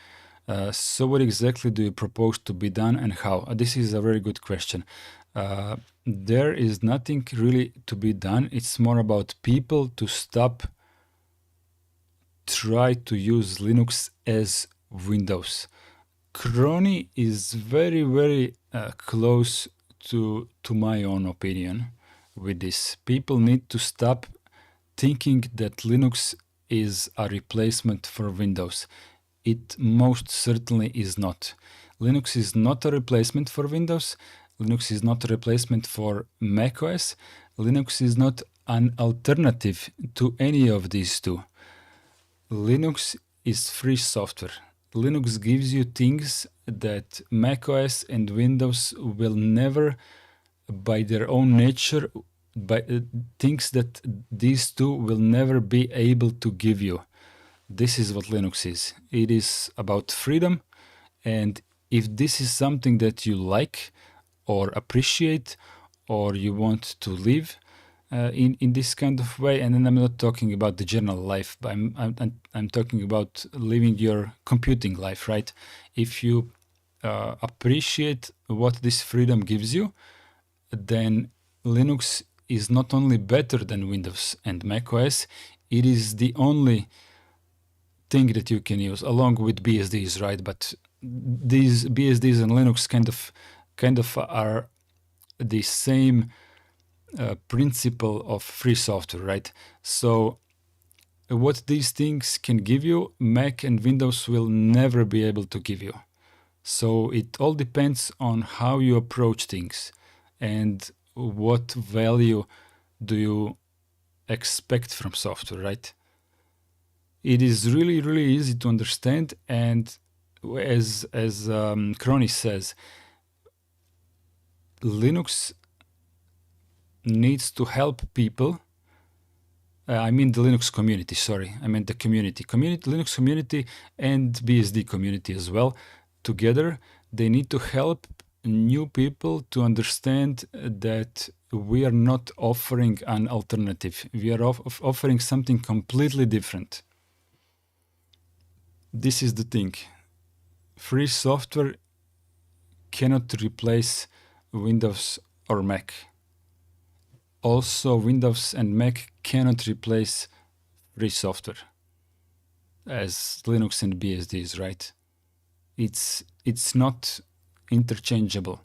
So what exactly do you propose to be done and how? This is a very good question. There is nothing really to be done. It's more about people to stop try to use Linux as Windows. Crony is very, very close to my own opinion with this. People need to stop thinking that Linux is a replacement for Windows. It most certainly is not. Linux is not a replacement for Windows. Linux is not a replacement for macOS. Linux is not an alternative to any of these two. Linux is free software. Linux gives you things that macOS and Windows will never, by their own nature, things that these two will never be able to give you. This is what Linux is. It is about freedom, and if this is something that you like or appreciate, or you want to live in this kind of way, and then I'm not talking about the general life, but I'm talking about living your computing life, right? If you appreciate what this freedom gives you, then Linux is not only better than Windows and Mac OS, it is the only thing that you can use along with BSDs, right? But these BSDs and Linux kind of are the same principle of free software, right? So what these things can give you, Mac and Windows will never be able to give you. So it all depends on how you approach things and what value do you expect from software, right? It is really, really easy to understand, and as Crony says, Linux needs to help people. I mean the Linux community, sorry. I meant the community. Linux community and BSD community as well. Together, they need to help new people to understand that we are not offering an alternative. We are offering something completely different. This is the thing. Free software cannot replace Windows or Mac. Also, Windows and Mac cannot replace free software as Linux and BSDs, right? It's not interchangeable.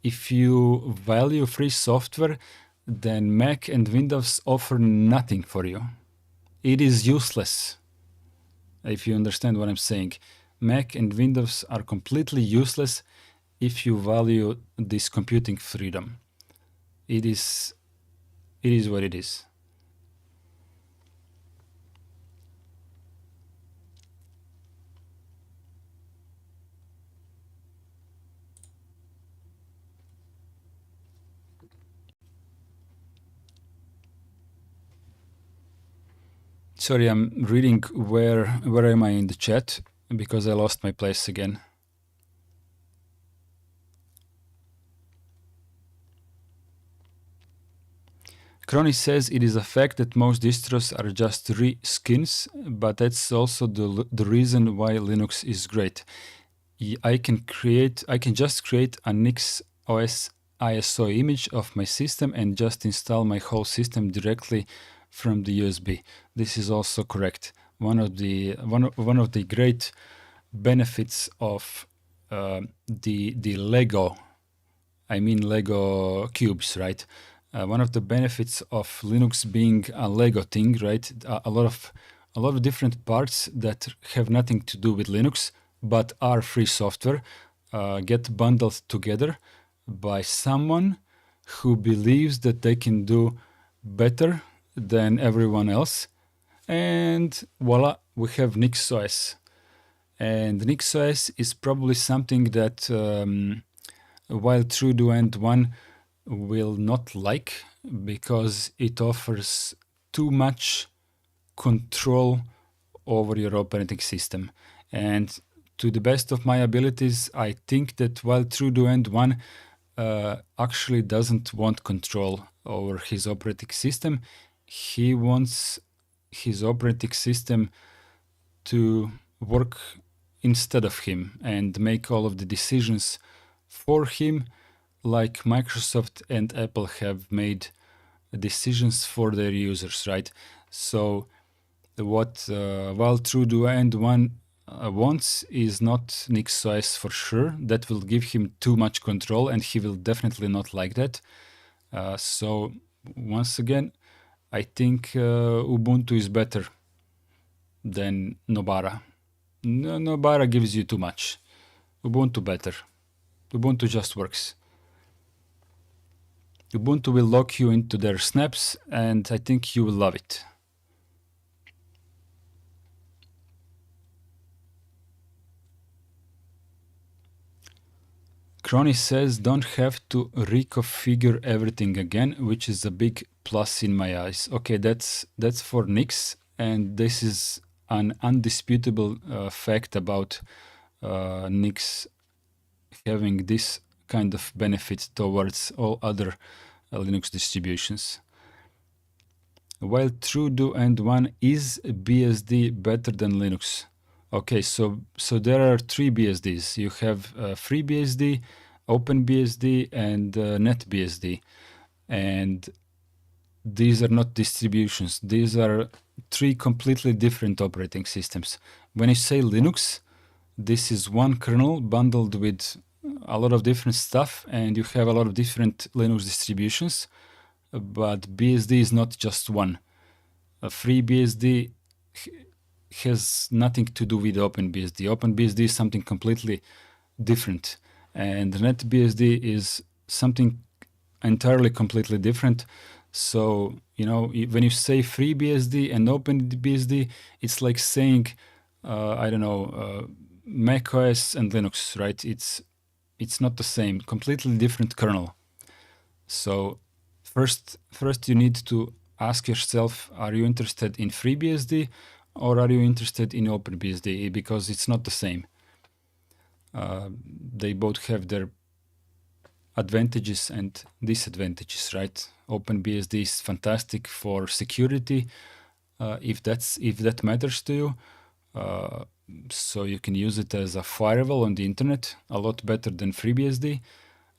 If you value free software, then Mac and Windows offer nothing for you. It is useless. If you understand what I'm saying, Mac and Windows are completely useless if you value this computing freedom. It is what it is. Sorry, I'm reading where am I in the chat because I lost my place again. Crony says it is a fact that most distros are just reskins, but that's also the reason why Linux is great. I can just create a Nix OS ISO image of my system and just install my whole system directly from the USB. This is also correct. One of the great benefits of the Lego, I mean Lego cubes, right? One of the benefits of Linux being a Lego thing, right? A lot of different parts that have nothing to do with Linux but are free software get bundled together by someone who believes that they can do better than everyone else, and voila, we have NixOS. And NixOS is probably something that while TrueDoEnd 1 will not like, because it offers too much control over your operating system. And to the best of my abilities, I think that while TrueDoEnd 1 actually doesn't want control over his operating system, he wants his operating system to work instead of him and make all of the decisions for him, like Microsoft and Apple have made decisions for their users, right? So what while TrueDoEnd 1 wants is not NixOS for sure. That will give him too much control, and he will definitely not like that. So once again, I think Ubuntu is better than Nobara. Nobara gives you too much. Ubuntu better. Ubuntu just works. Ubuntu will lock you into their snaps, and I think you will love it. Crony says don't have to reconfigure everything again, which is a big plus in my eyes. Okay, that's for Nix, and this is an undisputable fact about Nix having this kind of benefit towards all other Linux distributions. While truedo and one is BSD better than Linux? Okay, so there are three BSDs. You have FreeBSD, OpenBSD, and NetBSD. And these are not distributions. These are three completely different operating systems. When you say Linux, this is one kernel bundled with a lot of different stuff, and you have a lot of different Linux distributions. But BSD is not just one. FreeBSD has nothing to do with OpenBSD. OpenBSD is something completely different, and NetBSD is something entirely completely different. So, you know, when you say FreeBSD and OpenBSD, it's like saying, I don't know, macOS and Linux, right? It's not the same, completely different kernel. So first you need to ask yourself, are you interested in FreeBSD or are you interested in OpenBSD? Because it's not the same. They both have their advantages and disadvantages, right? OpenBSD is fantastic for security, if that matters to you. So you can use it as a firewall on the internet, a lot better than FreeBSD.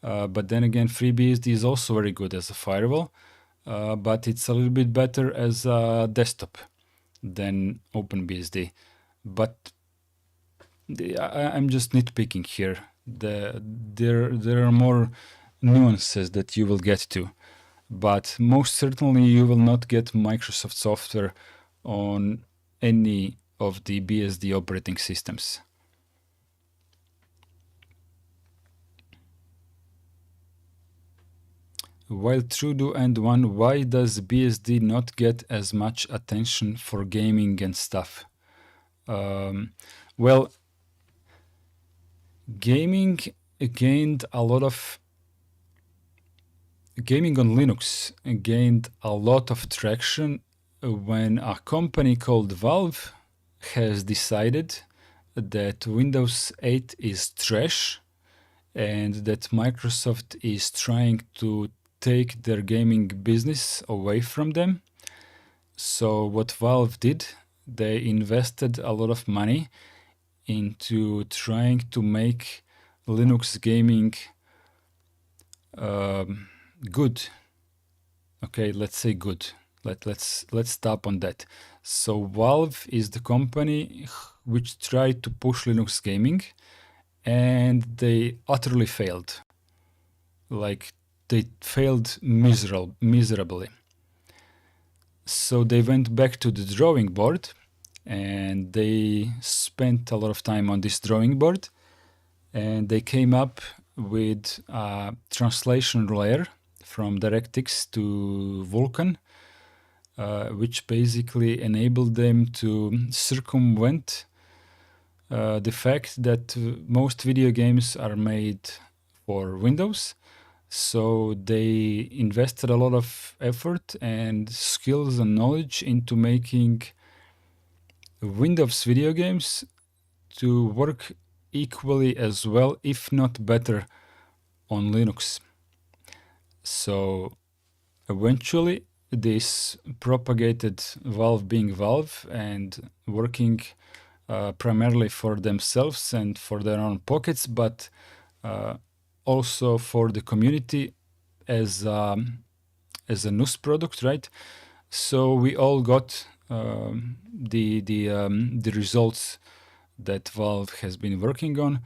But then again, FreeBSD is also very good as a firewall, but it's a little bit better as a desktop than OpenBSD. But I'm just nitpicking here. There are more nuances that you will get to, but most certainly you will not get Microsoft software on any of the BSD operating systems. While truedo and one, why does BSD not get as much attention for gaming and stuff? Well, gaming gained a lot of gaming on Linux gained a lot of traction when a company called Valve has decided that Windows 8 is trash and that Microsoft is trying to take their gaming business away from them. So what Valve did, they invested a lot of money into trying to make Linux gaming good. Okay, let's say good. Let's stop on that. So Valve is the company which tried to push Linux gaming, and they utterly failed. Like, they failed miserably. So they went back to the drawing board, and they spent a lot of time on this drawing board, and they came up with a translation layer from DirectX to Vulkan, which basically enabled them to circumvent the fact that most video games are made for Windows. So they invested a lot of effort and skills and knowledge into making Windows video games to work equally as well, if not better, on Linux. So eventually this propagated Valve being Valve and working primarily for themselves and for their own pockets, but also for the community as a news product, right? So we all got the results that Valve has been working on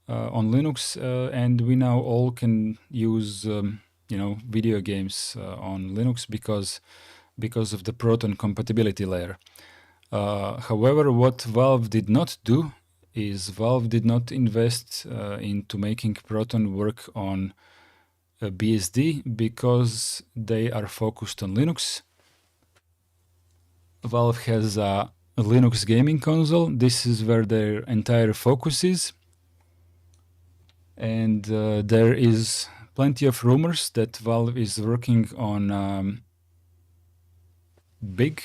Linux, and we now all can use video games on Linux because of the Proton compatibility layer. However, what Valve did not do is Valve did not invest into making Proton work on BSD because they are focused on Linux. Valve has a Linux gaming console. This is where their entire focus is. And there is plenty of rumors that Valve is working on big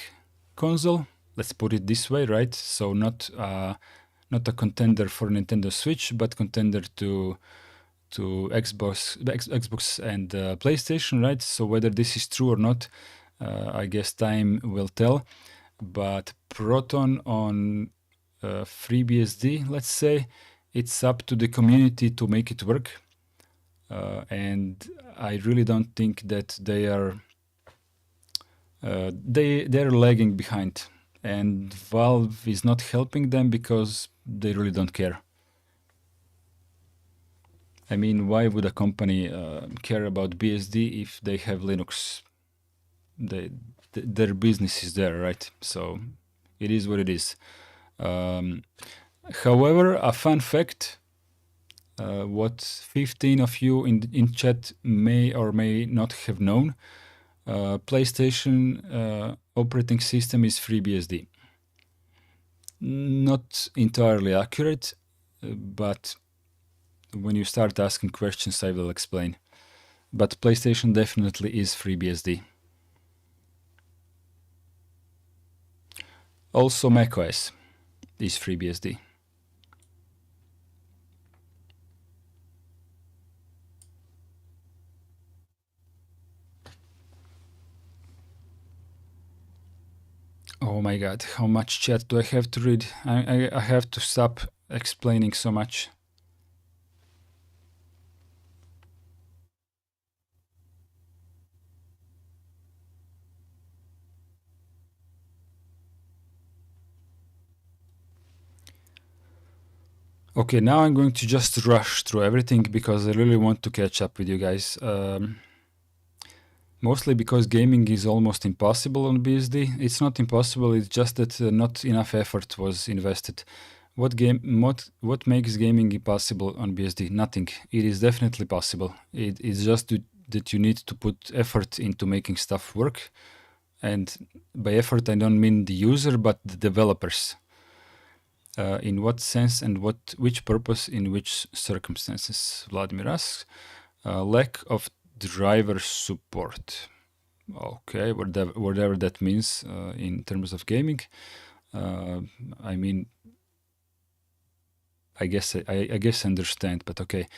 console. Let's put it this way, right? So not a contender for Nintendo Switch, but contender to to Xbox and PlayStation, right? So whether this is true or not, I guess time will tell. But Proton on FreeBSD, let's say, it's up to the community to make it work. And I really don't think that they are they're lagging behind, and Valve is not helping them because they really don't care. I mean, why would a company care about BSD if they have Linux? Their business is there, right? So it is what it is. However, a fun fact, what 15 of you in chat may or may not have known, PlayStation operating system is FreeBSD. Not entirely accurate, but when you start asking questions, I will explain. But PlayStation definitely is FreeBSD. Also, macOS is FreeBSD. Oh my god, how much chat do I have to read? I have to stop explaining so much. Okay, now I'm going to just rush through everything because I really want to catch up with you guys. Mostly because gaming is almost impossible on BSD. It's not impossible, it's just that not enough effort was invested. What makes gaming impossible on BSD? Nothing. It is definitely possible. It's just that you need to put effort into making stuff work. And by effort, I don't mean the user, but the developers. In what sense and which purpose in which circumstances? Vladimir asks. Lack of driver support. Okay, whatever that means in terms of gaming. I mean, I guess I understand, but okay.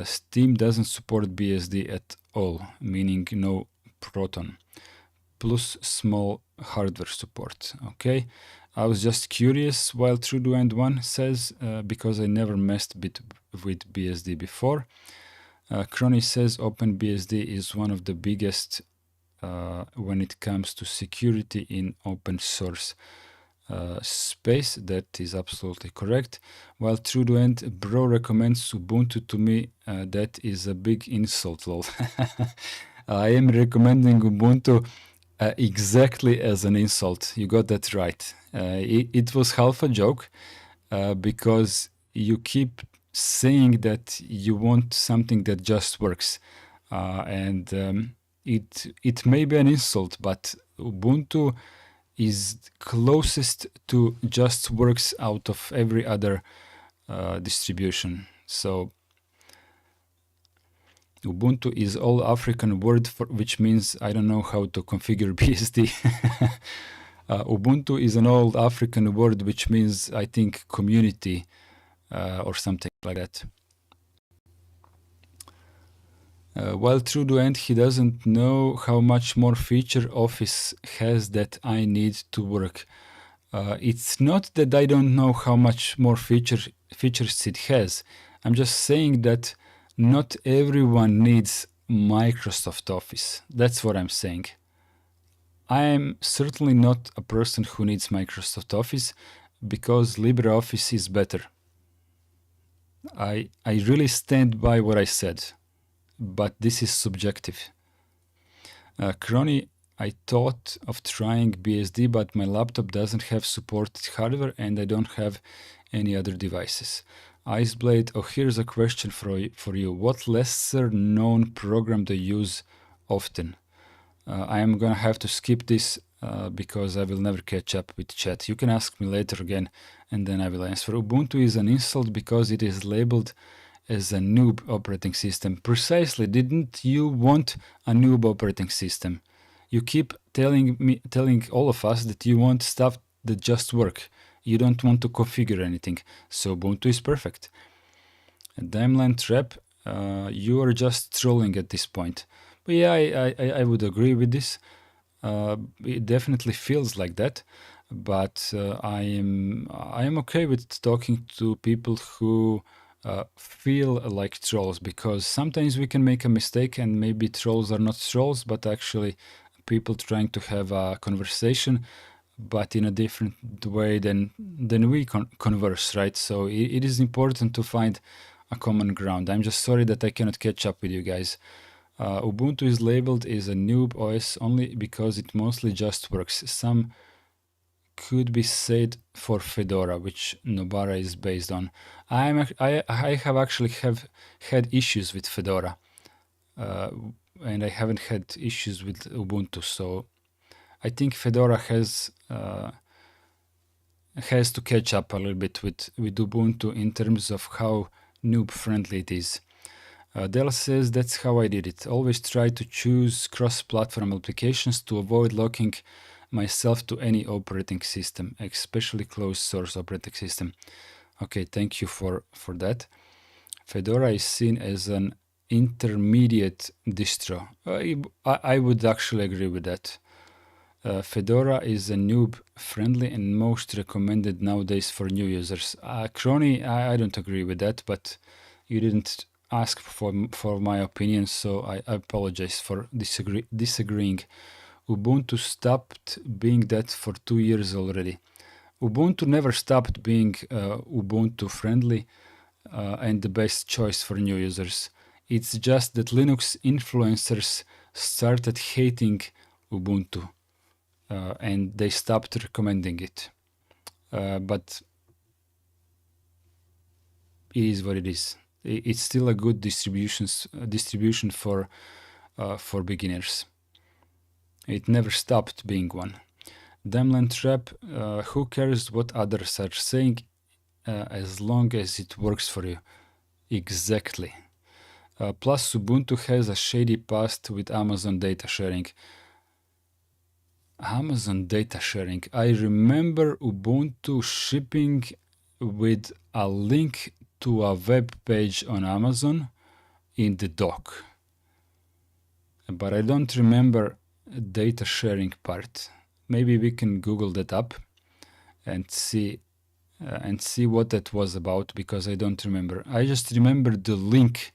Steam doesn't support BSD at all, meaning no Proton, plus small hardware support. Okay, I was just curious. While TrueDoEnd1 says because I never messed with BSD before. Crony says OpenBSD is one of the biggest when it comes to security in open source space. That is absolutely correct. While TrueDoEnd bro recommends Ubuntu to me, that is a big insult, lol. I am recommending Ubuntu exactly as an insult. You got that right. It was half a joke because you keep saying that you want something that just works, and it may be an insult, but Ubuntu is closest to just works out of every other distribution. So Ubuntu is all African word for which means I don't know how to configure BSD. Ubuntu is an old African word which means I think community or something like that. While TrueDoEnd, he doesn't know how much more feature Office has that I need to work. It's not that I don't know how much more features it has. I'm just saying that not everyone needs Microsoft Office. That's what I'm saying. I am certainly not a person who needs Microsoft Office because LibreOffice is better. I really stand by what I said, but this is subjective. Crony, I thought of trying BSD, but my laptop doesn't have supported hardware and I don't have any other devices. Iceblade, oh, here's a question for you. What lesser known program do you use often? I am gonna have to skip this because I will never catch up with chat. You can ask me later again and then I will answer. Ubuntu is an insult because it is labeled as a noob operating system. Precisely, didn't you want a noob operating system? You keep telling all of us that you want stuff that just work. You don't want to configure anything. So Ubuntu is perfect. Daimland Trap, you are just trolling at this point. But yeah, I would agree with this. It definitely feels like that, but I am okay with talking to people who feel like trolls, because sometimes we can make a mistake and maybe trolls are not trolls, but actually people trying to have a conversation, but in a different way than we converse, right? So it is important to find a common ground. I'm just sorry that I cannot catch up with you guys. Ubuntu is labeled as a noob OS only because it mostly just works. Some could be said for Fedora, which Nobara is based on. I have actually had issues with Fedora, and I haven't had issues with Ubuntu. So I think Fedora has to catch up a little bit with Ubuntu in terms of how noob friendly it is. Dell says that's how I did it. Always try to choose cross-platform applications to avoid locking myself to any operating system, especially closed source operating system. Okay, thank you for that. Fedora is seen as an intermediate distro. I would actually agree with that. Fedora is a noob friendly and most recommended nowadays for new users. Crony, I don't agree with that, but you didn't ask for my opinion, so I apologize for disagreeing. Ubuntu stopped being that for 2 years already. Ubuntu never stopped being Ubuntu friendly and the best choice for new users. It's just that Linux influencers started hating Ubuntu and they stopped recommending it. But it is what it is. It's still a good distribution for beginners. It never stopped being one. Damland Trap, who cares what others are saying as long as it works for you? Exactly. Plus, Ubuntu has a shady past with Amazon data sharing. Amazon data sharing. I remember Ubuntu shipping with a link to a web page on Amazon in the dock. But I don't remember data sharing part. Maybe we can Google that up and see what that was about, because I don't remember. I just remember the link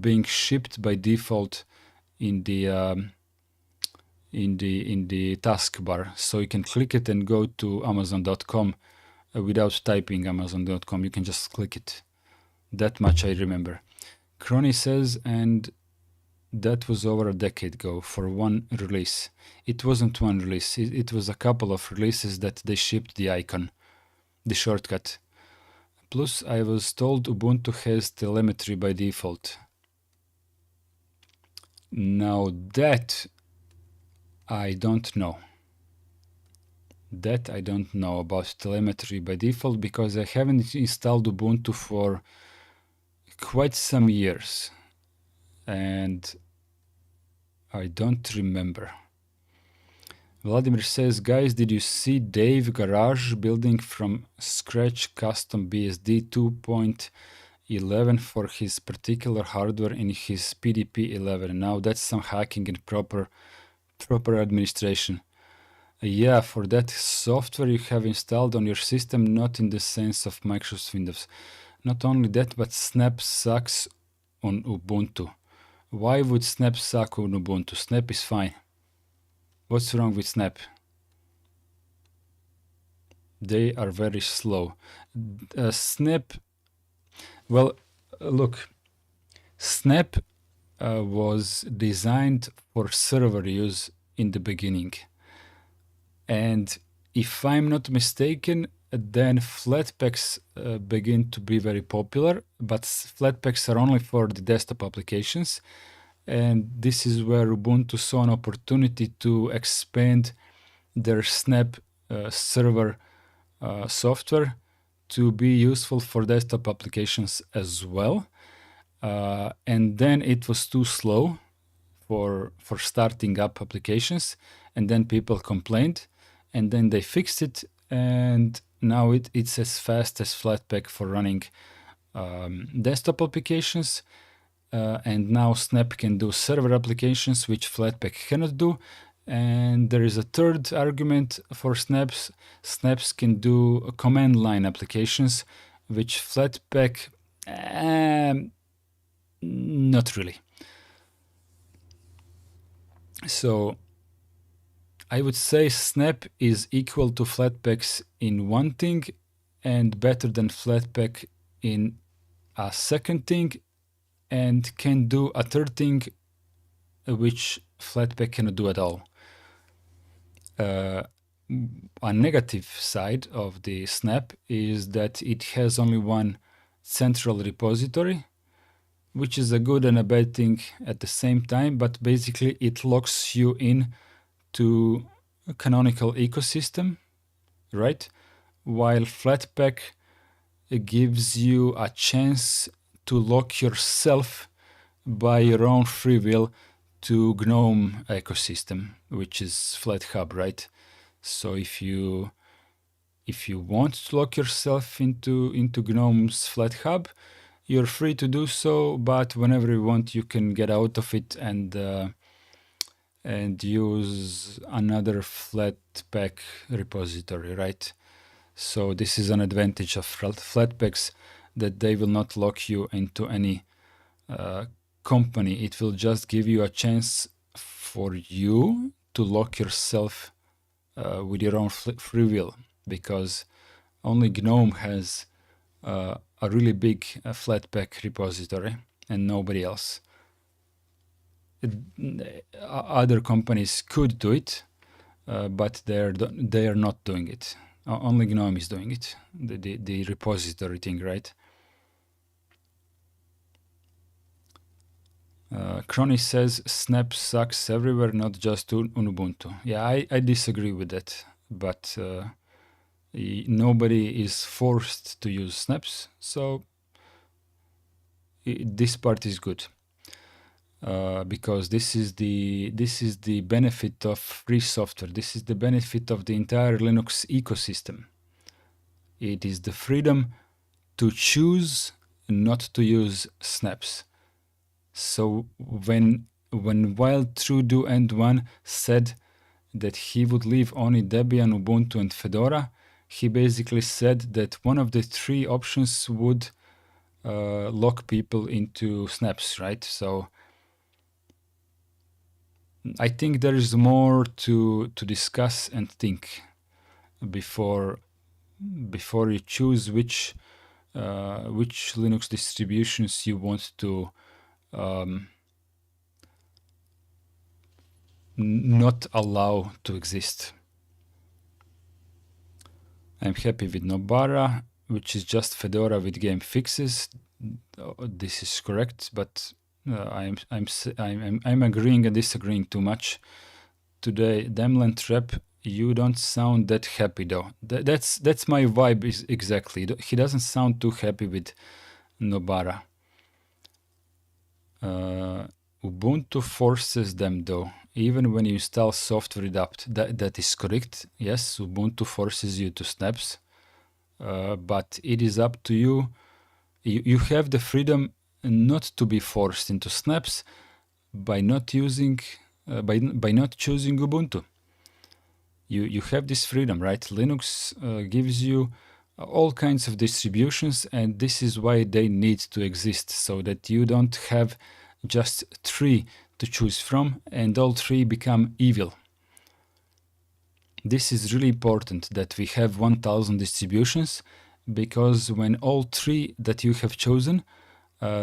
being shipped by default in the taskbar, so you can click it and go to Amazon.com without typing Amazon.com. You can just click it. That much I remember. Crony says, and that was over a decade ago for one release. It wasn't one release. It was a couple of releases that they shipped the icon, the shortcut. Plus, I was told Ubuntu has telemetry by default. Now that I don't know. That I don't know about telemetry by default, because I haven't installed Ubuntu for quite some years and I don't remember. Vladimir says, guys, did you see Dave Garage building from scratch custom BSD 2.11 for his particular hardware in his PDP 11? Now that's some hacking and proper administration. Yeah, for that software you have installed on your system, not in the sense of Microsoft Windows. Not only that, but Snap sucks on Ubuntu. Why would Snap suck on Ubuntu? Snap is fine. What's wrong with Snap? They are very slow. Snap, well, look, Snap was designed for server use in the beginning. And if I'm not mistaken, then Flatpaks begin to be very popular, but Flatpaks are only for the desktop applications. And this is where Ubuntu saw an opportunity to expand their Snap server software to be useful for desktop applications as well. And then it was too slow for starting up applications, and then people complained, and then they fixed it, and now it's as fast as Flatpak for running desktop applications. and now Snap can do server applications which Flatpak cannot do. And there is a third argument for Snaps. Snaps can do command line applications, which Flatpak, not really. So I would say Snap is equal to Flatpaks in one thing and better than Flatpak in a second thing, and can do a third thing which Flatpak cannot do at all. A negative side of the Snap is that it has only one central repository, which is a good and a bad thing at the same time, but basically it locks you in to a canonical ecosystem, right? While Flatpak gives you a chance to lock yourself by your own free will to GNOME ecosystem, which is FlatHub, right? So if you want to lock yourself into GNOME's FlatHub, you're free to do so, but whenever you want, you can get out of it and use another Flatpak repository, right? So this is an advantage of Flatpaks, that they will not lock you into any company. It will just give you a chance for you to lock yourself with your own free will, because only GNOME has a really big Flatpak repository and nobody else. Other companies could do it, but they are not doing it. Only GNOME is doing it, the repository thing, right? Crony says Snap sucks everywhere, not just on Ubuntu. Yeah, I disagree with that, but nobody is forced to use Snaps, so this part is good. Because this is the benefit of free software. This is the benefit of the entire Linux ecosystem. It is the freedom to choose not to use snaps. So when Wild Trudeau and One said that he would leave only Debian, Ubuntu, and Fedora, he basically said that one of the three options would lock people into snaps, right? So I think there is more to discuss and think before you choose which Linux distributions you want to not allow to exist. I'm happy with Nobara, which is just Fedora with game fixes. This is correct, but I'm agreeing and disagreeing too much today. Demland Rep, you don't sound that happy though. That's my vibe is exactly. He doesn't sound too happy with Nobara. Ubuntu forces them though, even when you install software adapt. That is correct. Yes, Ubuntu forces you to snaps, but it is up to you. You have the freedom not to be forced into snaps by not using by not choosing Ubuntu. You have this freedom, right? Linux gives you all kinds of distributions, and this is why they need to exist, so that you don't have just three to choose from and all three become evil. This is really important that we have 1000 distributions, because when all three that you have chosen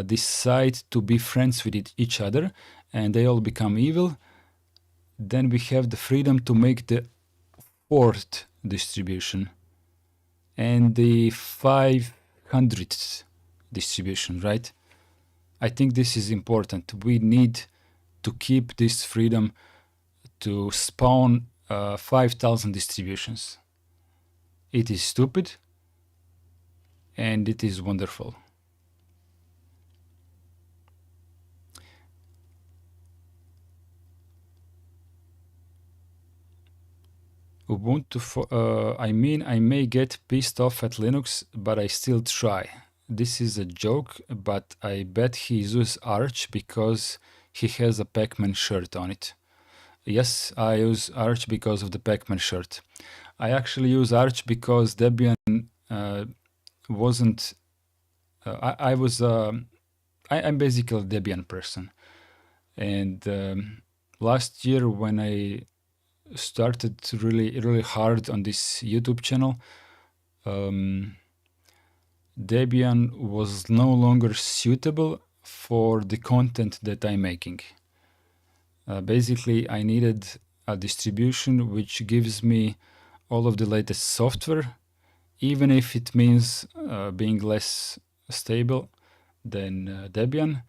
decide to be friends with each other and they all become evil, then we have the freedom to make the fourth distribution and the 500th distribution, right? I think this is important. We need to keep this freedom to spawn 5000 distributions. It is stupid and it is wonderful. Ubuntu, I mean, I may get pissed off at Linux, but I still try. this is a joke, but I bet he uses Arch because he has a Pac-Man shirt on it. Yes, I use Arch because of the Pac-Man shirt. I actually use Arch because Debian wasn't. I'm basically a Debian person, and last year when I started really hard on this YouTube channel, Debian was no longer suitable for the content that I'm making. Basically, I needed a distribution which gives me all of the latest software, even if it means being less stable than Debian.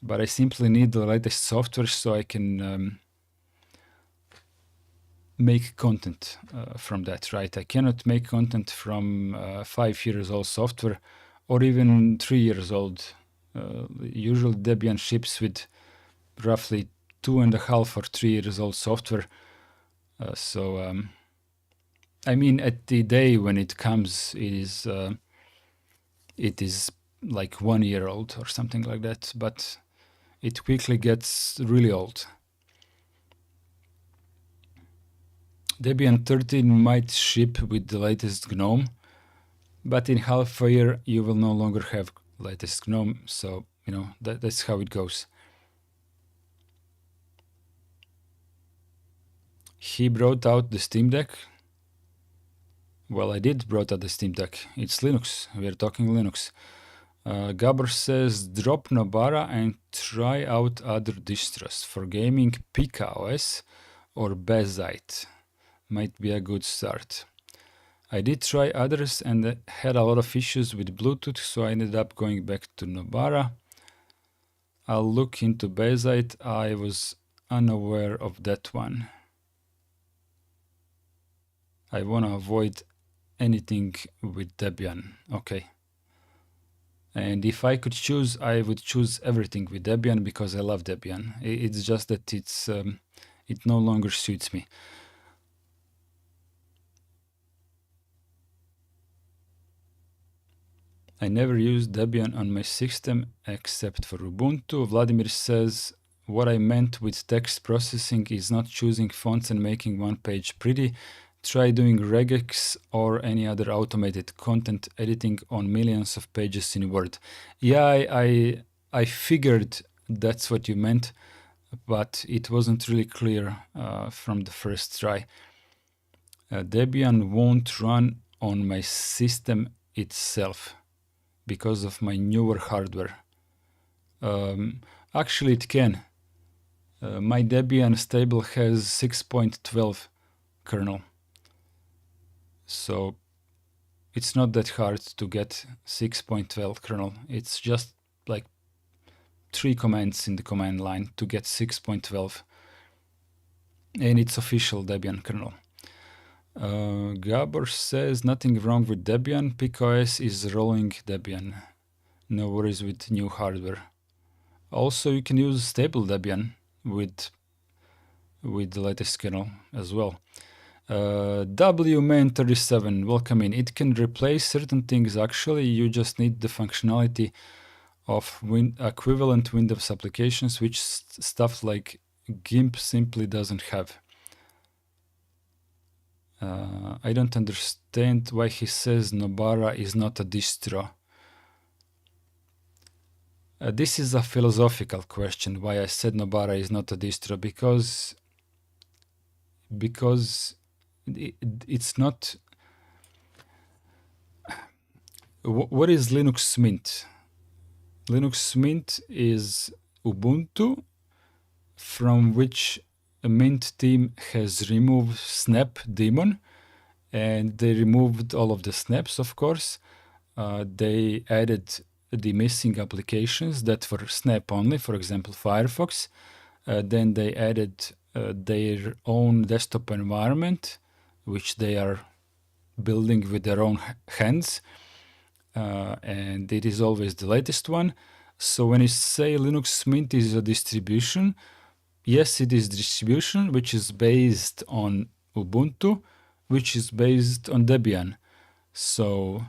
But I simply need the latest software so I can make content from that, right? I cannot make content from 5 years old software or even 3 years old. Usually Debian ships with roughly 2.5 or 3 years old software. I mean, at the day when it comes, it is like 1 year old or something like that, but it quickly gets really old. Debian 13 might ship with the latest GNOME, but in half a year you will no longer have latest GNOME, so that's how it goes. He brought out the Steam Deck. Well, I did brought out the Steam Deck. It's Linux. We are talking Linux. Gabor says, drop Nobara and try out other distros. For gaming, PKOS or Bezite might be a good start. I did try others and had a lot of issues with Bluetooth, so I ended up going back to Nobara. I'll look into Bezite. I was unaware of that one. I want to avoid anything with Debian. Okay. And if I could choose, I would choose everything with Debian because I love Debian. It's just that it no longer suits me. I never used Debian on my system except for Ubuntu. Vladimir says, what I meant with text processing is not choosing fonts and making one page pretty. Try doing regex or any other automated content editing on millions of pages in Word. Yeah, I figured that's what you meant, but it wasn't really clear from the first try. Debian won't run on my system itself because of my newer hardware. Actually, it can. My Debian stable has 6.12 kernel. So it's not that hard to get 6.12 kernel. It's just like 3 commands in the command line to get 6.12. And it's official Debian kernel. Gabor says nothing wrong with Debian. PKOS is rolling Debian. No worries with new hardware. Also, you can use stable Debian with the latest kernel as well. WMan37, welcome in. It can replace certain things actually. You just need the functionality of equivalent Windows applications, which stuff like GIMP simply doesn't have. I don't understand why he says Nobara is not a distro. This is a philosophical question, why I said Nobara is not a distro, because it's not. What is Linux Mint? Linux Mint is Ubuntu, from which a Mint team has removed Snap daemon, and they removed all of the snaps, of course. They added the missing applications that were Snap only, for example, Firefox. Then they added their own desktop environment, which they are building with their own hands. And it is always the latest one. So when you say Linux Mint is a distribution, yes, it is distribution which is based on Ubuntu, which is based on Debian. So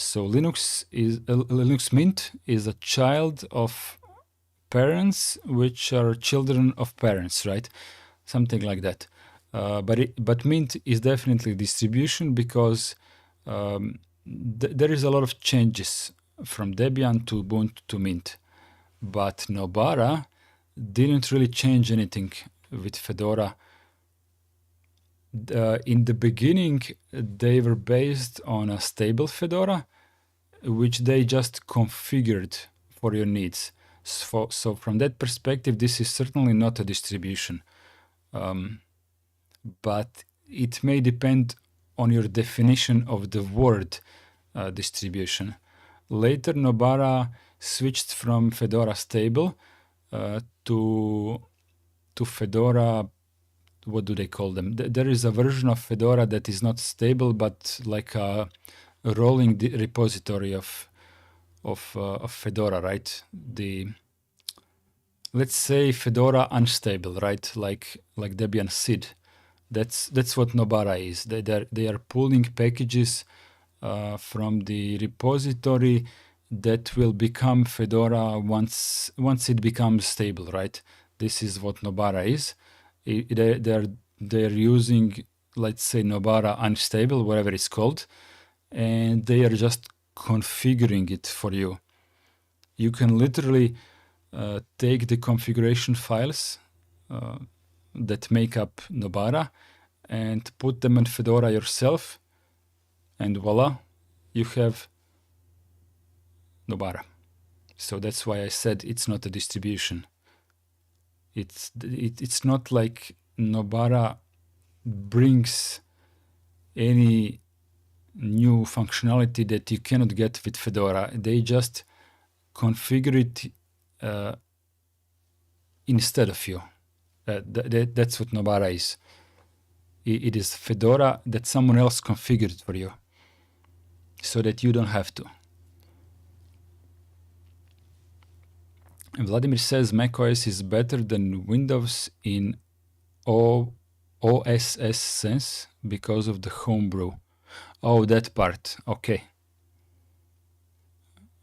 So Linux Mint is a child of parents which are children of parents, right? Something like that. But Mint is definitely distribution because there is a lot of changes from Debian to Ubuntu to Mint. But Nobara didn't really change anything with Fedora. In the beginning, they were based on a stable Fedora, which they just configured for your needs. So from that perspective, this is certainly not a distribution. But it may depend on your definition of the word distribution. Later, Nobara switched from Fedora stable to Fedora. What do they call them? There is a version of Fedora that is not stable, but like a rolling repository of Fedora, right? Let's say Fedora unstable, right? Like Debian SID. That's what Nobara is. They are pulling packages from the repository that will become Fedora once it becomes stable, right? This is what Nobara is. They're using, let's say, Nobara unstable, whatever it's called, and they are just configuring it for you. You can literally take the configuration files that make up Nobara and put them in Fedora yourself, and voila, you have Nobara. So that's why I said it's not a distribution. It's not like Nobara brings any new functionality that you cannot get with Fedora. They just configure it instead of you. That's what Nobara is. It is Fedora that someone else configured for you so that you don't have to. And Vladimir says macOS is better than Windows in OSS sense because of the homebrew. Oh, that part. Okay.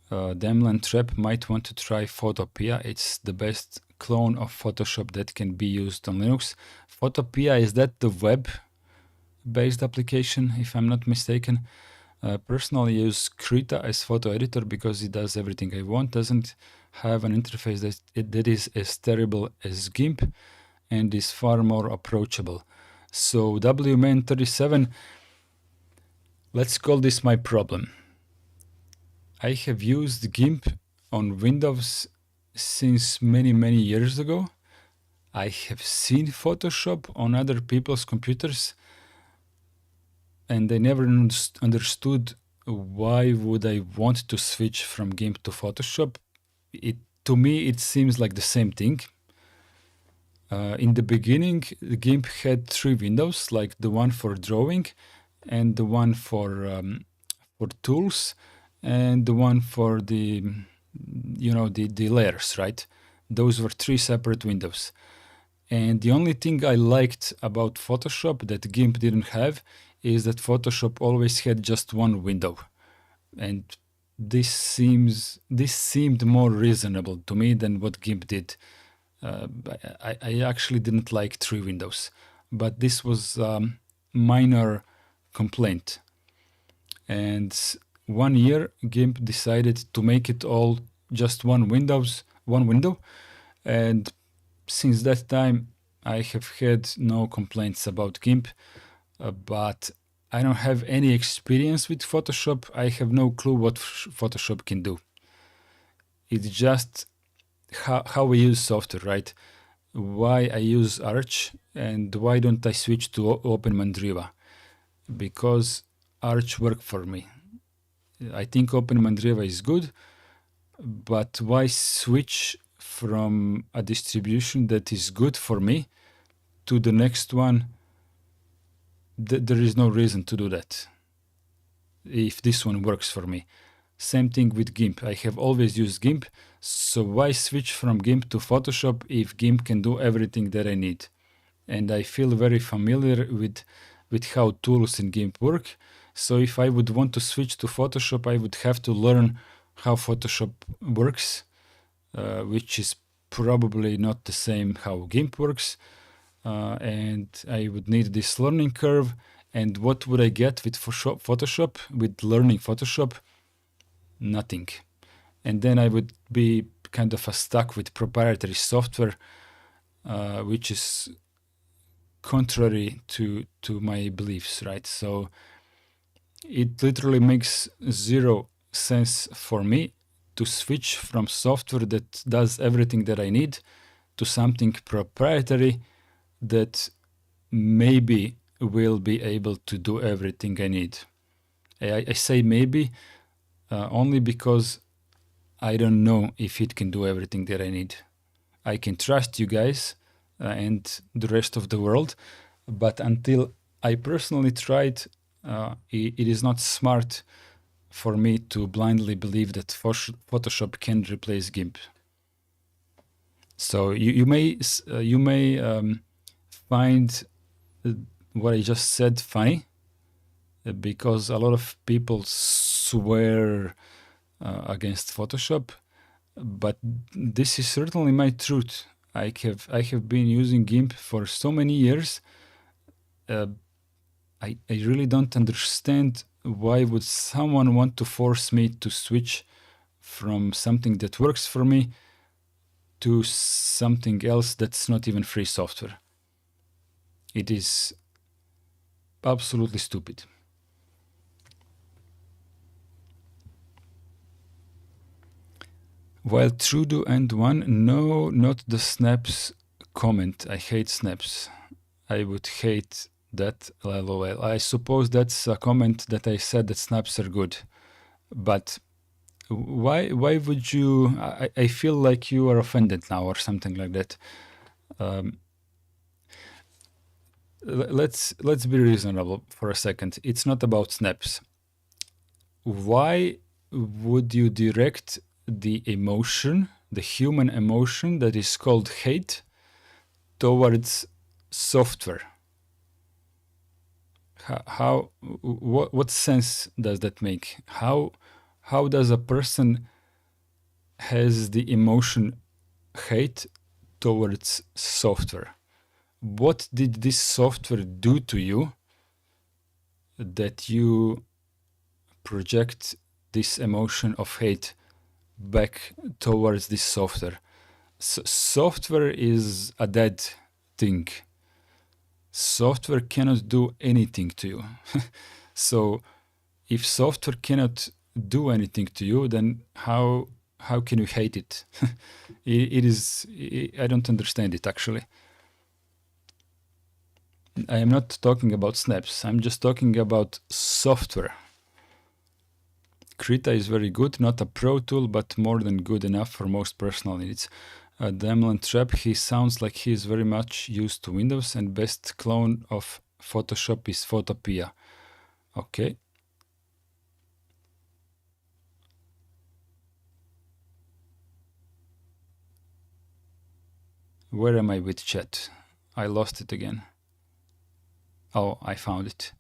Demlan Trap might want to try Photopea. It's the best clone of Photoshop that can be used on Linux. Photopea, is that the web-based application, if I'm not mistaken? Personally, I use Krita as photo editor because it does everything I want. Doesn't have an interface that is as terrible as GIMP and is far more approachable. So WMan37, let's call this my problem. I have used GIMP on Windows since many years ago. I have seen Photoshop on other people's computers, and I never understood why would I want to switch from GIMP to Photoshop. To me, it seems like the same thing. In the beginning, GIMP had 3 windows, like the one for drawing, and the one for tools, and the one for the layers, right? Those were 3 separate windows. And the only thing I liked about Photoshop that GIMP didn't have is that Photoshop always had just one window. And this seemed more reasonable to me than what GIMP did. I actually didn't like 3 windows, but this was minor complaint. And 1 year, GIMP decided to make it all just one window. And since that time, I have had no complaints about GIMP, but I don't have any experience with Photoshop. I have no clue what Photoshop can do. It's just how we use software, right? Why I use Arch and why don't I switch to OpenMandriva? Because Arch worked for me. I think OpenMandriva is good, but why switch from a distribution that is good for me to the next one? There is no reason to do that if this one works for me. Same thing with GIMP. I have always used GIMP, so why switch from GIMP to Photoshop if GIMP can do everything that I need? And I feel very familiar with how tools in GIMP work, So if I would want to switch to Photoshop, I would have to learn how Photoshop works, which is probably not the same how GIMP works. And I would need this learning curve. And what would I get with Photoshop, with learning Photoshop? Nothing. And then I would be kind of stuck with proprietary software, which is contrary to my beliefs, right? So it literally makes zero sense for me to switch from software that does everything that I need to something proprietary that maybe will be able to do everything I need. I say maybe only because I don't know if it can do everything that I need. I can trust you guys and the rest of the world, but until I personally tried, it is not smart for me to blindly believe that Photoshop can replace GIMP. So you may find what I just said funny, because a lot of people swear against Photoshop, but this is certainly my truth. I have been using GIMP for so many years. I really don't understand why would someone want to force me to switch from something that works for me to something else that's not even free software. It is absolutely stupid. While Trudeau and one, no, not the snaps comment. I hate snaps. I would hate that. LOL. I suppose that's a comment that I said that snaps are good, but why would you? I feel like you are offended now or something like that. Let's be reasonable for a second. It's not about snaps. Why would you direct the emotion, the human emotion that is called hate, towards software? What sense does that make? How does a person has the emotion hate towards software? What did this software do to you that you project this emotion of hate back towards this software? Software is a dead thing. Software cannot do anything to you. So if software cannot do anything to you, then how can you hate it? I don't understand it, actually. I am not talking about snaps. I'm just talking about software. Krita is very good, not a pro tool, but more than good enough for most personal needs. Demlin Trap, he sounds like he is very much used to Windows, and best clone of Photoshop is Photopea. Okay. Where am I with chat? I lost it again. Oh, I found it.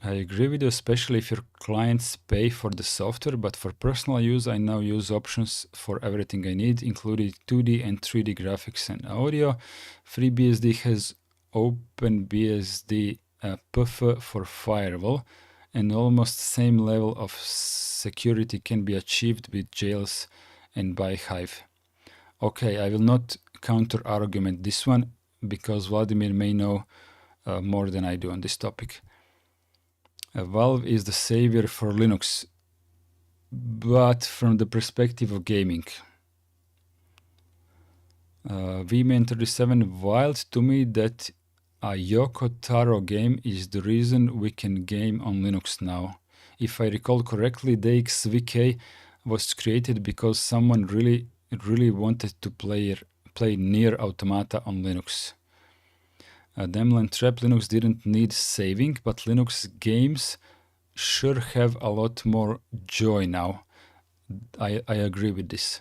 I agree with you, especially if your clients pay for the software, but for personal use, I now use options for everything I need, including 2D and 3D graphics and audio. FreeBSD has OpenBSD PF for firewall, and almost same level of security can be achieved with jails and by Hive. Okay, I will not counter-argument this one, because Vladimir may know more than I do on this topic. Valve is the savior for Linux, but from the perspective of gaming. VMan37 wild to me that a Yoko Taro game is the reason we can game on Linux now. If I recall correctly, the XVK was created because someone really wanted to play Nier Automata on Linux. Demlin Trap, Linux didn't need saving, but Linux games sure have a lot more joy now. I agree with this.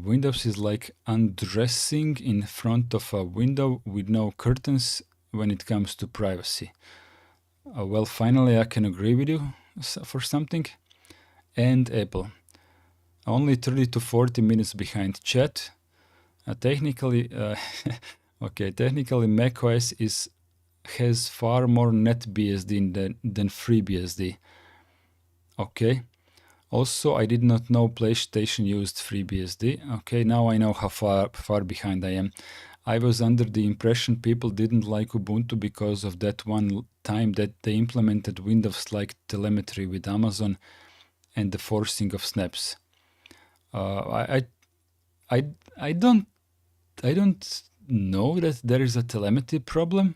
Windows is like undressing in front of a window with no curtains when it comes to privacy. Well, finally, I can agree with you for something. And Apple. Only 30 to 40 minutes behind chat. Technically, technically macOS has far more NetBSD than FreeBSD. Okay. Also, I did not know PlayStation used FreeBSD. Okay, now I know how far behind I am. I was under the impression people didn't like Ubuntu because of that one time that they implemented Windows-like telemetry with Amazon and the forcing of snaps. I don't know that there is a telemetry problem,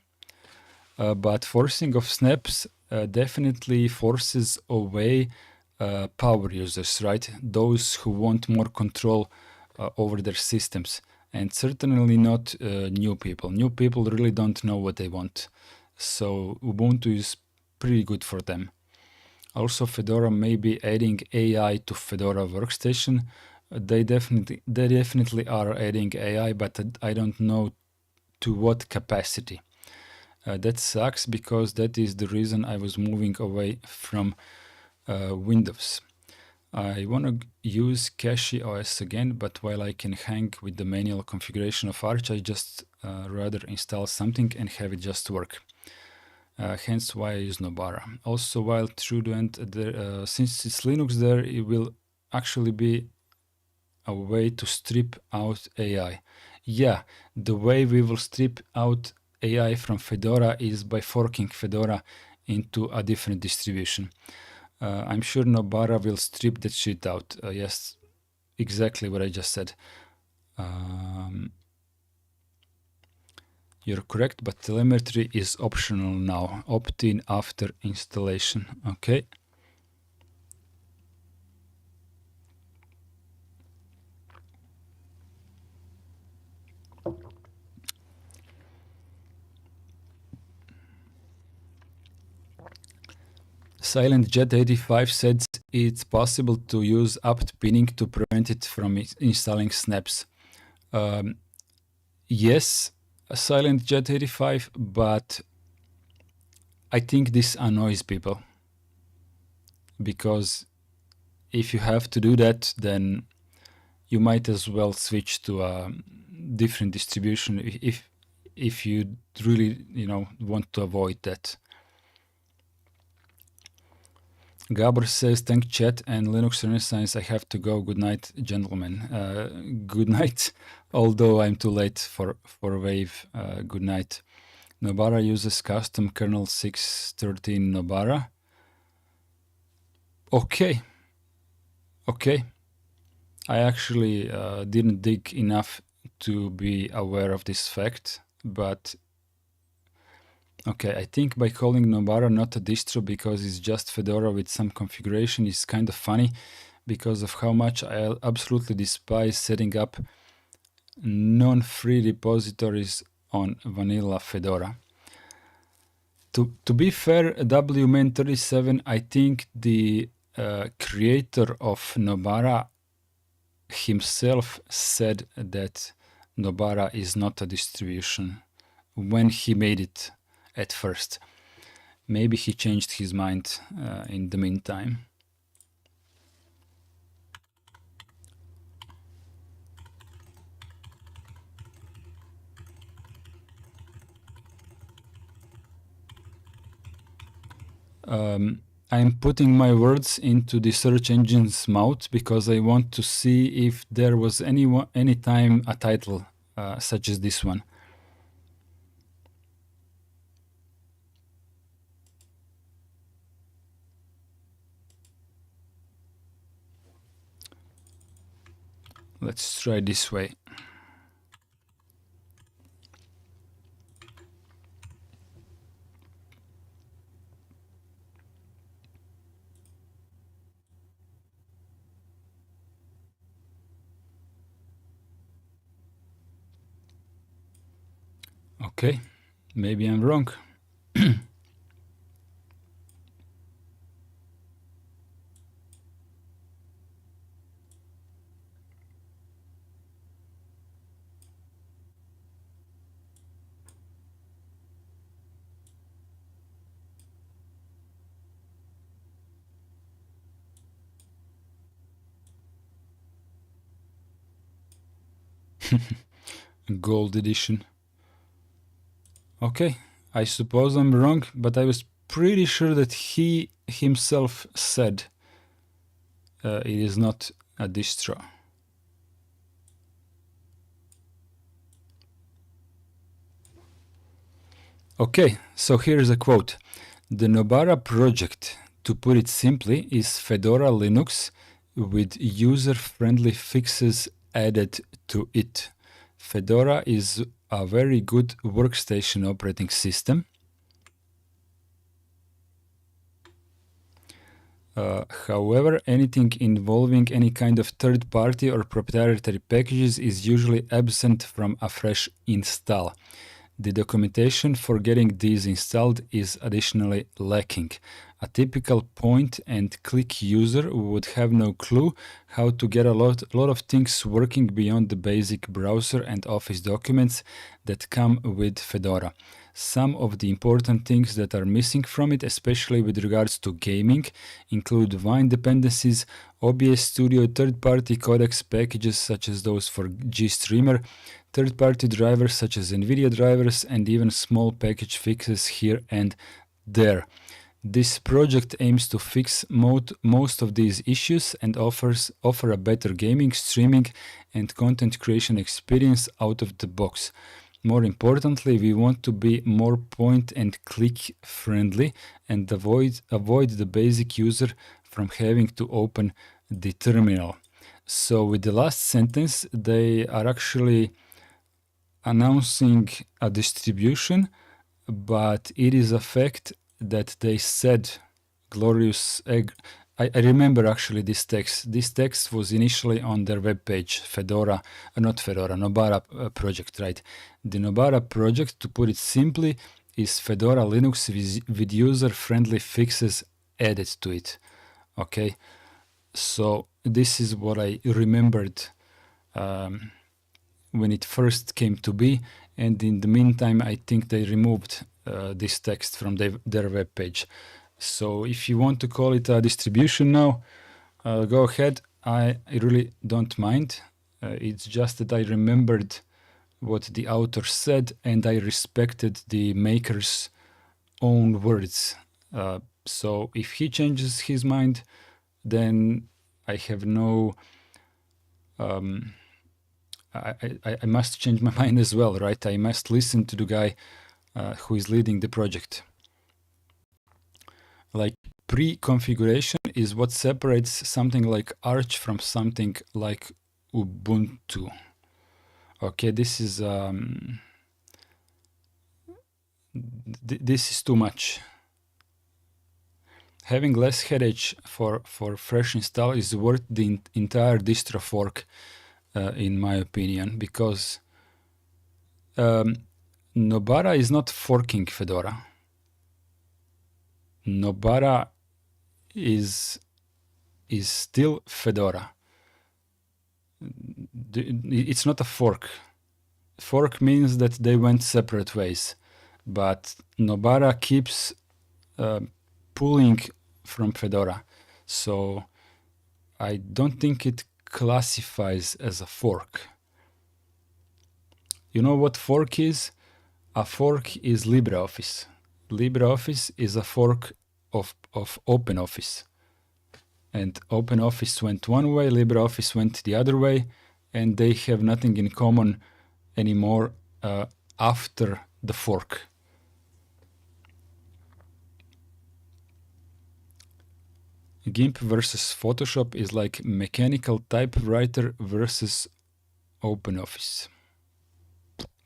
but forcing of snaps definitely forces away power users, right? Those who want more control over their systems, and certainly not new people. New people really don't know what they want, so Ubuntu is pretty good for them. Also, Fedora may be adding AI to Fedora Workstation. They definitely are adding AI, but I don't know to what capacity. That sucks because that is the reason I was moving away from Windows. I want to use Cache OS again, but while I can hang with the manual configuration of Arch, I just rather install something and have it just work. Hence why I use Nobara. Also, while Trudent, since it's Linux there, it will actually be a way to strip out AI. Yeah, the way we will strip out AI from Fedora is by forking Fedora into a different distribution. I'm sure Nobara will strip that shit out. Yes, exactly what I just said. You're correct, but telemetry is optional now. Opt in after installation. Okay. Silent Jet 85 said it's possible to use apt pinning to prevent it from installing snaps. Yes, Silent Jet 85, but I think this annoys people. Because if you have to do that, then you might as well switch to a different distribution if you really want to avoid that. Gabor says, thank chat and Linux Renaissance. I have to go. Good night, gentlemen. Good night, although I'm too late for Wave. Good night. Nobara uses custom kernel 6.13 Nobara. Okay. I actually didn't dig enough to be aware of this fact, but okay, I think by calling Nobara not a distro because it's just Fedora with some configuration is kind of funny because of how much I absolutely despise setting up non-free repositories on vanilla Fedora. To be fair, WMan37, I think the creator of Nobara himself said that Nobara is not a distribution when he made it at first. Maybe he changed his mind in the meantime. I'm putting my words into the search engine's mouth because I want to see if there was any time a title such as this one. Let's try this way. Okay, maybe I'm wrong. Gold edition. Okay, I suppose I'm wrong, but I was pretty sure that he himself said it is not a distro. Okay, so here's a quote. The Nobara project, to put it simply, is Fedora Linux with user-friendly fixes added to it. Fedora is a very good workstation operating system. However, anything involving any kind of third-party or proprietary packages is usually absent from a fresh install. The documentation for getting these installed is additionally lacking. A typical point-and-click user would have no clue how to get a lot of things working beyond the basic browser and Office documents that come with Fedora. Some of the important things that are missing from it, especially with regards to gaming, include Wine dependencies, OBS Studio, third-party codecs packages such as those for GStreamer, third-party drivers such as NVIDIA drivers, and even small package fixes here and there. This project aims to fix most of these issues and offer a better gaming, streaming, and content creation experience out of the box. More importantly, we want to be more point-and-click friendly and avoid the basic user from having to open the terminal. So with the last sentence, they are actually announcing a distribution, but it is a fact that they said glorious egg. I remember actually this text. This text was initially on their webpage, Nobara project, right? The Nobara project, to put it simply, is Fedora Linux with user-friendly fixes added to it. Okay, so this is what I remembered when it first came to be, and in the meantime, I think they removed this text from their webpage. So if you want to call it a distribution now, go ahead. I really don't mind. It's just that I remembered what the author said, and I respected the maker's own words. So if he changes his mind, then I have no... I must change my mind as well, right? I must listen to the guy who is leading the project. Like, pre-configuration is what separates something like Arch from something like Ubuntu. Okay, this is this is too much. Having less headache for fresh install is worth the entire distro fork, in my opinion, because Nobara is not forking Fedora. Nobara is still Fedora. It's not a fork. Fork means that they went separate ways, but Nobara keeps pulling from Fedora, so I don't think it classifies as a fork. You know what fork is? A fork is LibreOffice. LibreOffice is a fork of OpenOffice. And OpenOffice went one way, LibreOffice went the other way, and they have nothing in common anymore after the fork. GIMP versus Photoshop is like mechanical typewriter versus OpenOffice.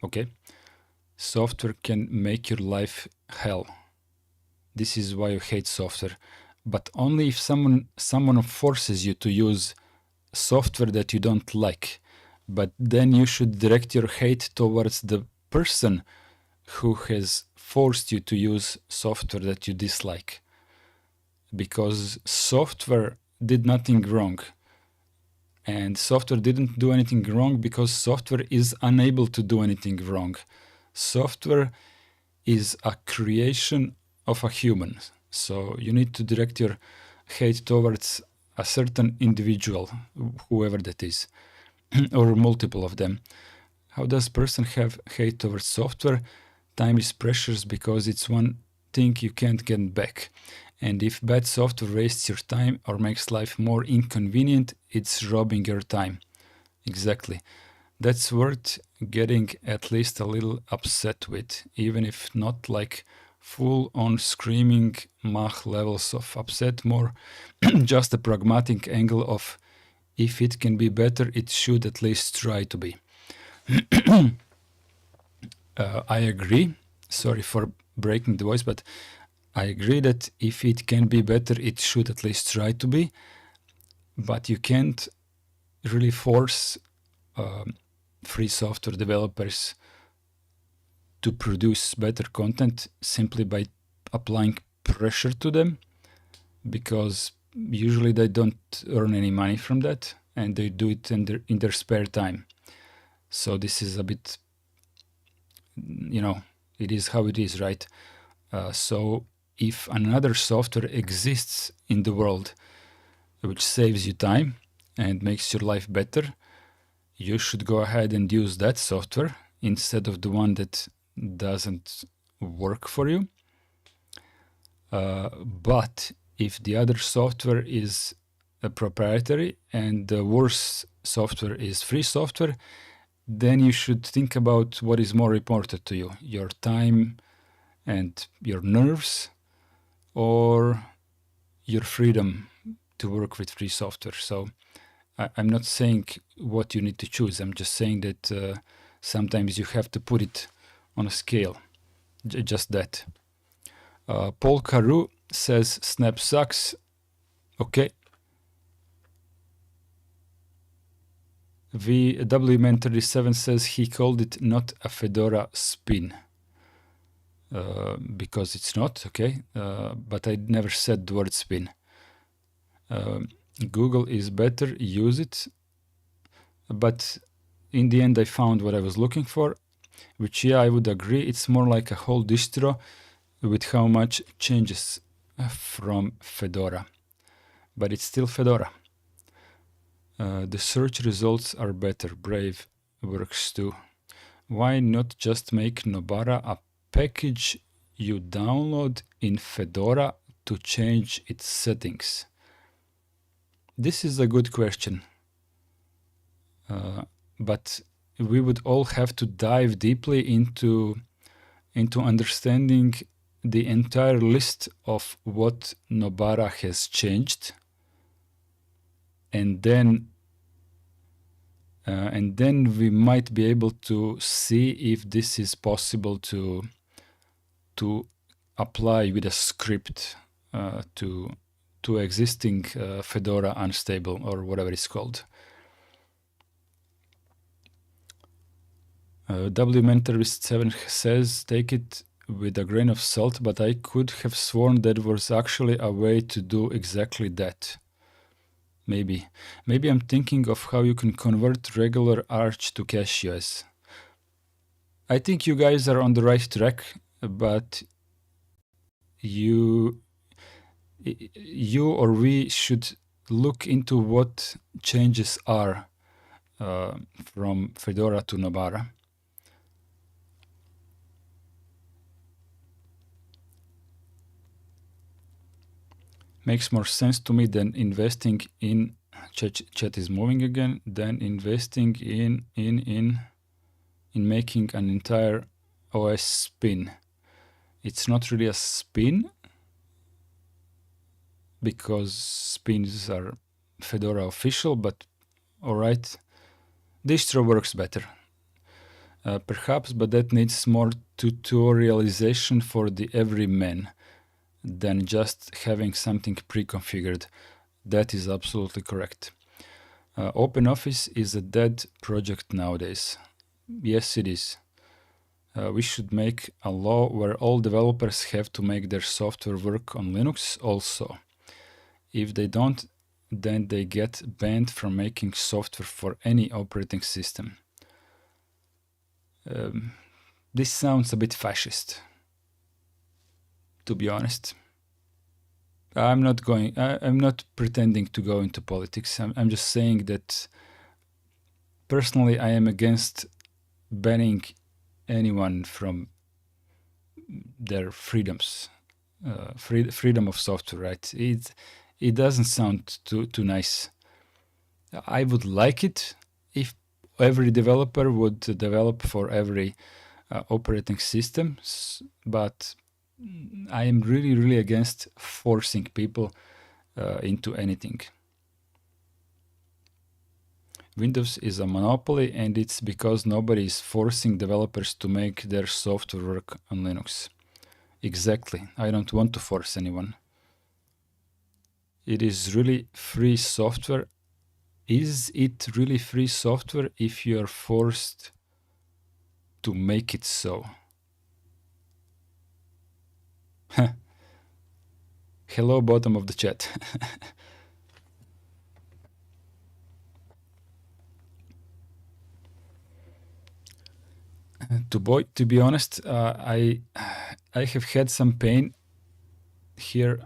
Okay. Software can make your life hell. This is why you hate software. But only if someone forces you to use software that you don't like. But then you should direct your hate towards the person who has forced you to use software that you dislike. Because software did nothing wrong. And software didn't do anything wrong because software is unable to do anything wrong. Software is a creation of a human. So you need to direct your hate towards a certain individual, whoever that is, or multiple of them. How does person have hate towards software? Time is precious because it's one thing you can't get back. And if bad software wastes your time or makes life more inconvenient, it's robbing your time. Exactly. That's worth getting at least a little upset with, even if not like full on screaming Mach levels of upset, more just a pragmatic angle of if it can be better, it should at least try to be. I agree. Sorry for breaking the voice, but I agree that if it can be better, it should at least try to be. But you can't really force free software developers to produce better content simply by applying pressure to them, because usually they don't earn any money from that and they do it in their spare time. So this is a bit, it is how it is, right? So if another software exists in the world which saves you time and makes your life better, you should go ahead and use that software instead of the one that doesn't work for you. But if the other software is proprietary and the worse software is free software, then you should think about what is more important to you, your time and your nerves, or your freedom to work with free software. So I'm not saying what you need to choose. I'm just saying that sometimes you have to put it on a scale. Just that. Paul Carew says Snap sucks. Okay. VWman37 says he called it not a Fedora spin. Because it's not, okay. But I never said the word spin. Google is better, use it. But in the end, I found what I was looking for, which, yeah, I would agree. It's more like a whole distro with how much changes from Fedora. But it's still Fedora. The search results are better. Brave works too. Why not just make Nobara a package you download in Fedora to change its settings? This is a good question. But we would all have to dive deeply into understanding the entire list of what Nobara has changed, and then we might be able to see if this is possible to apply with a script to existing Fedora unstable or whatever it's called. WMentorist7 says, take it with a grain of salt, but I could have sworn there was actually a way to do exactly that. Maybe I'm thinking of how you can convert regular Arch to CacheOS. I think you guys are on the right track, but you or we should look into what changes are from Fedora to Nobara. Makes more sense to me than investing in chat is moving again, than investing in making an entire OS spin. It's not really a spin because spins are Fedora official, but all right, distro works better. Perhaps, but that needs more tutorialization for the everyman than just having something pre-configured. That is absolutely correct. OpenOffice is a dead project nowadays. Yes, it is. We should make a law where all developers have to make their software work on Linux also. If they don't, then they get banned from making software for any operating system. This sounds a bit fascist, to be honest. I'm not pretending to go into politics. I'm just saying that personally I am against banning anyone from their freedoms, freedom of software, right? It doesn't sound too nice. I would like it if every developer would develop for every operating system, but I am really against forcing people into anything. Windows is a monopoly, and it's because nobody is forcing developers to make their software work on Linux. Exactly. I don't want to force anyone. It is really free software. Is it really free software if you are forced to make it so? Hello, bottom of the chat. To be honest, I have had some pain here.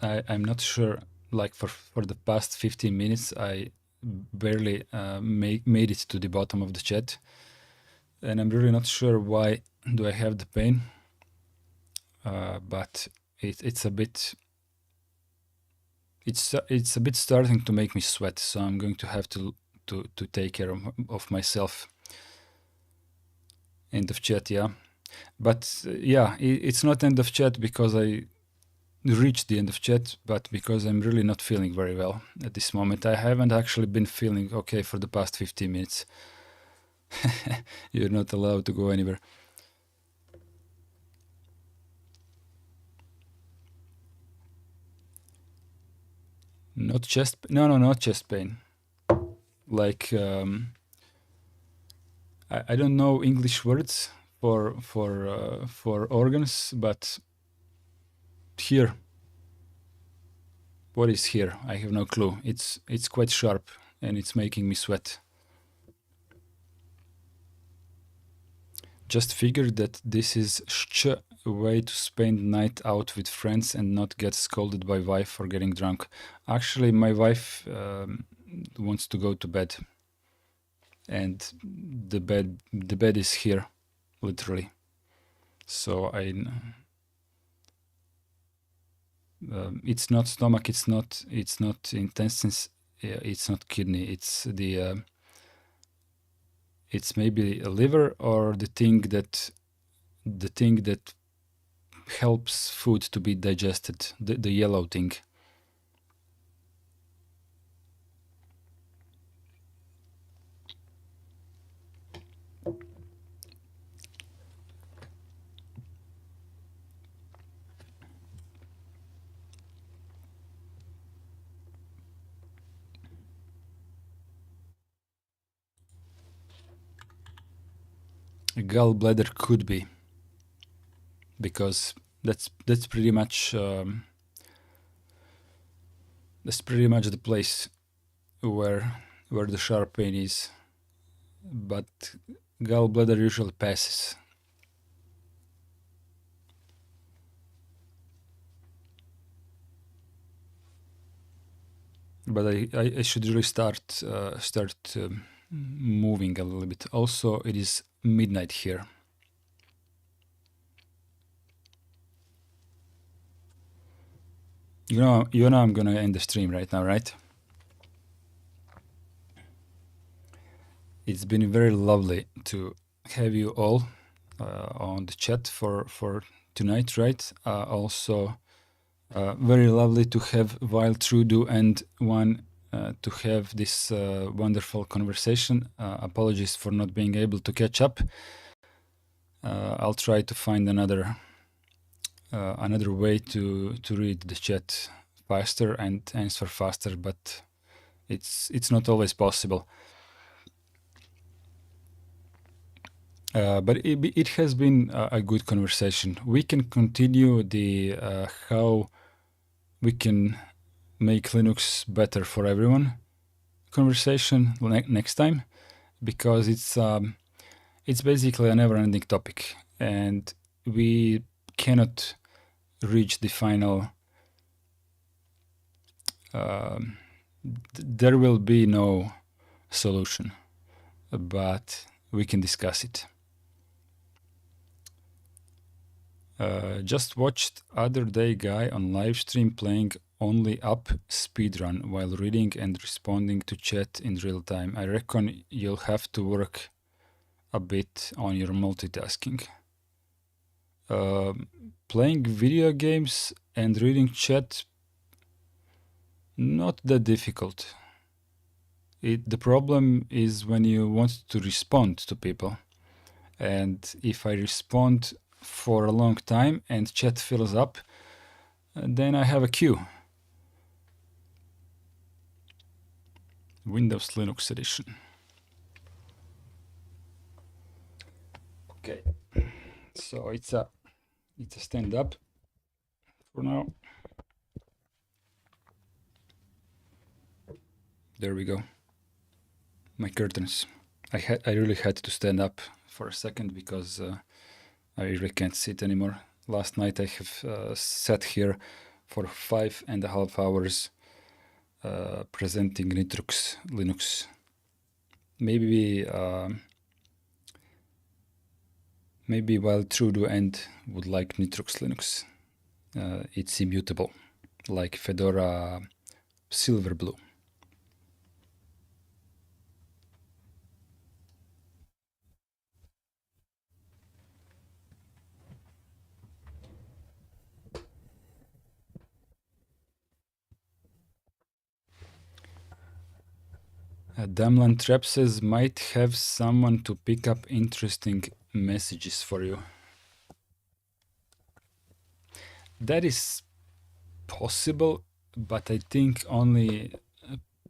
I'm not sure. Like for the past 15 minutes, I barely made it to the bottom of the chat, and I'm really not sure why do I have the pain. But it's a bit. It's a bit starting to make me sweat, so I'm going to have to take care of myself. End of chat, yeah. But yeah, it's not end of chat because I reached the end of chat, but because I'm really not feeling very well at this moment. I haven't actually been feeling okay for the past 15 minutes. You're not allowed to go anywhere. Not chest. No, not chest pain. Like I don't know English words for organs, but here. What is here? I have no clue. It's quite sharp and it's making me sweat. Just figured that this is a way to spend night out with friends and not get scolded by wife for getting drunk. Actually, my wife wants to go to bed, and the bed is here, literally. So it's not stomach, it's not intestines, it's not kidney, it's the it's maybe a liver or the thing that helps food to be digested, the yellow thing. A gallbladder could be, because that's pretty much the place where the sharp pain is, but gallbladder usually passes. But I should really start moving a little bit. Also, it is midnight here. You know I'm gonna end the stream right now, right? It's been very lovely to have you all on the chat for tonight, right? Also, very lovely to have Wild Trudeau and One to have this wonderful conversation. Apologies for not being able to catch up. I'll try to find another way to read the chat faster and answer faster, but it's not always possible. But it has been a good conversation. We can continue the how we can make Linux better for everyone conversation next time, because it's basically a never-ending topic, and we cannot reach the final. There will be no solution, but we can discuss it. Just watched other day guy on live stream playing only up speedrun while reading and responding to chat in real time. I reckon you'll have to work a bit on your multitasking. Playing video games and reading chat, not that difficult. The problem is when you want to respond to people. And if I respond for a long time and chat fills up, then I have a queue. Windows Linux edition. Okay, so it's a stand up for now. There we go. My curtains. I really had to stand up for a second because I really can't sit anymore. Last night I have sat here for 5.5 hours presenting Nitrux Linux. Maybe while Trudeau and would like Nitrux Linux. It's immutable, like Fedora Silverblue. Damlan Trap says might have someone to pick up interesting messages for you. That is possible, but I think only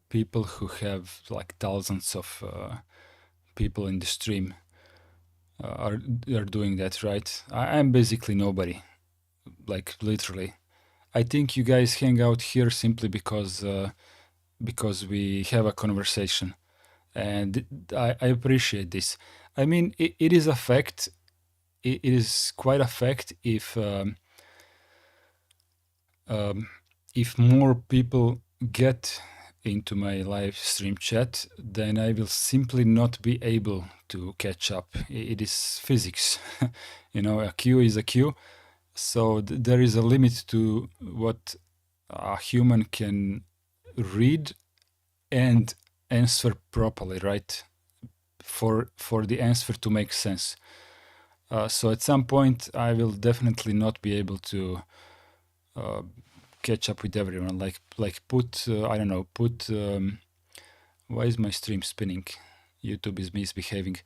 people who have like thousands of people in the stream are doing that, right? I'm basically nobody, like literally. I think you guys hang out here simply because we have a conversation, and I appreciate this. I mean, it is a fact. It is quite a fact if more people get into my live stream chat, then I will simply not be able to catch up. It is physics. You know, a queue is a queue. So there is a limit to what a human can read and answer properly, right? For the answer to make sense. So at some point, I will definitely not be able to catch up with everyone. Like put I don't know, put why is my stream spinning? YouTube is misbehaving.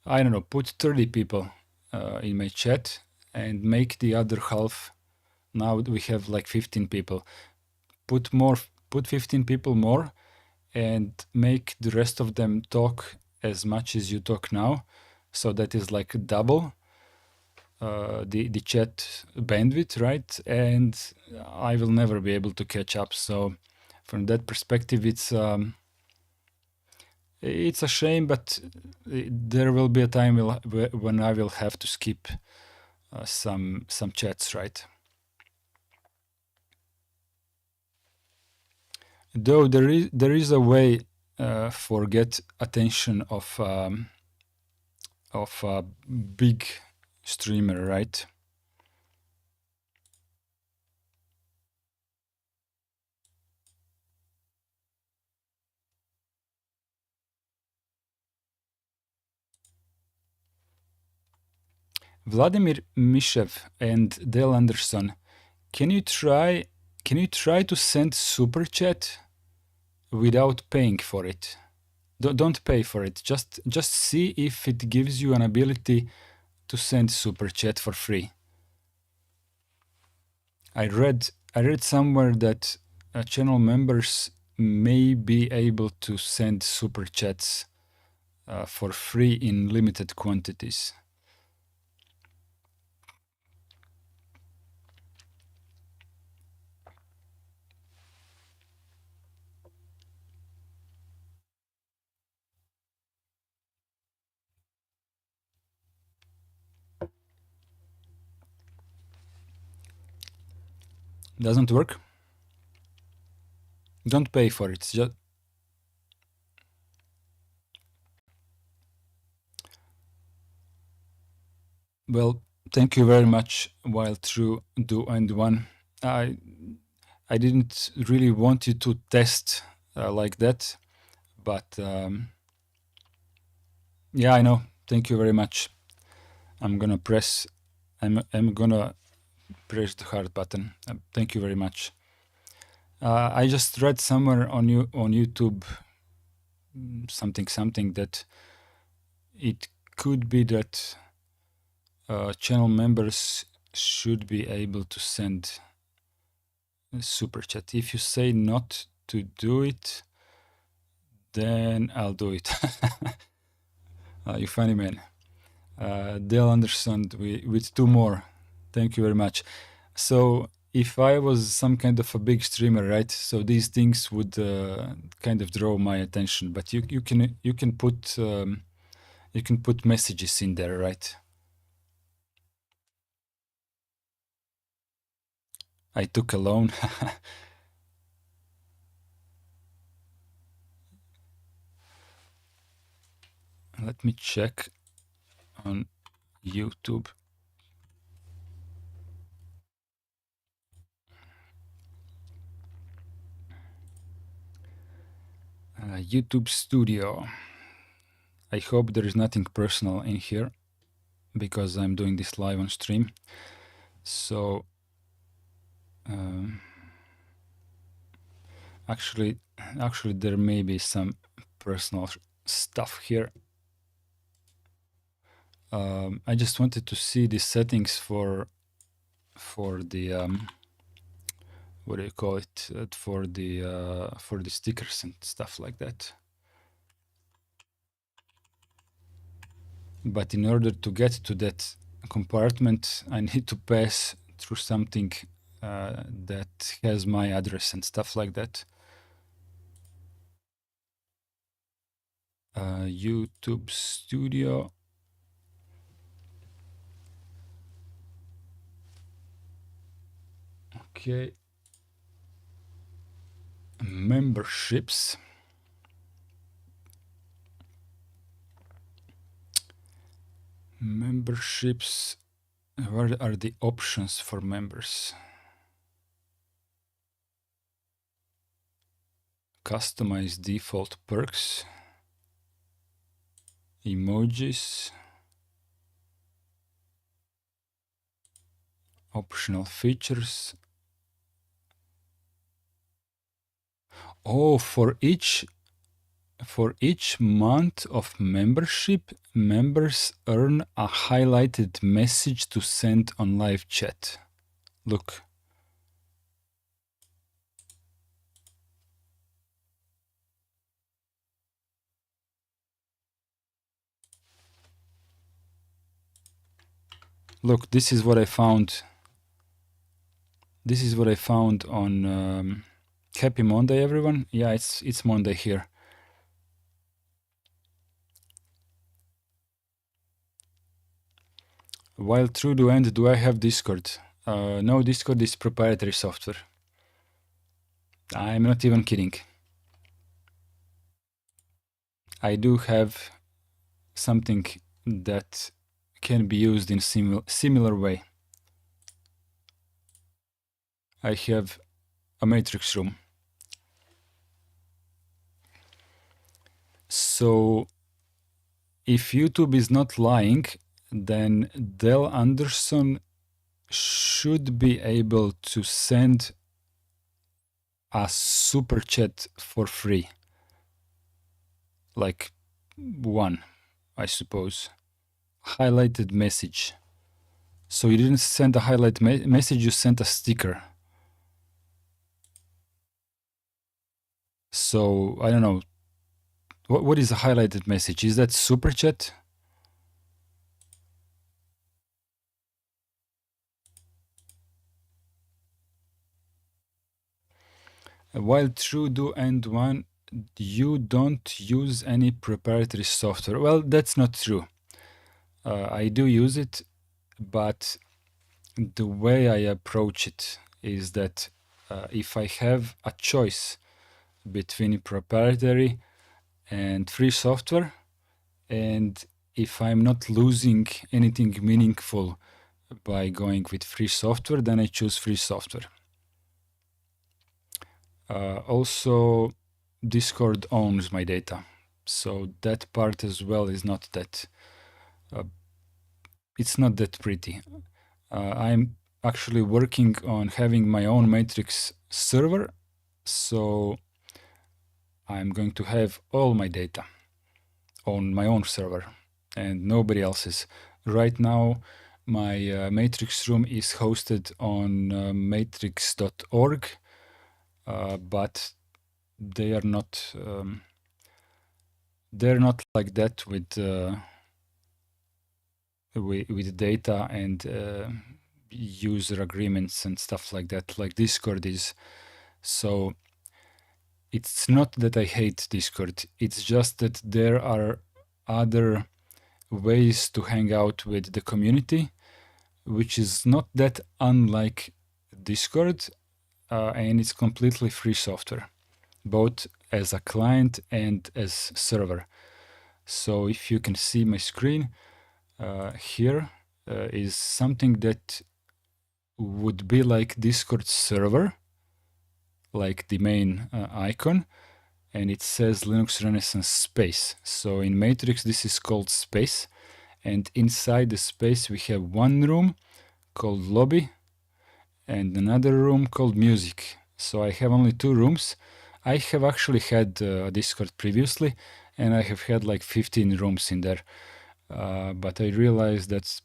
I don't know, put 30 people in my chat and make the other half. Now we have like 15 people. Put 15 people more and make the rest of them talk as much as you talk now. So that is like double the chat bandwidth, right? And I will never be able to catch up. So from that perspective, it's a shame, but there will be a time when I will have to skip some chats, right? Though there is a way for get attention of a big streamer, right? Vladimir Mishev and Dale Anderson, can you try to send super chat without paying for it? Don't pay for it. Just see if it gives you an ability to send super chat for free. I read somewhere that channel members may be able to send super chats for free in limited quantities. Doesn't work? Don't pay for it. Well, thank you very much. While through do and one, I I didn't really want you to test like that, but yeah, I know. Thank you very much. I'm gonna press. I'm gonna press the heart button. Thank you very much. I just read somewhere on YouTube something that it could be that channel members should be able to send a super chat. If you say not to do it, then I'll do it. You funny man. Dale Anderson with 2 more. Thank you very much. So if I was some kind of a big streamer, right? So these things would kind of draw my attention. But you can put messages in there, right? I took a loan. Let me check on YouTube. YouTube Studio. I hope there is nothing personal in here because I'm doing this live on stream. So actually there may be some personal stuff here. I just wanted to see the settings for the what do you call it, for the stickers and stuff like that. But in order to get to that compartment, I need to pass through something that has my address and stuff like that. YouTube Studio. Okay. Memberships. Memberships. Where are the options for members? Customize default perks. Emojis. Optional features. Oh, for each month of membership, members earn a highlighted message to send on live chat. Look. Look, this is what I found. This is what I found on Happy Monday, everyone. Yeah, it's Monday here. While through the end, do I have Discord? No, Discord is proprietary software. I'm not even kidding. I do have something that can be used in similar way. I have a matrix room. So if YouTube is not lying, then Dell Anderson should be able to send a super chat for free. Like one, I suppose. Highlighted message. So you didn't send a highlight message, you sent a sticker. So I don't know. What is a highlighted message? Is that super chat? While through do and one, you don't use any proprietary software. Well, that's not true. I do use it, but the way I approach it is that if I have a choice between proprietary and free software, and if I'm not losing anything meaningful by going with free software, then I choose free software. Also, Discord owns my data, so that part as well is not that, it's not that pretty. I'm actually working on having my own Matrix server, so I'm going to have all my data on my own server and nobody else's. Right now, my Matrix room is hosted on matrix.org, but they are not. They're not like that with data and user agreements and stuff like that, like Discord is. So it's not that I hate Discord. It's just that there are other ways to hang out with the community, which is not that unlike Discord, and it's completely free software, both as a client and as server. So if you can see my screen, here is something that would be like Discord server, like the main icon, and it says Linux Renaissance Space. So in Matrix, this is called Space, and inside the space we have one room called Lobby and another room called Music. So I have only two rooms. I have actually had Discord previously, and I have had like 15 rooms in there. But I realized that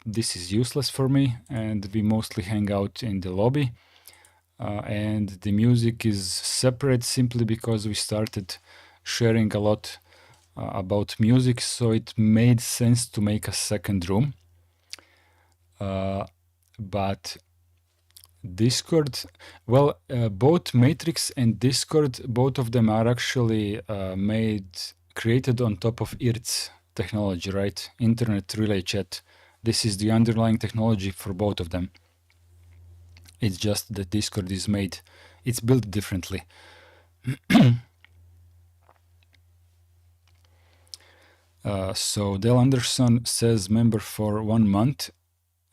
this is useless for me, and we mostly hang out in the lobby. And the music is separate simply because we started sharing a lot about music, so it made sense to make a second room. But Discord, well, both Matrix and Discord, both of them are actually created on top of IRC technology, right? Internet Relay Chat. This is the underlying technology for both of them. It's just that Discord is made, it's built differently. So Dale Anderson says member for 1 month,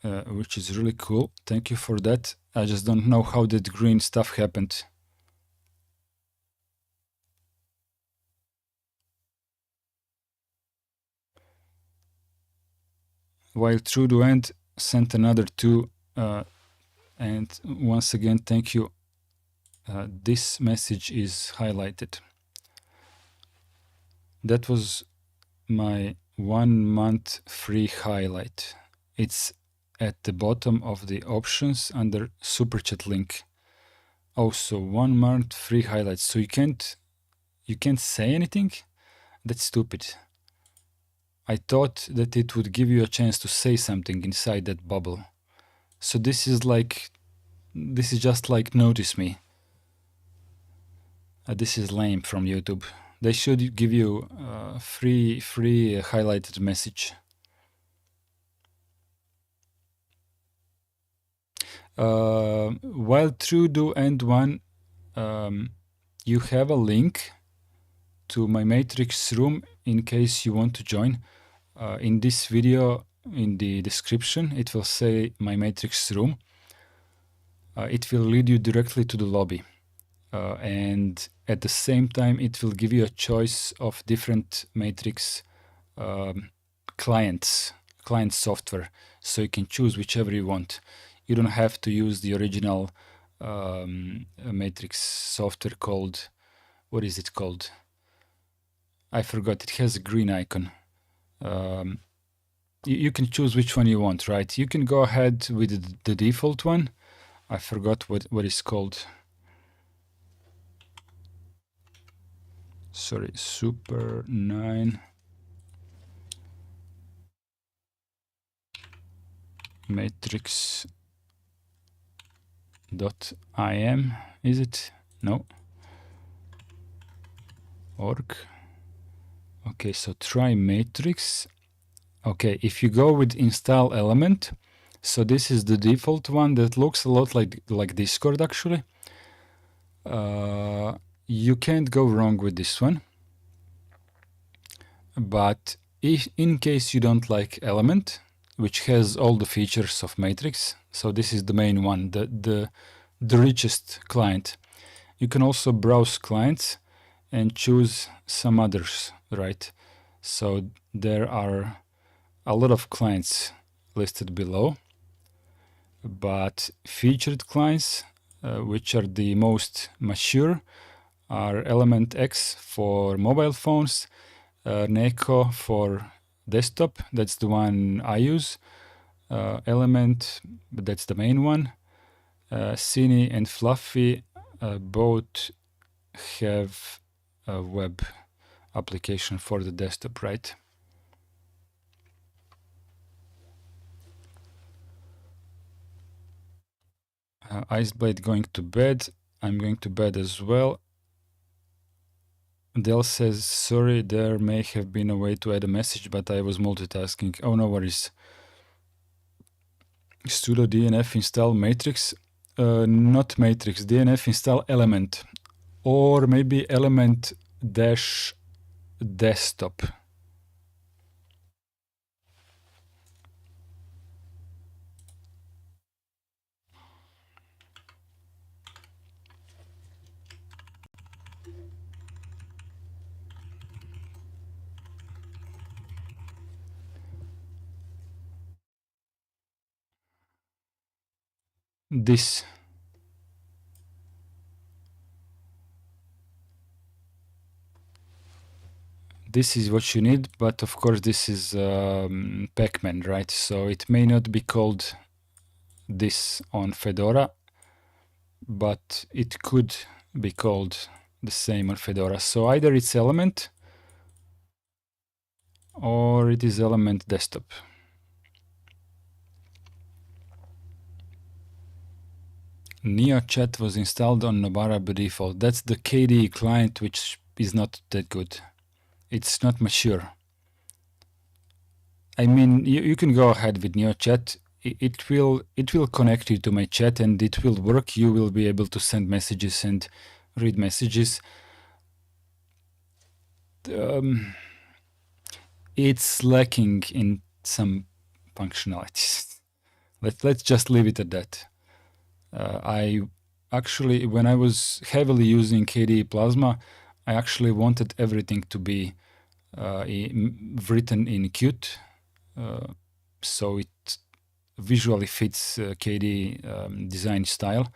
which is really cool. Thank you for that. I just don't know how that green stuff happened. While True to End sent another 2, and once again, thank you. This message is highlighted. That was my 1 month free highlight. It's at the bottom of the options under super chat link. Also 1 month free highlights. So you can't say anything? That's stupid. I thought that it would give you a chance to say something inside that bubble. So this is just like notice me. This is lame from YouTube. They should give you a free highlighted message. While True Do End 1, you have a link to my Matrix room in case you want to join. In this video, in the description, it will say my Matrix room. It will lead you directly to the lobby. And at the same time, it will give you a choice of different Matrix client software. So you can choose whichever you want. You don't have to use the original Matrix software called, what is it called? I forgot. It has a green icon. You can choose which one you want, right? You can go ahead with the default one. I forgot what it's called. Sorry, Super 9 matrix.im, is it? No. Org. Okay, so try matrix. Okay, if you go with install element, so this is the default one that looks a lot like Discord actually. You can't go wrong with this one, but If in case you don't like Element, which has all the features of Matrix, so this is the main one, the richest client. You can also browse clients and choose some others, right? So there are a lot of clients listed below, but featured clients, which are the most mature, are Element X for mobile phones, Neko for desktop, that's the one I use, Element, that's the main one, Cine and Fluffy both have a web application for the desktop, right? Iceblade going to bed. I'm going to bed as well. Dell says, sorry, there may have been a way to add a message, but I was multitasking. Oh, no worries. Sudo dnf install matrix. Not matrix, dnf install element. Or maybe element dash desktop. This is what you need, but of course this is Pac-Man, right? So it may not be called this on Fedora, but it could be called the same on Fedora. So either it's Element or it is Element Desktop. NeoChat was installed on Nobara by default. That's the KDE client, which is not that good. It's not mature. I mean, you can go ahead with NeoChat. It will connect you to my chat and it will work. You will be able to send messages and read messages. It's lacking in some functionalities. Let's just leave it at that. I actually, when I was heavily using KDE Plasma, I actually wanted everything to be written in Qt, so it visually fits KDE design style.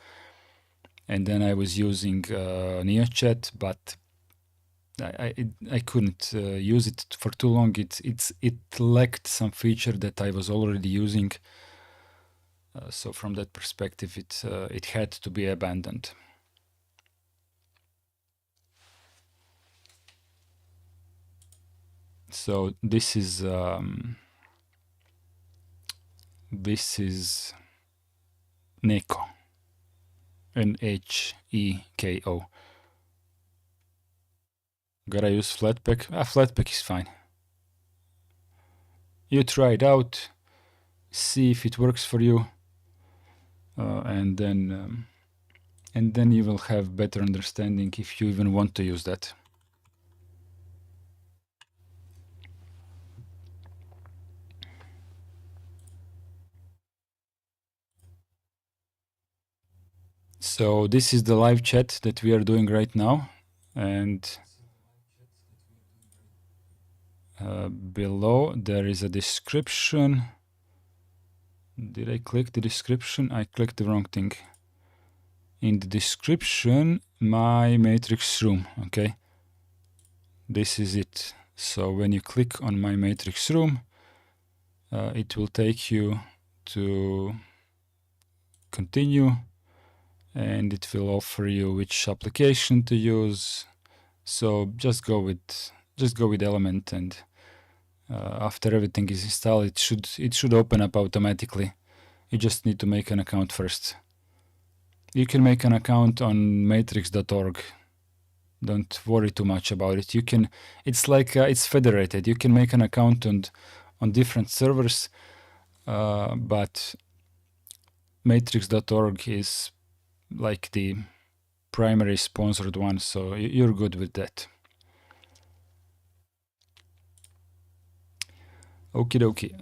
And then I was using NeoChat, but I couldn't use it for too long. It lacked some feature that I was already using. So from that perspective, it had to be abandoned. So this is Neko, Nheko. Gotta use Flatpak. Flatpak is fine. You try it out, see if it works for you, and then you will have better understanding if you even want to use that. So this is the live chat that we are doing right now, and below there is a description. Did I click the description? I clicked the wrong thing. In the description, my matrix room, okay? This is it. So when you click on my matrix room, it will take you to continue, and it will offer you which application to use. So just go with Element, and after everything is installed, it should open up automatically. You just need to make an account first. You can make an account on matrix.org. Don't worry too much about it. You can. It's like it's federated. You can make an account on different servers, but matrix.org is like the primary sponsored one, so you're good with that. Okie dokie.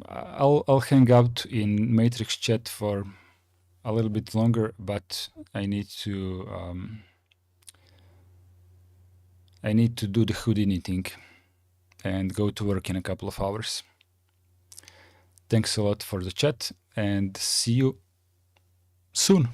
I'll hang out in Matrix chat for a little bit longer, but I need to do the Houdini thing and go to work in a couple of hours. Thanks a lot for the chat and see you soon.